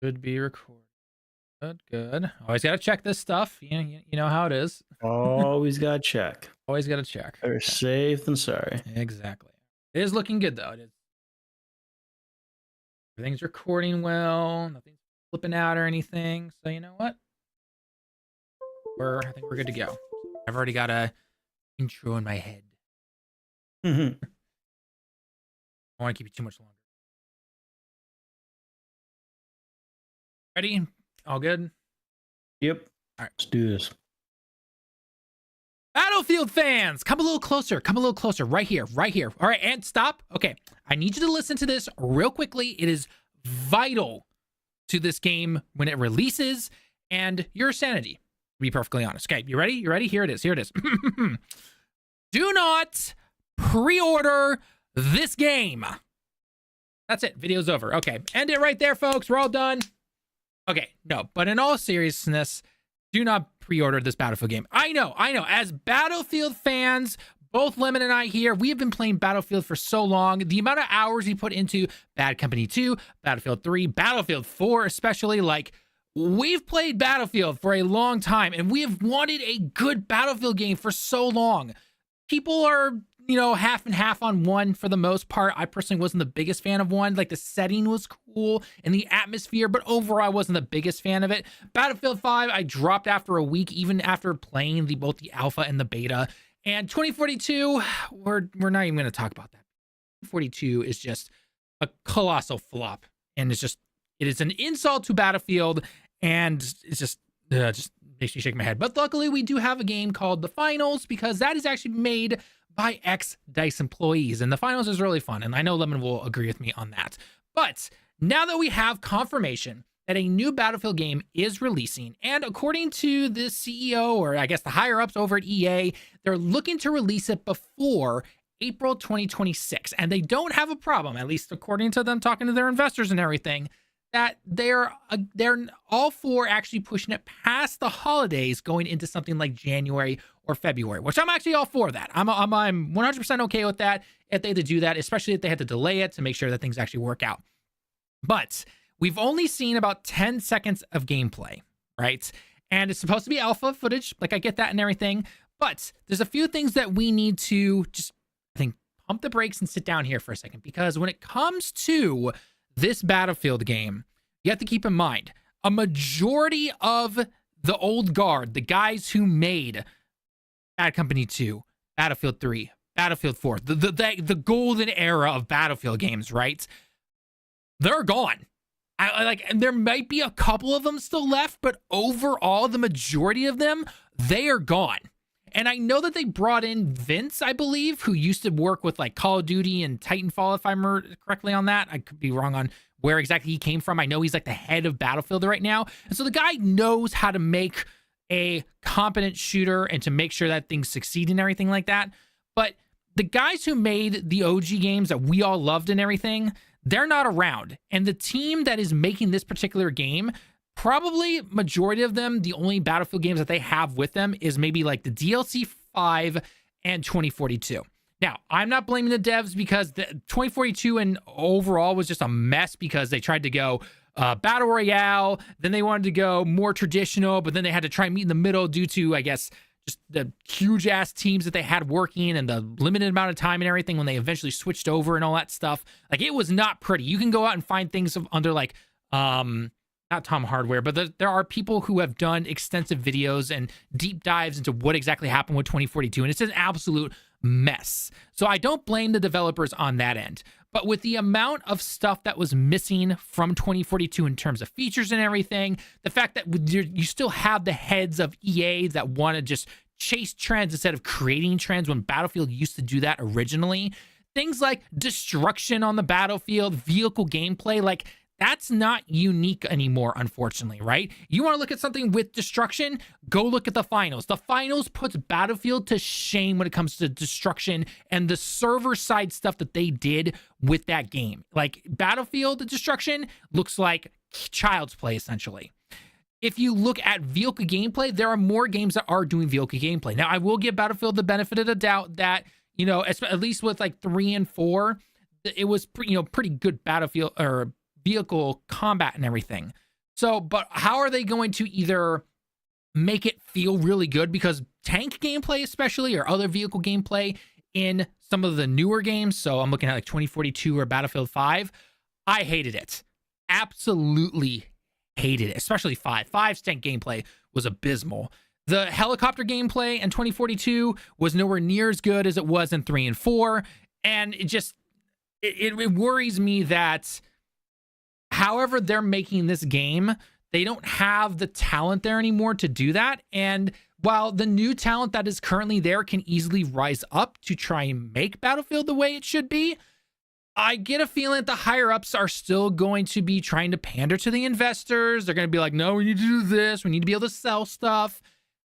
Should be recorded. Good. Always gotta check this stuff. You know how it is. Always gotta check. Always gotta check. Better safe than sorry. Exactly. It is looking good though. It is. Everything's recording well. Nothing's flipping out or anything. So you know what? I think we're good to go. I've already got a intro in my head. Mhm. I don't want to keep you too much longer. Ready? All good? Yep. All right. Let's do this. Battlefield fans, come a little closer. Come a little closer. Right here. Right here. All right. And stop. Okay. I need you to listen to this real quickly. It is vital to this game when it releases and your sanity, to be perfectly honest. Okay. You ready? You ready? Here it is. Here it is. Do not pre-order this game. That's it. Video's over. Okay. End it right there, folks. We're all done. Okay. No, but in all seriousness, do not pre-order this Battlefield game. I know. As Battlefield fans, both Lemon and I here, we have been playing Battlefield for so long. The amount of hours we put into Bad Company 2, Battlefield 3, Battlefield 4 especially, like, we've played Battlefield for a long time, and we have wanted a good Battlefield game for so long. People are, half and half on one for the most part. I personally wasn't the biggest fan of one. Like, the setting was cool and the atmosphere, but overall I wasn't the biggest fan of it. Battlefield 5, I dropped after a week, even after playing both the alpha and the beta. And 2042, we're not even going to talk about that. 2042 is just a colossal flop, and it is an insult to Battlefield, and it's just makes me shake my head. But luckily, we do have a game called The Finals, because that is actually made by ex-DICE employees, and The Finals is really fun, and I know Lemon will agree with me on that. But now that we have confirmation that a new Battlefield game is releasing, and according to the CEO, or I guess the higher-ups over at EA, they're looking to release it before April 2026, and they don't have a problem, at least according to them talking to their investors and everything, that they're all for actually pushing it past the holidays, going into something like January or February, which I'm actually all for that. I'm 100% okay with that if they had to do that, especially if they had to delay it to make sure that things actually work out. But we've only seen about 10 seconds of gameplay, right? And it's supposed to be alpha footage. Like, I get that and everything, but there's a few things that we need to just, I think, pump the brakes and sit down here for a second, because when it comes to this Battlefield game, you have to keep in mind a majority of the old guard, the guys who made Bad Company 2, Battlefield 3, Battlefield 4, the golden era of Battlefield games, right? They're gone. And there might be a couple of them still left, but overall, the majority of them, they are gone. And I know that they brought in Vince, I believe, who used to work with like Call of Duty and Titanfall, if I remember correctly on that. I could be wrong on where exactly he came from. I know he's like the head of Battlefield right now. And so the guy knows how to make a competent shooter and to make sure that things succeed and everything like that. But the guys who made the OG games that we all loved and everything, they're not around. And the team that is making this particular game, probably majority of them, the only Battlefield games that they have with them is maybe like the DLC 5 and 2042. Now, I'm not blaming the devs, because the 2042 and overall was just a mess, because they tried to go Battle Royale, then they wanted to go more traditional, but then they had to try and meet in the middle due to, I guess, just the huge ass teams that they had working and the limited amount of time and everything when they eventually switched over and all that stuff. Like, it was not pretty. You can go out and find things under like, not Tom Hardware, but there are people who have done extensive videos and deep dives into what exactly happened with 2042, and it's an absolute mess. So I don't blame the developers on that end. But with the amount of stuff that was missing from 2042 in terms of features and everything, the fact that you still have the heads of EA that want to just chase trends instead of creating trends, when Battlefield used to do that originally, things like destruction on the battlefield, vehicle gameplay, like, that's not unique anymore, unfortunately, right? You want to look at something with destruction? Go look at the finals. The finals puts Battlefield to shame when it comes to destruction and the server side stuff that they did with that game. Like, Battlefield destruction looks like child's play, essentially. If you look at vehicle gameplay, there are more games that are doing vehicle gameplay. Now, I will give Battlefield the benefit of the doubt that, at least with like 3 and 4, it was pretty good Battlefield or vehicle combat and everything. So, but how are they going to either make it feel really good? Because tank gameplay, especially, or other vehicle gameplay in some of the newer games, so I'm looking at like 2042 or Battlefield 5, I hated it. Absolutely hated it, especially 5. 5's tank gameplay was abysmal. The helicopter gameplay in 2042 was nowhere near as good as it was in 3 and 4, and it worries me that however they're making this game, they don't have the talent there anymore to do that. And while the new talent that is currently there can easily rise up to try and make Battlefield the way it should be, I get a feeling that the higher ups are still going to be trying to pander to the investors. They're going to be like, no, we need to do this. We need to be able to sell stuff.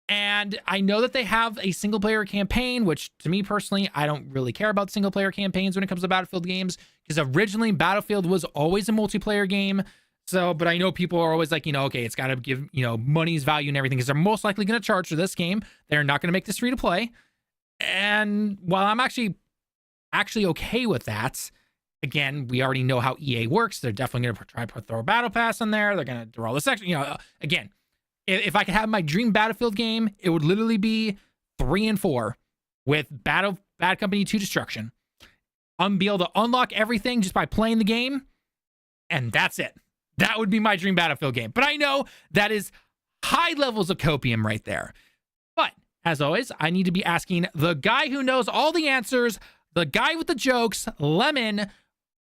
And I know that they have a single player campaign, which to me personally, I don't really care about single player campaigns when it comes to Battlefield games, because originally Battlefield was always a multiplayer game. So, but I know people are always like, okay, it's got to give, money's value and everything, because they're most likely going to charge for this game. They're not going to make this free to play. And while I'm actually okay with that, again, we already know how EA works. They're definitely going to try to throw a battle pass in there. They're going to do all this extra, again, if I could have my dream Battlefield game, it would literally be 3 and 4 with Bad Company 2 Destruction. I'm be able to unlock everything just by playing the game, and that's it. That would be my dream Battlefield game. But I know that is high levels of copium right there. But as always, I need to be asking the guy who knows all the answers, the guy with the jokes, Lemon.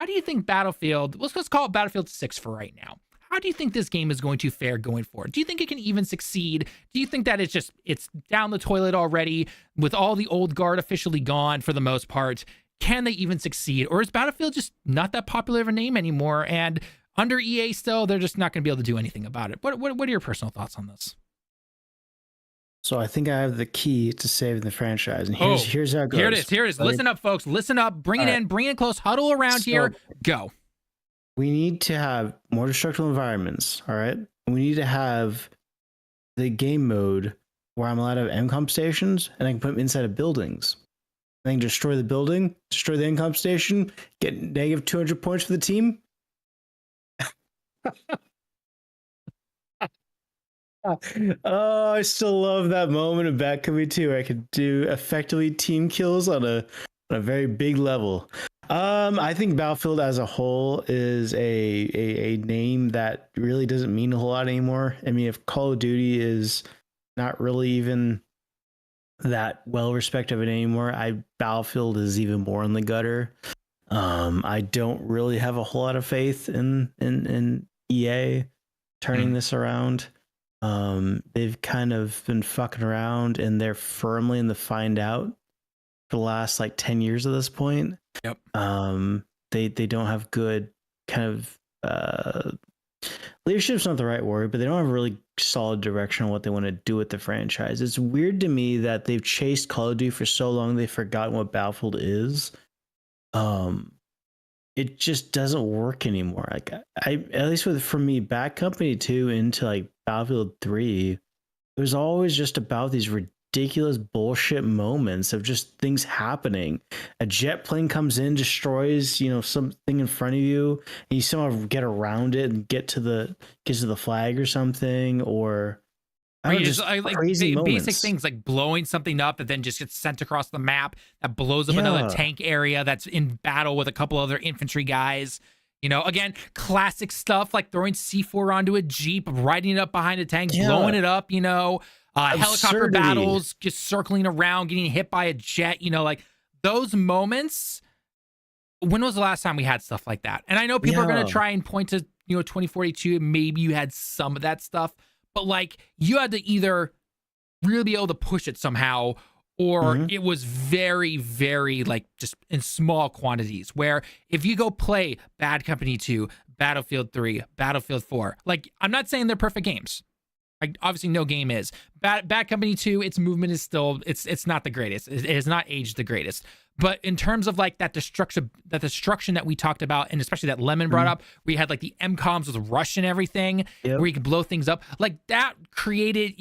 How do you think Battlefield, let's call it Battlefield 6 for right now. How do you think this game is going to fare going forward? Do you think it can even succeed? Do you think that it's down the toilet already with all the old guard officially gone for the most part? Can they even succeed? Or is Battlefield just not that popular of a name anymore? And under EA still, they're just not going to be able to do anything about it. What are your personal thoughts on this? So I think I have the key to saving the franchise. And here's how it goes. Here it is. Listen up, folks. Listen up. Bring it in. Bring it close. Huddle around here. Go. We need to have more destructible environments, all right? We need to have the game mode where I'm allowed to have MCOM stations, and I can put them inside of buildings. I can destroy the building, destroy the MCOM station, get negative 200 points for the team. Oh, I still love that moment of Bad Company 2 where I could do effectively team kills on a very big level. I think Battlefield as a whole is a name that really doesn't mean a whole lot anymore. I mean, if Call of Duty is not really even that well respected of it anymore, Battlefield is even more in the gutter. I don't really have a whole lot of faith in EA turning this around. They've kind of been fucking around, and they're firmly in the find out for the last 10 years at this point. Yep. They don't have good kind of leadership's not the right word, but they don't have a really solid direction on what they want to do with the franchise. It's weird to me that they've chased Call of Duty for so long they've forgotten what Battlefield is. It just doesn't work anymore. At least for me, Bad Company 2 into Battlefield 3, it was always just about these ridiculous bullshit moments of just things happening. A jet plane comes in, destroys, something in front of you, and you somehow get around it and get to the flag or something, or crazy basic things like blowing something up that then just gets sent across the map that blows up another tank area that's in battle with a couple other infantry guys. Again, classic stuff like throwing C4 onto a Jeep, riding it up behind a tank, blowing it up, helicopter battles, just circling around, getting hit by a jet, those moments. When was the last time we had stuff like that? And I know people are going to try and point to, 2042, maybe you had some of that stuff, but you had to either really be able to push it somehow, or it was very, very just in small quantities, where if you go play Bad Company 2, Battlefield 3, Battlefield 4, I'm not saying they're perfect games. Obviously no game is. Bad Company 2, its movement is still, it's not the greatest. It has not aged the greatest. But in terms of that destruction that we talked about, and especially that Lemon brought up, where you had the MCOMs with rush and everything, where you could blow things up, that created,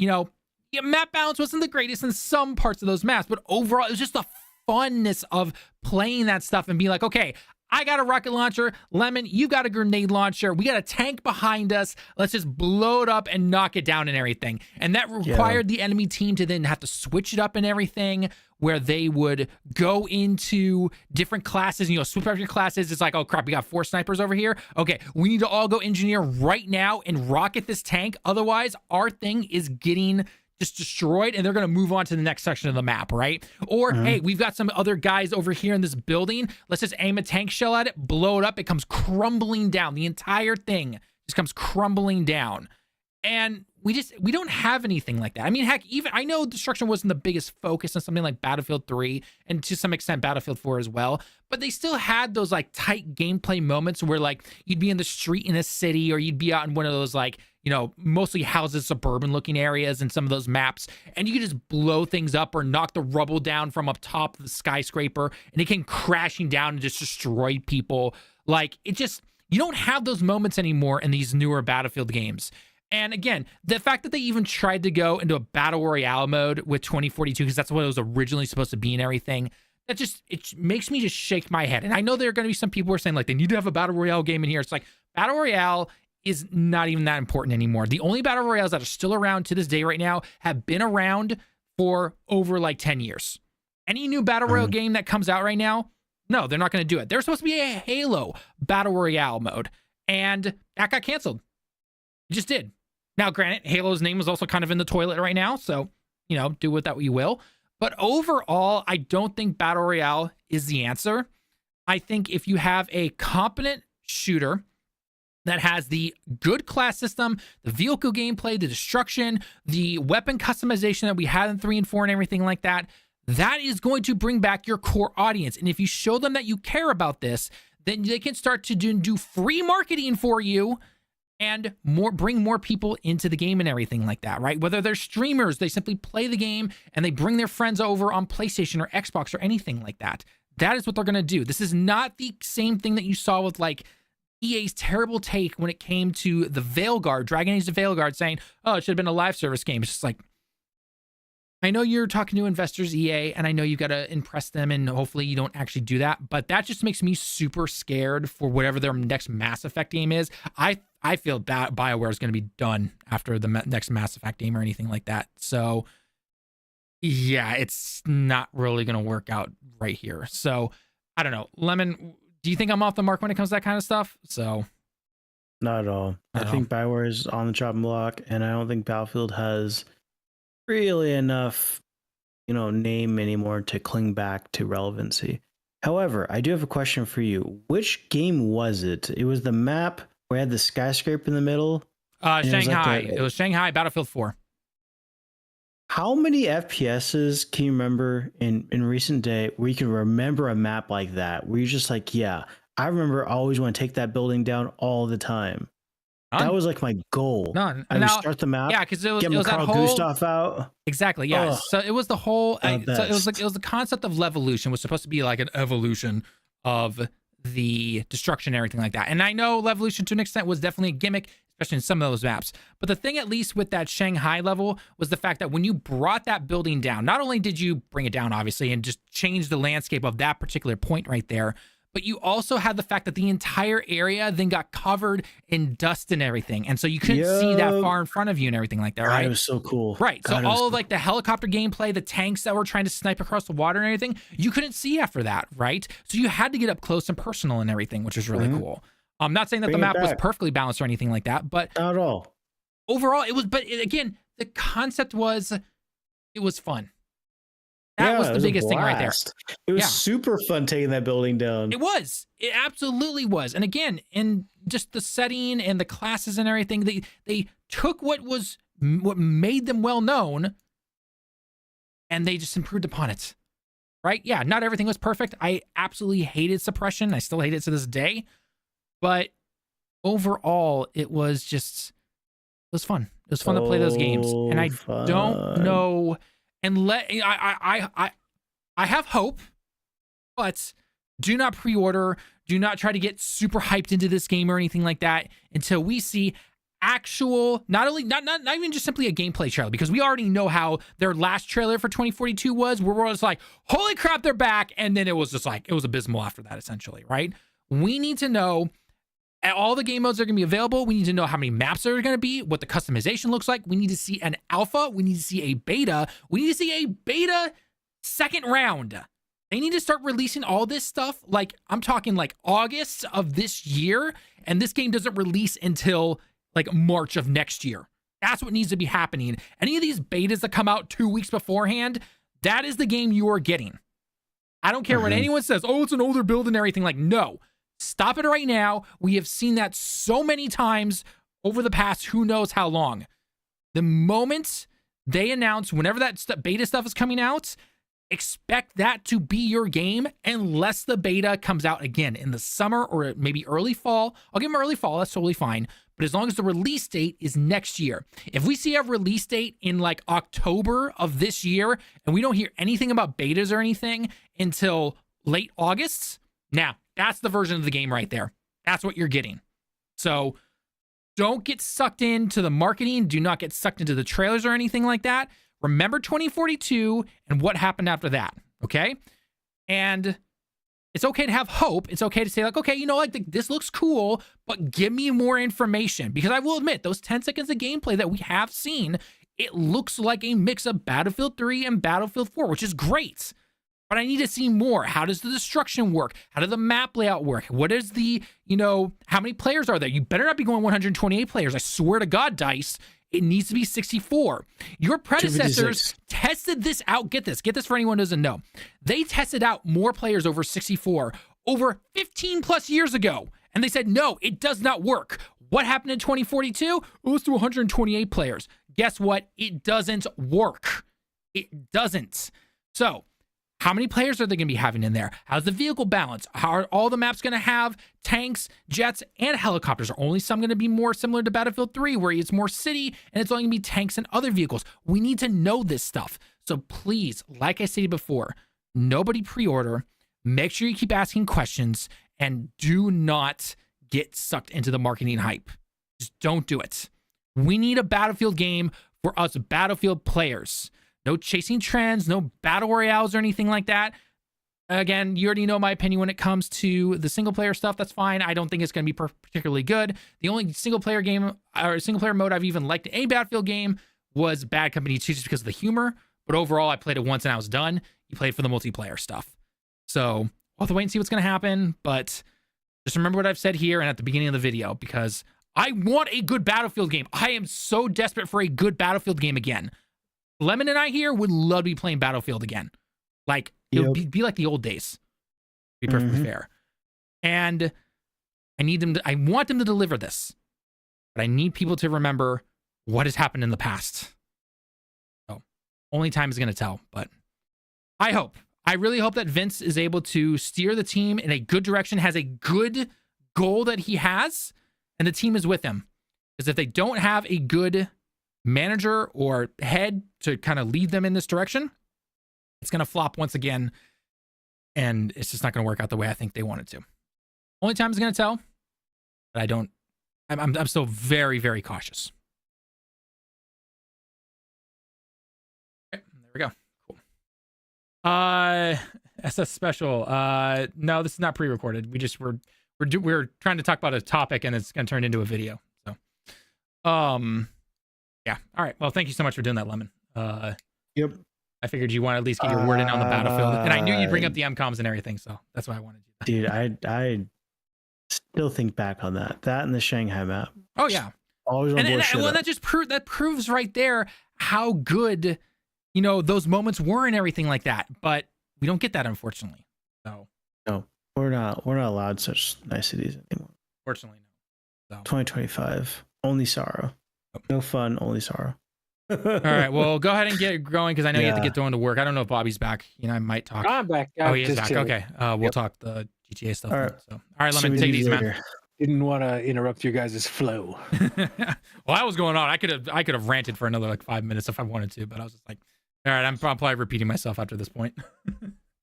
map balance wasn't the greatest in some parts of those maps, but overall it was just the funness of playing that stuff and being like, okay, I got a rocket launcher, Lemon, you got a grenade launcher, we got a tank behind us, let's just blow it up and knock it down and everything. And that required the enemy team to then have to switch it up and everything, where they would go into different classes, switch up your classes. It's oh crap, we got 4 snipers over here. Okay, we need to all go engineer right now and rocket this tank. Otherwise, our thing is getting just destroyed, and they're going to move on to the next section of the map, right? Or, hey, we've got some other guys over here in this building. Let's just aim a tank shell at it, blow it up. It comes crumbling down. The entire thing just comes crumbling down. And we don't have anything like that. I mean, heck, even I know destruction wasn't the biggest focus on something like Battlefield 3 and to some extent Battlefield 4 as well, but they still had those like tight gameplay moments where like you'd be in the street in a city, or you'd be out in one of those like, you know, mostly houses, suburban looking areas in some of those maps, and you could just blow things up or knock the rubble down from up top of the skyscraper and it came crashing down and just destroy people. Like, it just, you don't have those moments anymore in these newer Battlefield games. And again, the fact that they even tried to go into a battle royale mode with 2042, because that's what it was originally supposed to be and everything, that just, it makes me just shake my head. And I know there are going to be some people who are saying like they need to have a battle royale game in here. It's like, battle royale is not even that important anymore. The only battle royales that are still around to this day right now have been around for over like 10 years. Any new battle royale game that comes out right now, no, they're not going to do it. There's supposed to be a Halo battle royale mode, and that got canceled. It just did. Now, granted, Halo's name is also kind of in the toilet right now, so, you know, do with that what you will. But overall, I don't think Battle Royale is the answer. I think if you have a competent shooter that has the good class system, the vehicle gameplay, the destruction, the weapon customization that we had in 3 and 4 and everything like that, that is going to bring back your core audience. And if you show them that you care about this, then they can start to do free marketing for you and bring more people into the game and everything like that, right? Whether they're streamers, they simply play the game and they bring their friends over on PlayStation or Xbox or anything like that. That is what they're going to do. This is not the same thing that you saw with like EA's terrible take when it came to the Veilguard, Dragon Age the Veilguard, saying, oh, it should have been a live service game. It's just like, I know you're talking to investors, EA, and I know you got to impress them, and hopefully you don't actually do that, but that just makes me super scared for whatever their next Mass Effect game is. I feel that BioWare is going to be done after the next Mass Effect game or anything like that. So, yeah, it's not really going to work out right here. So, I don't know. Lemon, do you think I'm off the mark when it comes to that kind of stuff? So, not at all. I think BioWare is on the chopping block, and I don't think Battlefield has really enough, name anymore to cling back to relevancy. However, I do have a question for you. Which game was it? It was the map where it had the skyscraper in the middle? Shanghai. It was Shanghai Battlefield 4. How many FPSs can you remember in recent day where you can remember a map like that? Where you're just like, yeah, I remember I always want to take that building down all the time. That was like my goal. None. I would start the map. Yeah, because it was that whole Gustav out. Exactly. Yeah. Ugh, so it was the whole. So it was the concept of Levolution was supposed to be like an evolution of the destruction and everything like that. And I know Levolution to an extent was definitely a gimmick, especially in some of those maps. But the thing, at least with that Shanghai level, was the fact that when you brought that building down, not only did you bring it down, obviously, and just change the landscape of that particular point right there, but you also had the fact that the entire area then got covered in dust and everything. And so you couldn't see that far in front of you and everything like that, right? It was so cool. Right. God, so all of like the helicopter gameplay, the tanks that were trying to snipe across the water and everything, you couldn't see after that, right? So you had to get up close and personal and everything, which was really cool. I'm not saying that the map was perfectly balanced or anything like that, but not at all. Overall, it was, again, the concept was, it was fun. That was the biggest thing right there. It was super fun taking that building down. It was. It absolutely was. And again, in just the setting and the classes and everything, they took what made them well known and they just improved upon it. Right? Yeah, not everything was perfect. I absolutely hated suppression. I still hate it to this day. But overall, it was fun. It was fun to play those games. And I don't know. And I have hope, but do not pre-order. Do not try to get super hyped into this game or anything like that until we see actual, not even just simply a gameplay trailer, because we already know how their last trailer for 2042 was, where we're just like, holy crap, they're back. And then it was just like, it was abysmal after that, essentially, right? We need to know all the game modes are going to be available. We need to know how many maps there are going to be, what the customization looks like. We need to see an alpha. We need to see a beta. We need to see a beta second round. They need to start releasing all this stuff. Like, I'm talking like August of this year, and this game doesn't release until like March of next year. That's what needs to be happening. Any of these betas that come out 2 weeks beforehand, that is the game you are getting. I don't care what anyone says. Oh, it's an older build and everything. Like, no. Stop it right now. We have seen that so many times over the past who knows how long. The moment they announce whenever that beta stuff is coming out, expect that to be your game unless the beta comes out again in the summer or maybe early fall. I'll give them early fall. That's totally fine. But as long as the release date is next year. If we see a release date in like October of this year and we don't hear anything about betas or anything until late August, now that's the version of the game right there. That's what you're getting. So don't get sucked into the marketing. Do not get sucked into the trailers or anything like that. Remember 2042 and what happened after that, okay? And it's okay to have hope. It's okay to say like, okay, you know, like this looks cool, but give me more information. Because I will admit, those 10 seconds of gameplay that we have seen, it looks like a mix of Battlefield 3 and Battlefield 4, which is great. But I need to see more. How does the destruction work? How does the map layout work? What is the, you know, how many players are there? You better not be going 128 players. I swear to God, DICE. It needs to be 64. Your predecessors tested this out. Get this for anyone who doesn't know. They tested out more players over 64 over 15 plus years ago. And they said, no, it does not work. What happened in 2042? Oh, let's do 128 players. Guess what? It doesn't work. It doesn't. So how many players are they going to be having in there? How's the vehicle balance? How are all the maps going to have tanks, jets, and helicopters? Are only some going to be more similar to Battlefield 3, where it's more city and it's only going to be tanks and other vehicles? We need to know this stuff. So please, like I stated before, nobody pre-order. Make sure you keep asking questions and do not get sucked into the marketing hype. Just don't do it. We need a Battlefield game for us Battlefield players. No chasing trends, no battle royales or anything like that. Again, you already know my opinion when it comes to the single player stuff. That's fine. I don't think it's going to be particularly good. The only single player game or single player mode I've even liked in a Battlefield game was Bad Company 2 just because of the humor. But overall, I played it once and I was done. You played for the multiplayer stuff. So we'll have to wait and see what's going to happen. But just remember what I've said here and at the beginning of the video, because I want a good Battlefield game. I am so desperate for a good Battlefield game again. Lemon and I here would love to be playing Battlefield again. Like, it would be like the old days. To be perfectly fair. And I want them to deliver this. But I need people to remember what has happened in the past. So, only time is going to tell. But I really hope that Vince is able to steer the team in a good direction, has a good goal that he has, and the team is with him. Because if they don't have a good manager or head to kind of lead them in this direction, it's going to flop once again, and it's just not going to work out the way I think they want it to. Only time is going to tell, but I'm still very, very cautious. Okay, there we go. Cool. SS special. No, this is not pre-recorded. We're trying to talk about a topic and it's going to turn into a video. So, yeah. All right. Well, thank you so much for doing that, Lemon. Yep. I figured you want to at least get your word in on the Battlefield, and I knew you'd bring up the MCOMs and everything, so that's why I wanted you. Dude, I still think back on that and the Shanghai map. Oh yeah. Always on well, that proves right there how good, you know, those moments were and everything like that. But we don't get that, unfortunately. So no, we're not allowed such niceties anymore. Fortunately, no. So 2025, only sorrow. No fun, only sorrow. All right, well, go ahead and get going because I know you have to get going to work. I don't know if Bobby's back. You know, I might talk. I'm back. He is back. Chilling. Okay, we'll talk the GTA stuff. All right, so, all right, let me take it easy, man. Didn't want to interrupt your guys' flow. Well, that was going on. I could have ranted for another like 5 minutes if I wanted to, but I was just like, all right, I'm probably repeating myself after this point.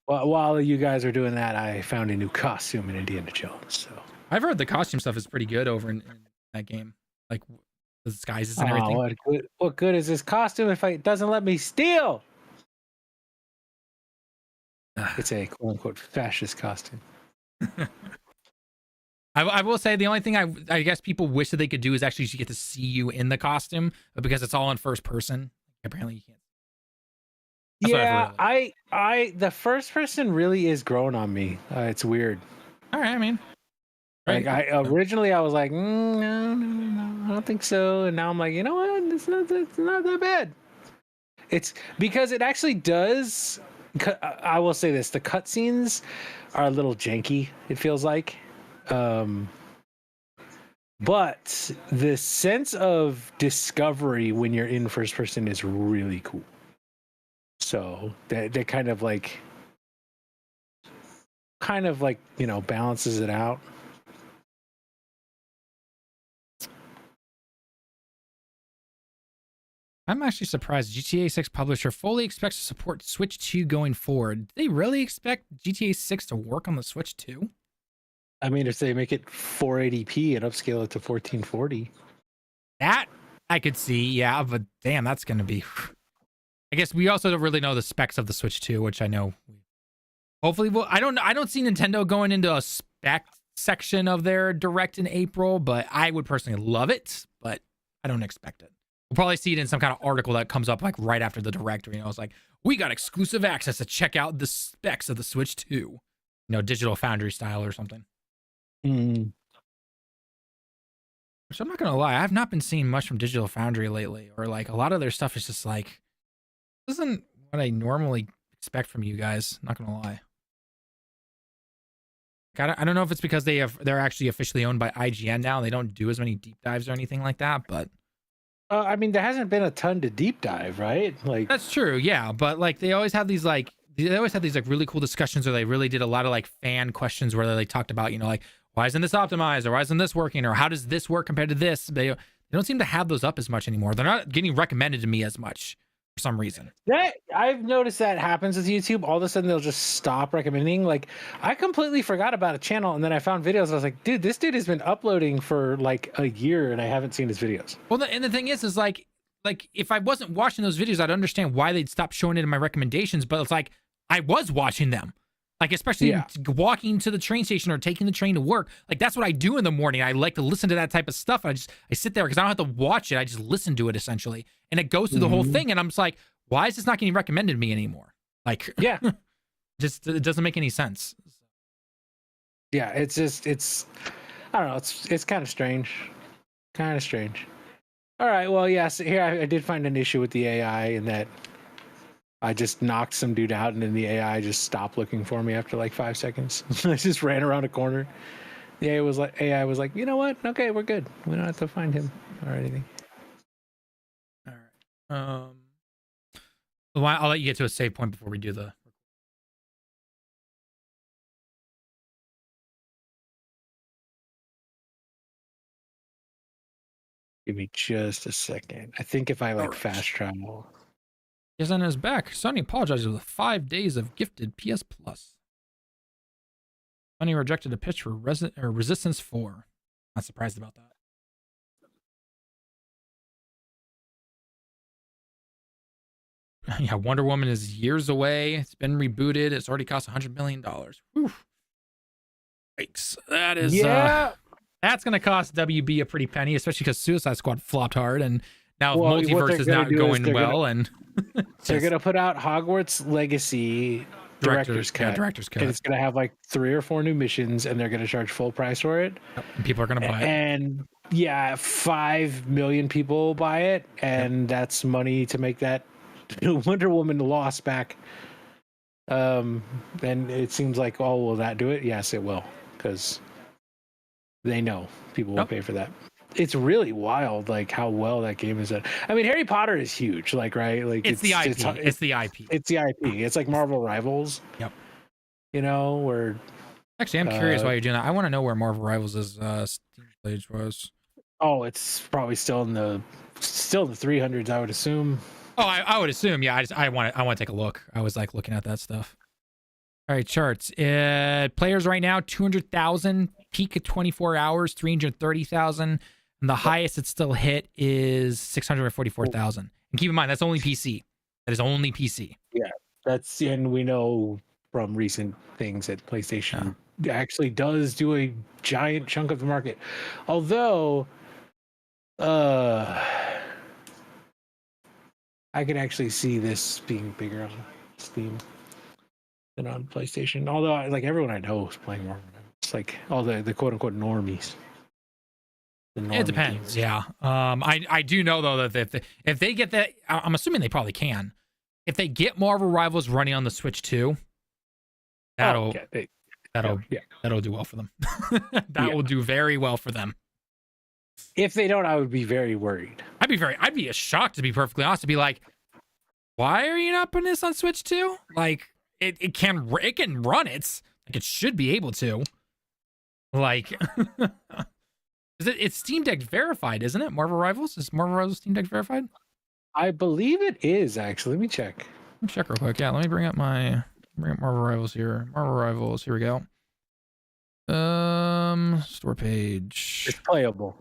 Well, while you guys are doing that, I found a new costume in Indiana Jones. So I've heard the costume stuff is pretty good over in that game, like the disguises and everything. What good is this costume if it doesn't let me steal? It's a quote-unquote fascist costume. I will say the only thing I guess people wish that they could do is actually get to see you in the costume, but because it's all in first person, apparently you can't. That's I the first person really is growing on me. It's weird. All right, I mean, like originally I was like, no, I don't think so, and now I'm like, you know what? It's not that bad. It's because it actually does. I will say this: the cutscenes are a little janky. It feels like, But the sense of discovery when you're in first person is really cool. So that kind of like, you know, balances it out. I'm actually surprised GTA 6 publisher fully expects to support Switch 2 going forward. Do they really expect GTA 6 to work on the Switch 2? I mean, if they make it 480p and upscale it to 1440. That I could see, yeah, but damn, that's going to be... I guess we also don't really know the specs of the Switch 2, which I know... Hopefully, I don't see Nintendo going into a spec section of their Direct in April, but I would personally love it, but I don't expect it. We'll probably see it in some kind of article that comes up like right after the Direct. You know, it's like, we got exclusive access to check out the specs of the Switch 2. You know, Digital Foundry style or something. Mm. Which I'm not going to lie, I've not been seeing much from Digital Foundry lately, or like a lot of their stuff is just like, this isn't what I normally expect from you guys. Not going to lie. I don't know if it's because they're actually officially owned by IGN now. They don't do as many deep dives or anything like that, but I mean, there hasn't been a ton to deep dive, right? Like that's true, yeah. But like they always have these like really cool discussions, or they really did a lot of like fan questions where they like, talked about, you know, like, why isn't this optimized, or why isn't this working, or how does this work compared to this? They don't seem to have those up as much anymore. They're not getting recommended to me as much for some reason. that I've noticed that happens with YouTube. All of a sudden, they'll just stop recommending. Like, I completely forgot about a channel, and then I found videos. And I was like, dude, this dude has been uploading for like a year, and I haven't seen his videos. Well, and the thing is like if I wasn't watching those videos, I'd understand why they'd stop showing it in my recommendations. But it's like I was watching them, like especially walking to the train station or taking the train to work. Like that's what I do in the morning. I like to listen to that type of stuff. I sit there because I don't have to watch it. I just listen to it essentially, and it goes through the whole thing. And I'm just like, why is this not getting recommended to me anymore? Like, yeah, just it doesn't make any sense. Yeah, it's I don't know. It's kind of strange. Kind of strange. All right. Well, yes. Here I did find an issue with the AI in that I just knocked some dude out, and then the AI just stopped looking for me after like 5 seconds. I just ran around a corner. The AI was like, you know what? Okay, we're good. We don't have to find him or anything. All right. Well, I'll let you get to a save point before we do the. Give me just a second. I think if I like fast travel. Yes, and is back. Sony apologizes with 5 days of gifted PS Plus. Sony rejected a pitch for Resistance 4. Not surprised about that. Yeah, Wonder Woman is years away. It's been rebooted. It's already cost $100 million. Whew. Yikes. That is that's gonna cost WB a pretty penny, especially because Suicide Squad flopped hard, and now Multiverse is not going well, and they're gonna put out Hogwarts Legacy director's cut. Yeah, director's cut. And it's gonna have like 3 or 4 new missions, and they're gonna charge full price for it. Yep. And people are gonna buy it. And yeah, 5 million people buy it, and that's money to make that Wonder Woman loss back. And it seems like, oh, will that do it? Yes, it will, because they know people will pay for that. It's really wild, like how well that game is done. I mean, Harry Potter is huge, like, right? Like it's the IP. It's the IP. It's the IP. It's like Marvel Rivals. Yep. You know, where actually, I'm curious why you're doing that. I want to know where Marvel Rivals' Steam page was. Oh, it's probably still in the 300s, I would assume. Oh, I would assume. Yeah, I want to take a look. I was like looking at that stuff. All right, charts. Players right now 200,000. Peak at 24 hours 330,000, and the highest it's still hit is 644,000. And keep in mind that's only PC. That is only PC. Yeah, and we know from recent things that PlayStation actually does do a giant chunk of the market. Although, I could actually see this being bigger on Steam than on PlayStation. Although, like everyone I know is playing more. It's like all the quote unquote normies. It depends, yeah. I do know though that if they get that, I'm assuming they probably can. If they get Marvel Rivals running on the Switch 2, that'll do well for them. That will do very well for them. If they don't, I would be very worried. I'd be shocked, to be perfectly honest, to be like, why are you not putting this on Switch too? Like, it can run it. Like, it should be able to. Like, it's Steam Deck verified, isn't it? Marvel Rivals? Is Marvel Rivals Steam Deck verified? I believe it is, actually. Let me check. Let me check real quick. Yeah, let me bring up Marvel Rivals here. Marvel Rivals, here we go. Store page. It's playable.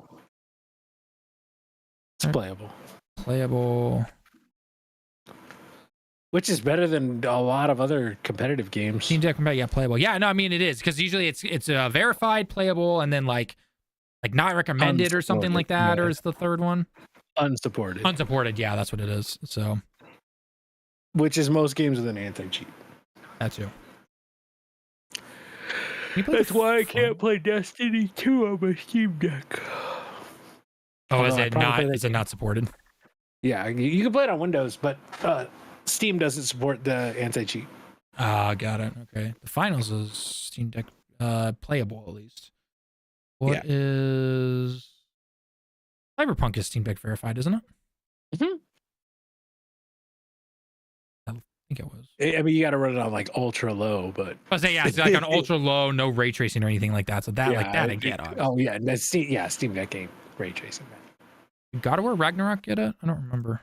It's playable. Playable. Which is better than a lot of other competitive games. Steam Deck, yeah, playable. Yeah, no, I mean it is, because usually it's verified, playable, and then like not recommended or something like that, yeah. or is the third one Unsupported. unsupported? Yeah, that's what it is. So, which is most games with an anti-cheat. That too. That's why I can't play Destiny 2 on my Steam Deck. Oh, is it not? Is it not supported? Yeah, you can play it on Windows, but Steam doesn't support the anti-cheat. Got it. Okay. The finals is Steam Deck playable, at least. What is Cyberpunk is Steam Deck verified, isn't it? Mm-hmm. I think it was. I mean, you got to run it on like ultra low, but I was saying, yeah, it's like on ultra low, no ray tracing or anything like that. So that, like that, I get. Oh yeah, that's Steam Deck ain't ray tracing. God of War Ragnarok get it? I don't remember.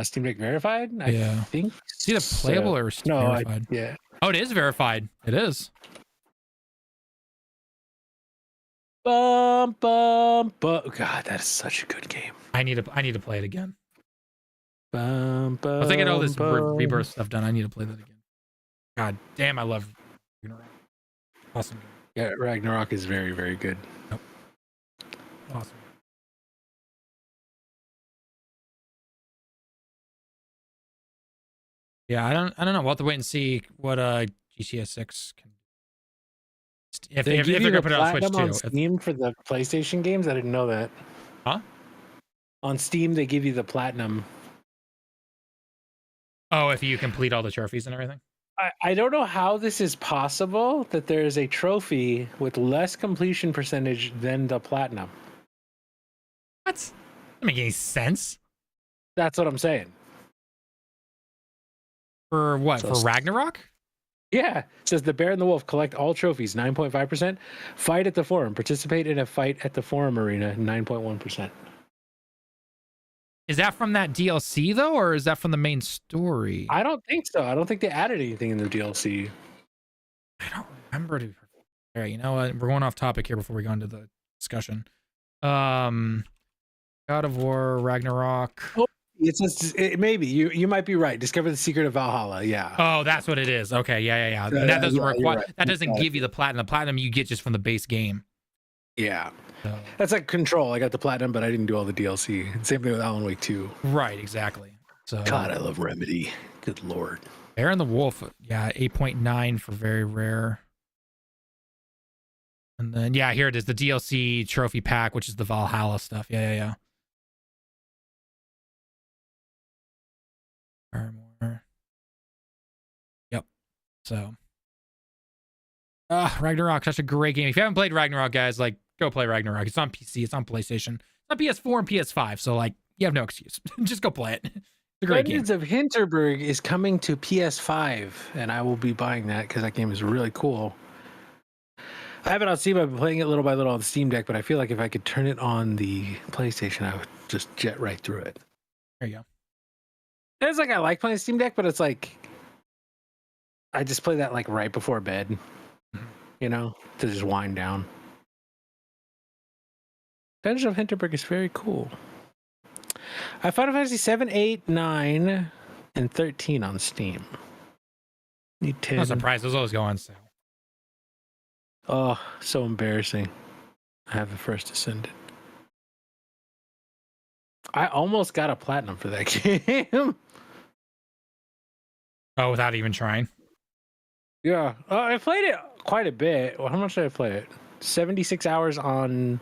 Steam Deck verified? I think. It's either playable or verified. Yeah. Oh, it is verified. It is. God, that is such a good game. I need to play it again. Once I get all this rebirth stuff done, I need to play that again. God damn, I love Ragnarok. Awesome game. Yeah, Ragnarok is very, very good. Yep. Awesome. Yeah, I don't know. We'll have to wait and see what GTA6 can. If they're gonna put it on Switch too. On Steam for the PlayStation games, I didn't know that. Huh? On Steam, they give you the platinum. Oh, if you complete all the trophies and everything. I don't know how this is possible that there is a trophy with less completion percentage than the platinum. What? Doesn't make any sense. That's what I'm saying. For what? For Ragnarok? Yeah. It says the Bear and the Wolf collect all trophies, 9.5%. Fight at the forum. Participate in a fight at the forum arena, 9.1%. Is that from that DLC though, or is that from the main story? I don't think so. I don't think they added anything in the DLC. I don't remember. All right, you know what? We're going off topic here before we go into the discussion. God of War Ragnarok. Oh, it says maybe you might be right. Discover the secret of Valhalla. Yeah. Oh, that's what it is. Okay, yeah. And that doesn't require. Right. That doesn't give you the platinum. The platinum you get just from the base game. Yeah. So. That's like Control. I got the platinum, but I didn't do all the DLC. Same thing with Alan Wake 2. Right, exactly. So God, I love Remedy. Good lord. Bear and the Wolf, yeah, 8.9 for very rare. And then yeah, here it is, the DLC trophy pack, which is the Valhalla stuff. Yeah. More. Yep. So Ragnarok, such a great game. If you haven't played Ragnarok, guys, like go play Ragnarok. It's on PC, it's on PlayStation, it's on PS4 and PS5. So like you have no excuse. Just go play it. It's a great game. Legends of Hinterberg is coming to PS5, and I will be buying that because that game is really cool. I have it on Steam. I've been playing it little by little on the Steam Deck, but I feel like if I could turn it on the PlayStation, I would just jet right through it. There you go. It's like I like playing Steam Deck, but it's like I just play that like right before bed, you know, to just wind down. Legends of Hinterberg is very cool. I have Final Fantasy 7, 8, 9, and 13 on Steam. Need 10. I'm surprised those always go on sale. Oh, so embarrassing. I have the first Ascendant. I almost got a platinum for that game. Oh, without even trying? Yeah. I played it quite a bit. Well, how much did I play it? 76 hours on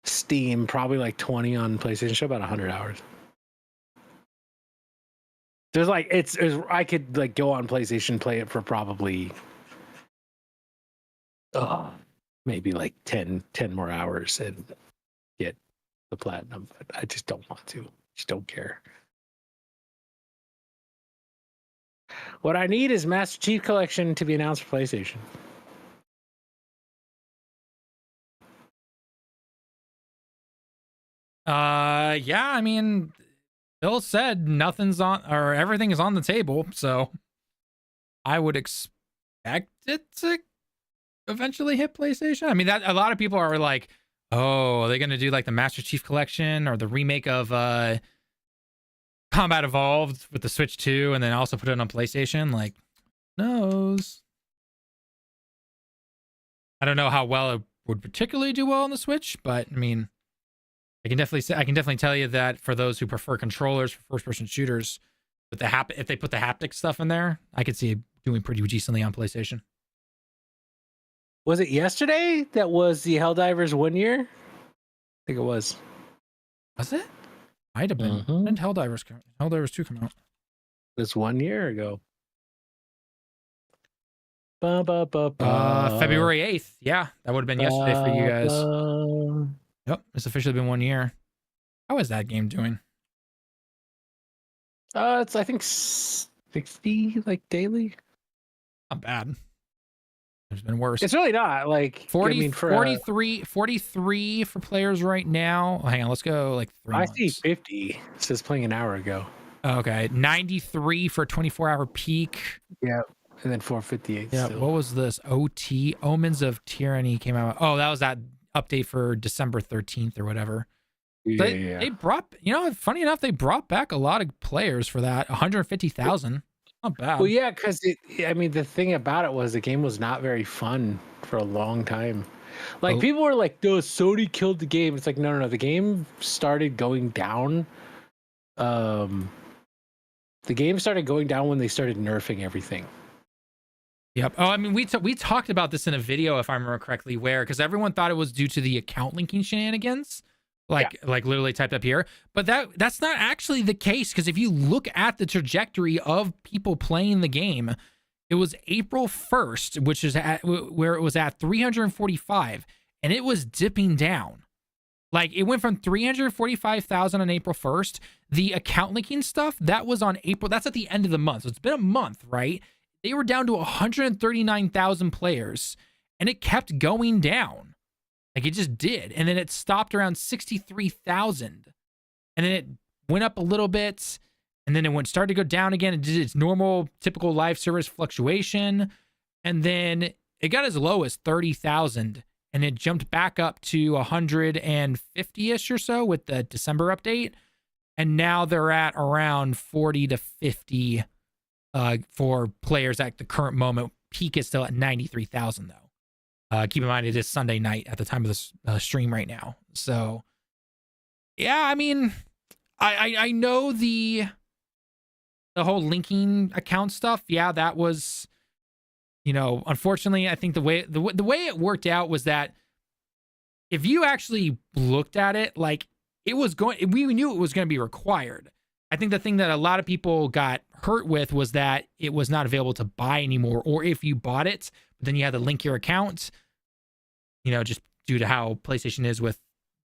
Steam, probably like 20 on PlayStation. Show about 100 hours. There's like it's I could like go on PlayStation, play it for probably maybe like 10 more hours and get the platinum. But I just don't want to. Just don't care. What I need is Master Chief Collection to be announced for PlayStation. Yeah, I mean, Bill said nothing's on or everything is on the table, so I would expect it to eventually hit PlayStation. I mean, that a lot of people are like, oh, are they gonna do like the Master Chief Collection or the remake of Combat Evolved with the Switch 2 and then also put it on PlayStation? Like, knows. I don't know how well it would particularly do well on the Switch, but I mean, I can definitely tell you that for those who prefer controllers for first-person shooters, with the if they put the haptic stuff in there, I could see it doing pretty decently on PlayStation. Was it yesterday that was the Helldivers 1 year? I think it was. Was it? Might have been. When did Helldivers 2 come out? This 1 year ago. February 8th. Yeah, that would have been yesterday for you guys. Yep, it's officially been 1 year. How is that game doing? It's I think 60 like daily. Not bad. There's been worse. It's really not like 40, I mean, for 43 for players right now. Oh, hang on, let's go like 3 I months. see 50. It says playing an hour ago. Okay, 93 for a 24-hour peak. Yeah, and then 458. Yeah, still. what was this? OT Omens of Tyranny came out. Oh, that was that update for December 13th or whatever. Yeah. They brought, funny enough, they brought back a lot of players for that. 150,000. Not bad. Well, yeah, because the thing about it was the game was not very fun for a long time. Like people were like, "No, Sony killed the game." It's like, no. The game started going down. The game started going down when they started nerfing everything. Yep. Oh, I mean, we talked about this in a video, if I remember correctly, because everyone thought it was due to the account linking shenanigans. Like literally typed up here, but that's not actually the case, because if you look at the trajectory of people playing the game, it was April 1st, which is where it was at 345, and it was dipping down. Like it went from 345,000 on April 1st. The account linking stuff that was on April. That's at the end of the month, so it's been a month, right? They were down to 139,000 players, and it kept going down. Like it just did. And then it stopped around 63,000. And then it went up a little bit. And then it started to go down again. It did its normal, typical live service fluctuation. And then it got as low as 30,000. And it jumped back up to 150-ish or so with the December update. And now they're at around 40 to 50 for players at the current moment. Peak is still at 93,000 though. Keep in mind, it is Sunday night at the time of this stream right now. So, yeah, I mean, I know the whole linking account stuff. Yeah, that was, unfortunately, I think the way it worked out was that if you actually looked at it, like we knew it was going to be required. I think the thing that a lot of people got hurt with was that it was not available to buy anymore, or if you bought it, but then you had to link your account, just due to how PlayStation is with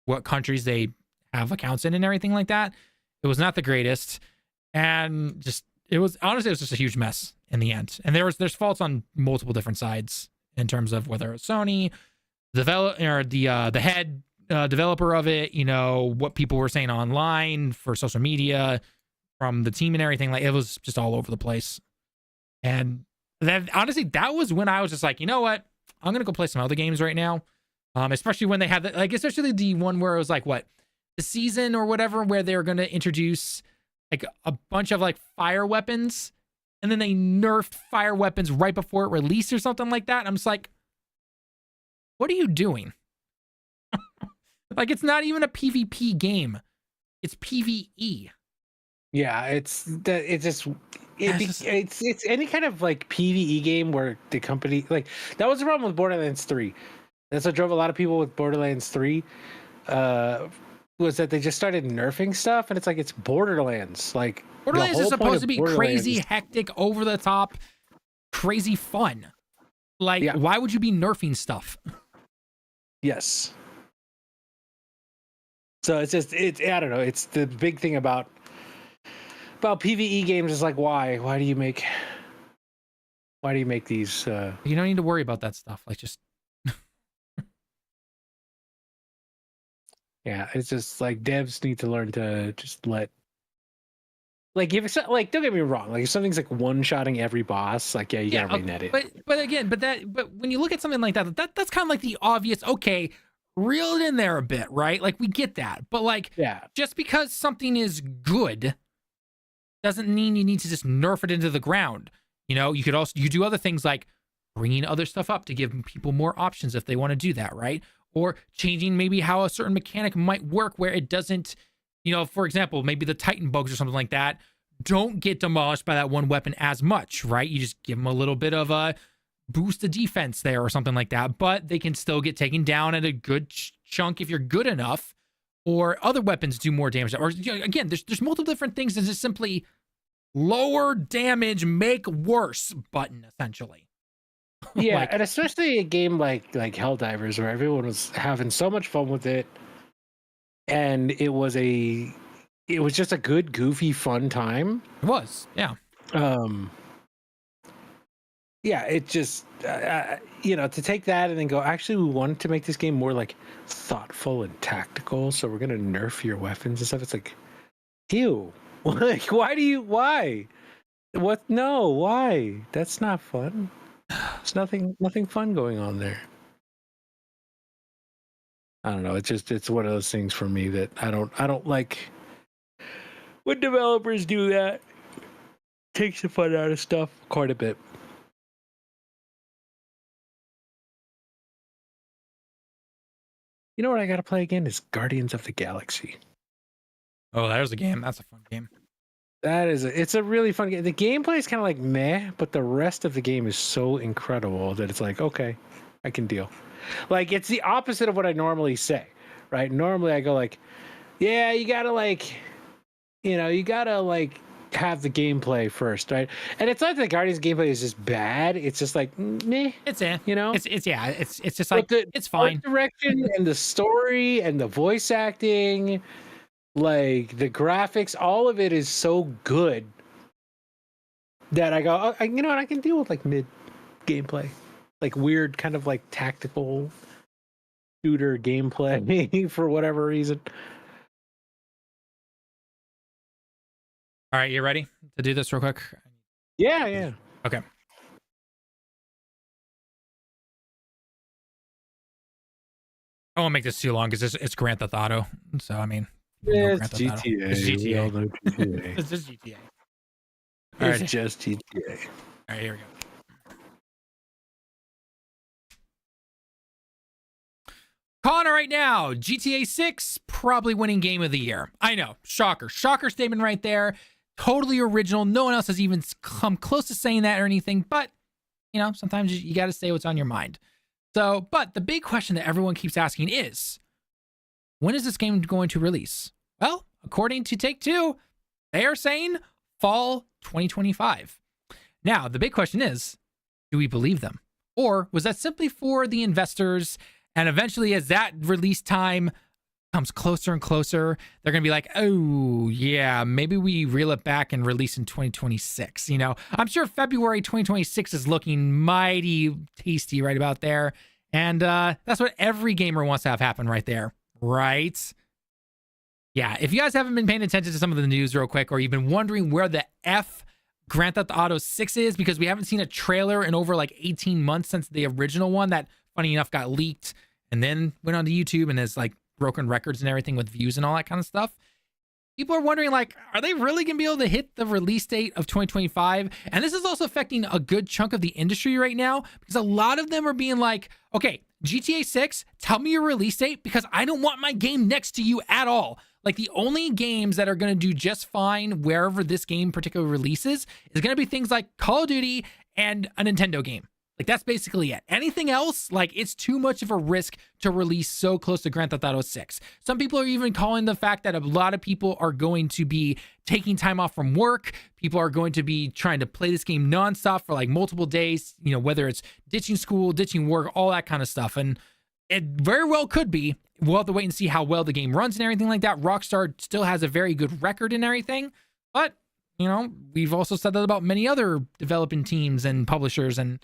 what countries they have accounts in and everything like that. It was not the greatest. And it was just a huge mess in the end. And there's faults on multiple different sides in terms of whether it's Sony, the head developer of it, what people were saying online for social media from the team and everything. Like it was just all over the place. And then honestly, that was when I was just like, you know what? I'm going to go play some other games right now. Especially when they had especially the one where it was like the season or whatever, where they were going to introduce like a bunch of like fire weapons, and then they nerfed fire weapons right before it released or something like that. And I'm just like, what are you doing? Like, it's not even a PvP game. It's PvE. Yeah, it's any kind of like PvE game where the company that was the problem with Borderlands 3. That's what drove a lot of people with Borderlands 3. Was that they just started nerfing stuff, and it's Borderlands. Like Borderlands is supposed to be crazy, hectic, over the top, crazy fun. Like, why would you be nerfing stuff? Yes. So it's just I don't know. It's the big thing about PvE games is like why do you make these? You don't need to worry about that stuff. Like just Yeah, it's just like devs need to learn to just let. Like if it's like, don't get me wrong. Like if something's like one-shotting every boss, like you gotta renet it. But when you look at something like that's kind of like the obvious. Okay, reel it in there a bit, right? Like we get that, but like just because something is good doesn't mean you need to just nerf it into the ground. You could also do other things like bringing other stuff up to give people more options if they want to do that, right? Or changing maybe how a certain mechanic might work where it doesn't, for example, maybe the Titan bugs or something like that don't get demolished by that one weapon as much, right? You just give them a little bit of a boost of defense there or something like that, but they can still get taken down at a good chunk if you're good enough, or other weapons do more damage. Or again, there's multiple different things than just simply lower damage, make worse button, essentially. Yeah, and especially a game like Helldivers, where everyone was having so much fun with it, and it was just a good, goofy, fun time. It was, yeah. Yeah, it just to take that and then go, actually, we wanted to make this game more like thoughtful and tactical, so we're gonna nerf your weapons and stuff. It's like, ew, like why? What? No, why? That's not fun. There's nothing fun going on there. I don't know. It's one of those things for me that I don't like when developers do that. Takes the fun out of stuff quite a bit. You know what I gotta play again is Guardians of the Galaxy. Oh, there's a game. That's a fun game. It's a really fun game. The gameplay is kind of like meh, but the rest of the game is so incredible that it's like, okay, I can deal. Like it's the opposite of what I normally say, right? Normally I go like, yeah, you gotta have the gameplay first, right? And it's not that the Guardians gameplay is just bad. It's just like meh. It's it's just like it's fine. The direction and the story and the voice acting, like the graphics, all of it is so good that I go, oh, you know what? I can deal with like mid gameplay, like weird kind of like tactical shooter gameplay for whatever reason. All right, you ready to do this real quick? Yeah. Okay. I won't make this too long because it's Grand Theft Auto. So I mean, it's GTA. It's GTA. We all know GTA. It's just GTA. It's just GTA. All right, here we go. Calling it right now, GTA6 probably winning game of the year. I know, shocker statement right there. Totally original. No one else has even come close to saying that or anything, but sometimes you got to say what's on your mind. So, but the big question that everyone keeps asking is, when is this game going to release? Well, according to Take-Two, they are saying fall 2025. Now, the big question is, do we believe them? Or was that simply for the investors? And eventually, as that release time comes closer and closer, they're going to be like, oh, yeah, maybe we reel it back and release in 2026. I'm sure February 2026 is looking mighty tasty right about there. And that's what every gamer wants to have happen right there, right? Yeah, if you guys haven't been paying attention to some of the news real quick, or you've been wondering where the F Grand Theft Auto 6 is, because we haven't seen a trailer in over like 18 months since the original one that, funny enough, got leaked and then went onto YouTube and has like broken records and everything with views and all that kind of stuff. People are wondering, like, are they really going to be able to hit the release date of 2025? And this is also affecting a good chunk of the industry right now, because a lot of them are being like, okay, GTA 6, tell me your release date, because I don't want my game next to you at all. Like, the only games that are going to do just fine wherever this game particularly releases is going to be things like Call of Duty and a Nintendo game. Like, that's basically it. Anything else, like, it's too much of a risk to release so close to Grand Theft Auto 6. Some people are even calling the fact that a lot of people are going to be taking time off from work. People are going to be trying to play this game nonstop for like multiple days, whether it's ditching school, ditching work, all that kind of stuff. And It very well could be. We'll have to wait and see how well the game runs and everything like that. Rockstar still has a very good record and everything, but we've also said that about many other developing teams and publishers, and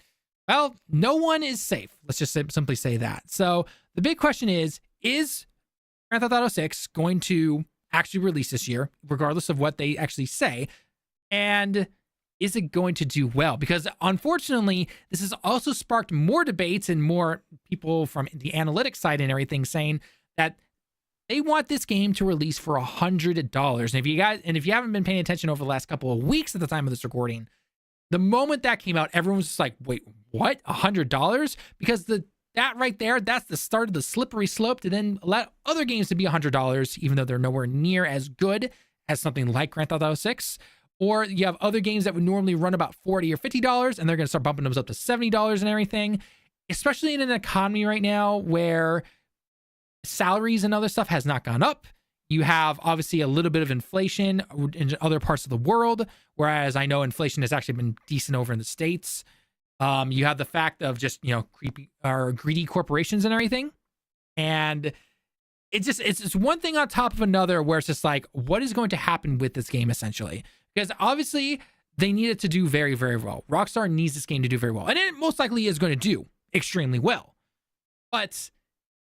well, no one is safe. Let's just simply say that. So the big question is Grand Theft Auto 6 going to actually release this year, regardless of what they actually say? And is it going to do well? Because unfortunately, this has also sparked more debates and more people from the analytics side and everything saying that they want this game to release for $100. And if you haven't been paying attention over the last couple of weeks at the time of this recording, the moment that came out, everyone was just like, wait, what? $100? Because that right there, that's the start of the slippery slope to then let other games to be $100, even though they're nowhere near as good as something like Grand Theft Auto 6. Or you have other games that would normally run about $40 or $50, and they're going to start bumping those up to $70 and everything, especially in an economy right now where salaries and other stuff has not gone up. You have obviously a little bit of inflation in other parts of the world, whereas I know inflation has actually been decent over in the States. You have the fact of just, creepy or greedy corporations and everything. And it's one thing on top of another where it's just like, what is going to happen with this game essentially? Because obviously they need it to do very, very well. Rockstar needs this game to do very well. And it most likely is going to do extremely well. But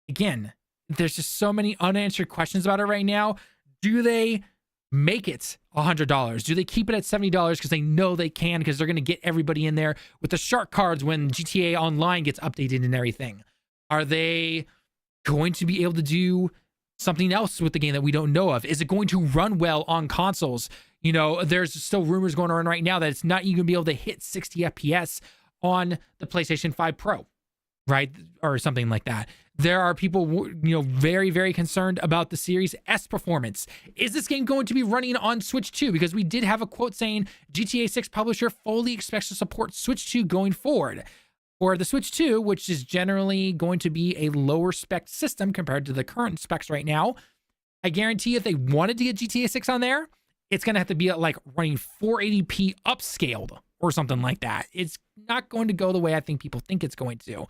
again, there's just so many unanswered questions about it right now. Do they make it $100? Do they keep it at $70 because they know they can, because they're going to get everybody in there with the shark cards when GTA Online gets updated and everything? Are they going to be able to do something else with the game that we don't know of? Is it going to run well on consoles? There's still rumors going on right now that it's not even going to be able to hit 60 FPS on the PlayStation 5 Pro, right? Or something like that. There are people, very, very concerned about the Series S performance. Is this game going to be running on Switch 2? Because we did have a quote saying GTA6 publisher fully expects to support Switch 2 going forward. For the Switch 2, which is generally going to be a lower spec system compared to the current specs right now, I guarantee if they wanted to get GTA 6 on there, it's going to have to be at like running 480p upscaled or something like that. It's not going to go the way I think people think it's going to.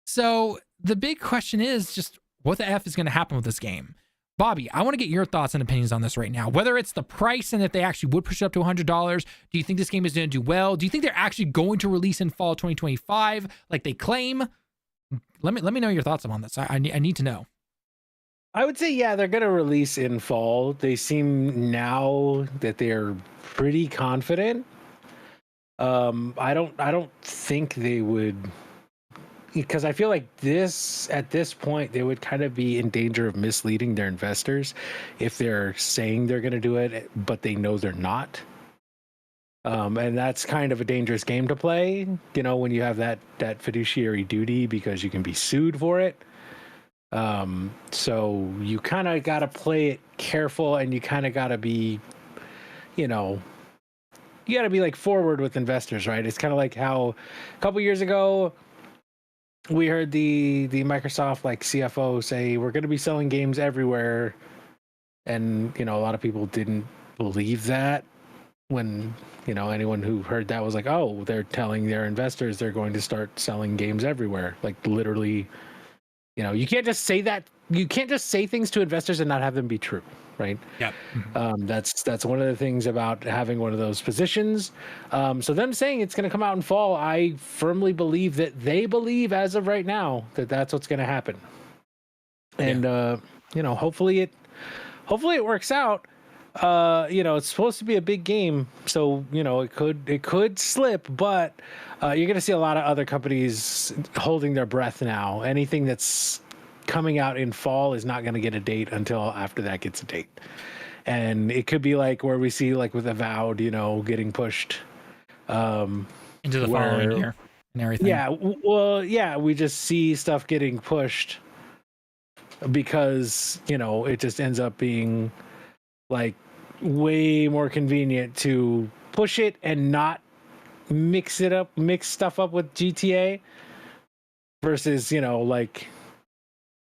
So the big question is just what the F is going to happen with this game? Bobby, I want to get your thoughts and opinions on this right now. Whether it's the price and if they actually would push it up to $100, do you think this game is going to do well? Do you think they're actually going to release in fall 2025 like they claim? Let me know your thoughts on this. I need to know. I would say, yeah, they're going to release in fall. They seem now that they're pretty confident. I don't think they would, because I feel like at this point, they would kind of be in danger of misleading their investors if they're saying they're going to do it, but they know they're not. And that's kind of a dangerous game to play, when you have that fiduciary duty, because you can be sued for it. So you kind of got to play it careful, and you kind of got to be, you got to be like forward with investors, right? It's kind of like how a couple years ago we heard the Microsoft CFO say we're going to be selling games everywhere, and a lot of people didn't believe that. When anyone who heard that was like, oh, they're telling their investors they're going to start selling games everywhere, literally. You can't just say that. You can't just say things to investors and not have them be true, right? Yep. That's one of the things about having one of those positions. So them saying it's going to come out in fall, I firmly believe that they believe as of right now that that's what's going to happen. And hopefully it works out. It's supposed to be a big game, so it could slip, but you're going to see a lot of other companies holding their breath now. Anything that's coming out in fall is not going to get a date until after that gets a date. And it could be like where we see with Avowed, getting pushed into the following year and everything. Yeah, well, yeah, we just see stuff getting pushed because it just ends up being way more convenient to push it and not mix stuff up with GTA versus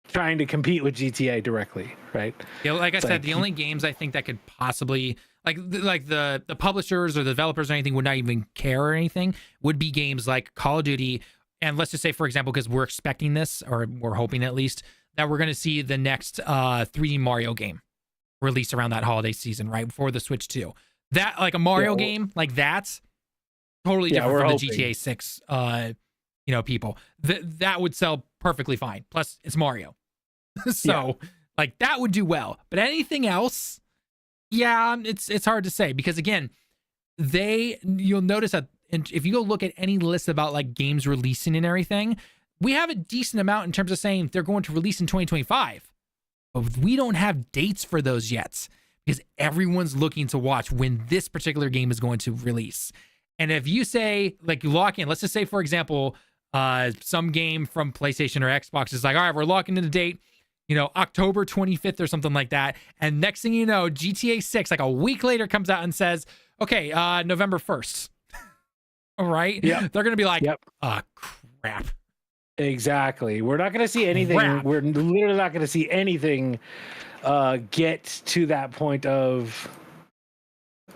trying to compete with GTA directly, right? Yeah, like I said, the only games I think that could possibly the publishers or the developers or anything would not even care or anything would be games like Call of Duty and let's just say, for example, because we're expecting this, or we're hoping at least, that we're going to see the next 3D Mario game release around that holiday season, right before the Switch 2. That, like a Mario game, like that's totally different from the GTA 6, people. That would sell perfectly fine. Plus, it's Mario, so like that would do well. But anything else, it's hard to say, because again, you'll notice that if you go look at any list about like games releasing and everything, we have a decent amount in terms of saying they're going to release in 2025, but we don't have dates for those yet, because everyone's looking to watch when this particular game is going to release. And if you say, like, you lock in, let's just say, for example, some game from PlayStation or Xbox is like, all right, we're locking in a date, October 25th or something like that. And next thing you know, GTA 6, like a week later, comes out and says, okay, November 1st. All right. Yeah. They're going to be like, crap. Exactly. We're not going to see anything. Crap. We're literally not going to see anything get to that point of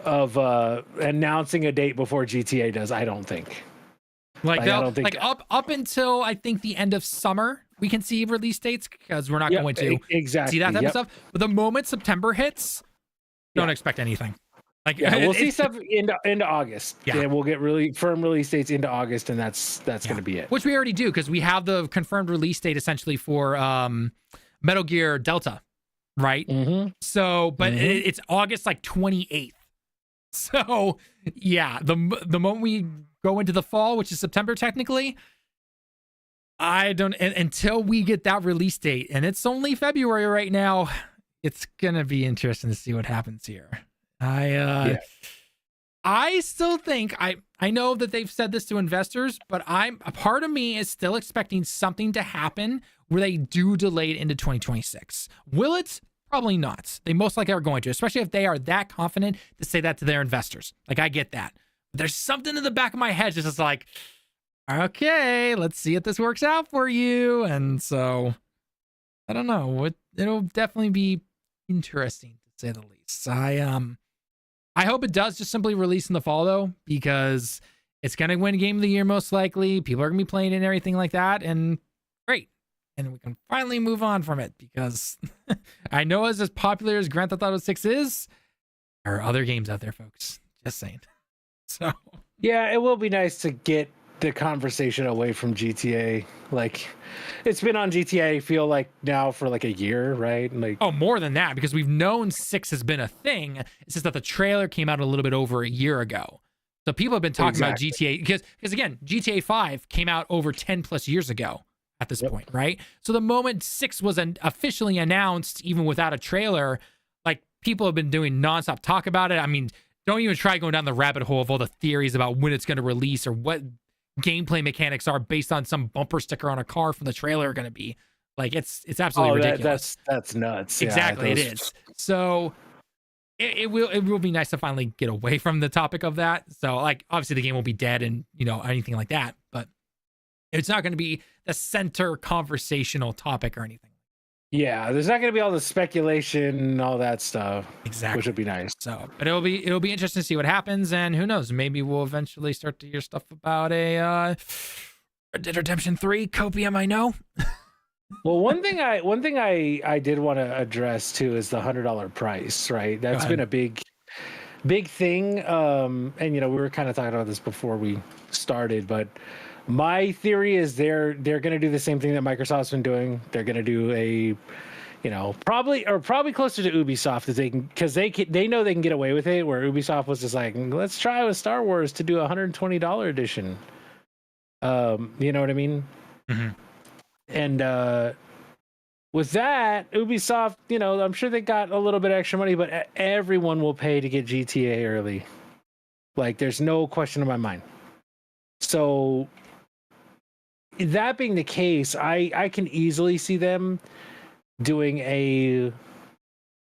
announcing a date before GTA does. I don't think. Like I don't think up until I think the end of summer, we can see release dates, because we're not going to see that type of stuff. But the moment September hits, don't expect anything. Like we'll see stuff into August. Yeah, we'll get really firm release dates into August, and that's going to be it. Which we already do, because we have the confirmed release date essentially for Metal Gear Delta, right? Mm-hmm. So, but it's August like 28th. So the moment we go into the fall, which is September technically, I don't until we get that release date, and it's only February right now. It's gonna be interesting to see what happens here. I still think I know that they've said this to investors, but a part of me is still expecting something to happen where they do delay it into 2026. Will it? Probably not. They most likely are going to, especially if they are that confident to say that to their investors. Like, I get that. But there's something in the back of my head just like, okay, let's see if this works out for you. And so, I don't know. It'll definitely be interesting, to say the least. I hope it does just simply release in the fall, though, because it's going to win Game of the Year most likely. People are going to be playing it and everything like that. And great. And we can finally move on from it, because I know as popular as Grand Theft Auto 6 is, there are other games out there, folks. Just saying. So yeah, it will be nice to get the conversation away from GTA. Like, it's been on GTA, I feel like, now for like a year, right? Like, more than that, because we've known 6 has been a thing. It's just that the trailer came out a little bit over a year ago. So people have been talking about GTA, because again, GTA 5 came out over 10 plus years ago at this point, right? So the moment 6 was officially announced, even without a trailer, like, people have been doing nonstop talk about it. I mean, don't even try going down the rabbit hole of all the theories about when it's going to release or what gameplay mechanics are based on some bumper sticker on a car from the trailer are going to be. Like, it's absolutely ridiculous. That's nuts. Exactly, it is. So it will be nice to finally get away from the topic of that. So, like, obviously the game will be dead and anything like that, but it's not going to be the center conversational topic or anything. Yeah, there's not going to be all the speculation and all that stuff. Exactly, which would be nice. So, but it'll be interesting to see what happens, and who knows? Maybe we'll eventually start to hear stuff about a Red Dead Redemption 3 copium. I know. Well, one thing I did want to address too is the $100 price. Right, that's been a big thing. And we were kind of talking about this before we started, but my theory is they're going to do the same thing that Microsoft's been doing. They're going to do a, probably closer to Ubisoft, because they know they can get away with it. Where Ubisoft was just like, let's try with Star Wars to do a $120 edition. You know what I mean? Mm-hmm. And with that, Ubisoft, I'm sure they got a little bit of extra money, but everyone will pay to get GTA early. Like, there's no question in my mind. So, that being the case, I can easily see them doing a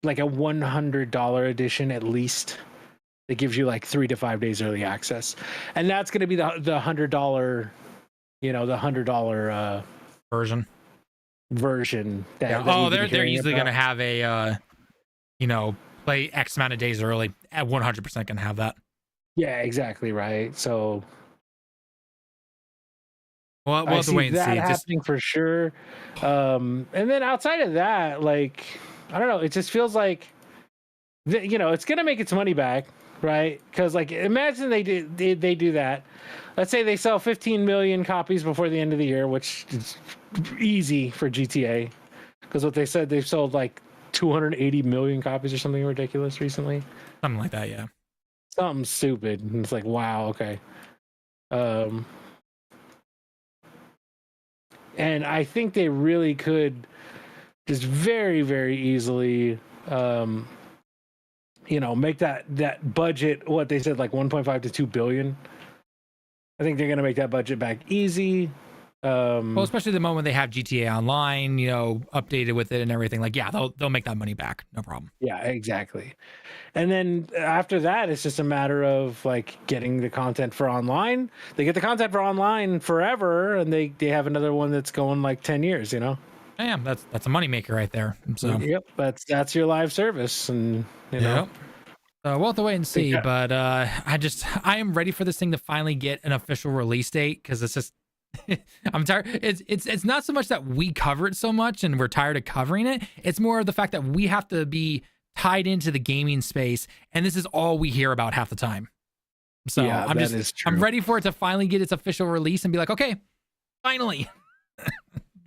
$100 edition at least. That gives you like 3 to 5 days early access, and that's going to be the $100, the $100 version. They're easily going to have a play X amount of days early. At 100% going to have that. Yeah, exactly right. So Well, we'll I have to see wait and that see. happening for sure. And then outside of that, like, I don't know, it just feels like, you know, it's gonna make its money back, right? Because like, imagine they do that. Let's say they sell 15 million copies before the end of the year, which is easy for GTA. Because what they said, they've sold like 280 million copies or something ridiculous recently. Something like that, yeah. Something stupid. And it's like, wow, okay. And I think they really could just very, very easily, you know, make that budget, what they said, like 1.5 to 2 billion. I think they're going to make that budget back easy. Well, especially the moment they have GTA Online, you know, updated with it and everything. Like, yeah, they'll make that money back, no problem. Yeah, exactly. And then after that, it's just a matter of like getting the content for online. They get the content for online forever, and they have another one that's going like 10 years. You know. Yeah, that's a moneymaker right there. So yep, that's your live service, and you know. Yep. We'll have to wait and see, but I am ready for this thing to finally get an official release date, because it's just I'm tired. It's not so much that we cover it so much and we're tired of covering it. It's more of the fact that we have to be tied into the gaming space, and this is all we hear about half the time. So yeah, I'm ready for it to finally get its official release and be like, okay, finally,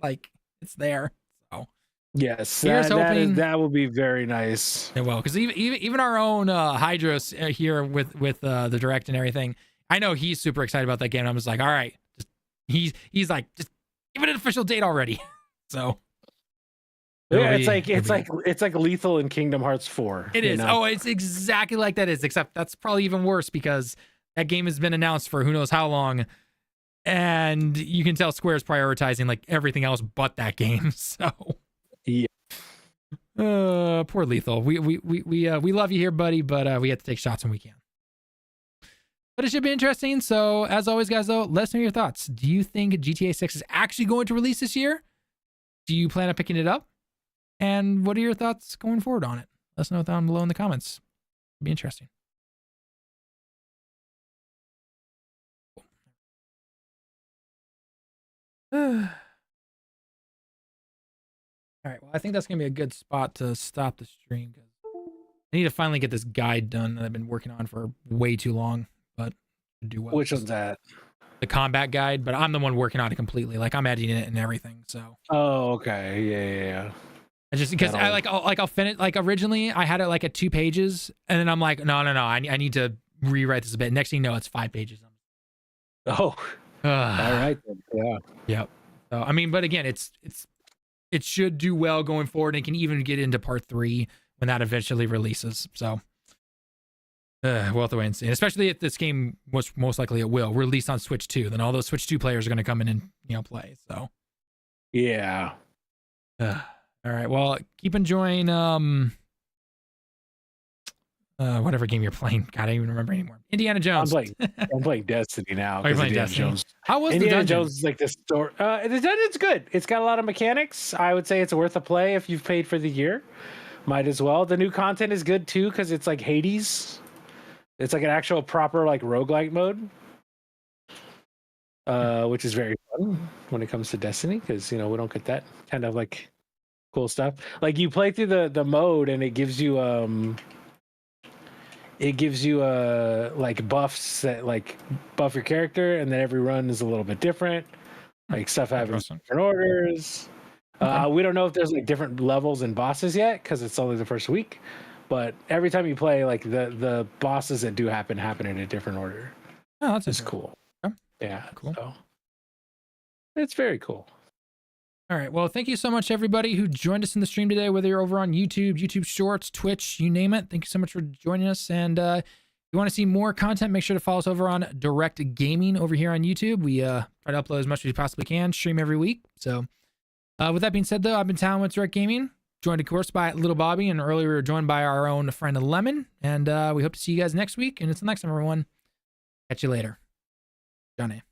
like it's there. So yes, here's hoping that will be very nice. Yeah, well, because even our own Hydros here with the direct and everything, I know he's super excited about that game. I'm just like, all right, he's like, just give it an official date already. So yeah, it's like Lethal in Kingdom Hearts 4. It is. Know? Oh, it's exactly like that is, except that's probably even worse because that game has been announced for who knows how long, and you can tell Square's prioritizing like everything else but that game. So yeah. Poor Lethal. We love you here, buddy, but we have to take shots when we can. But it should be interesting. So as always, guys, though, let us know your thoughts. Do you think GTA 6 is actually going to release this year? Do you plan on picking it up? And what are your thoughts going forward on it? Let us know down below in the comments. It'll be interesting. All right, well, I think that's going to be a good spot to stop the stream, because I need to finally get this guide done that I've been working on for way too long, but do well. Which one's that? The combat guide, but I'm the one working on it completely. Like, I'm editing it and everything, so. Oh, okay. Yeah. I just, because I'll finish, like, originally I had it like at 2 pages, and then I'm like, no, I need to rewrite this a bit. Next thing you know, it's 5 pages. Oh, all right. Then. Yeah. Yep. So, I mean, but again, it should do well going forward, and it can even get into part 3 when that eventually releases. So we'll have to wait and see. And especially if this game, most likely it will release on Switch 2, then all those Switch 2 players are going to come in and play. So yeah. All right. Well, keep enjoying whatever game you're playing. God, I don't even remember anymore. Indiana Jones. I'm playing Destiny now. Are you playing Destiny? Jones. How was Indiana the dungeon? Jones is like the story. The dungeon's good. It's got a lot of mechanics. I would say it's worth a play if you've paid for the year. Might as well. The new content is good too, because it's like Hades. It's like an actual proper like roguelike mode. Which is very fun when it comes to Destiny, because we don't get that kind of like cool stuff. Like you play through the mode and it gives you like buffs that like buff your character, and then every run is a little bit different. Like stuff having different orders. Okay. We don't know if there's like different levels and bosses yet, because it's only the first week. But every time you play, like the bosses that do happen in a different order. Oh, that's just cool. Okay. Yeah, cool. So it's very cool. All right. Well, thank you so much, everybody who joined us in the stream today, whether you're over on YouTube Shorts, Twitch, you name it. Thank you so much for joining us. And if you want to see more content, make sure to follow us over on Direct Gaming over here on YouTube. We try to upload as much as we possibly can, stream every week. So with that being said, though, I've been Tallen with Direct Gaming, joined, of course, by Little Bobby, and earlier we were joined by our own friend Lemon. And we hope to see you guys next week. And until next time, everyone, catch you later. Johnny.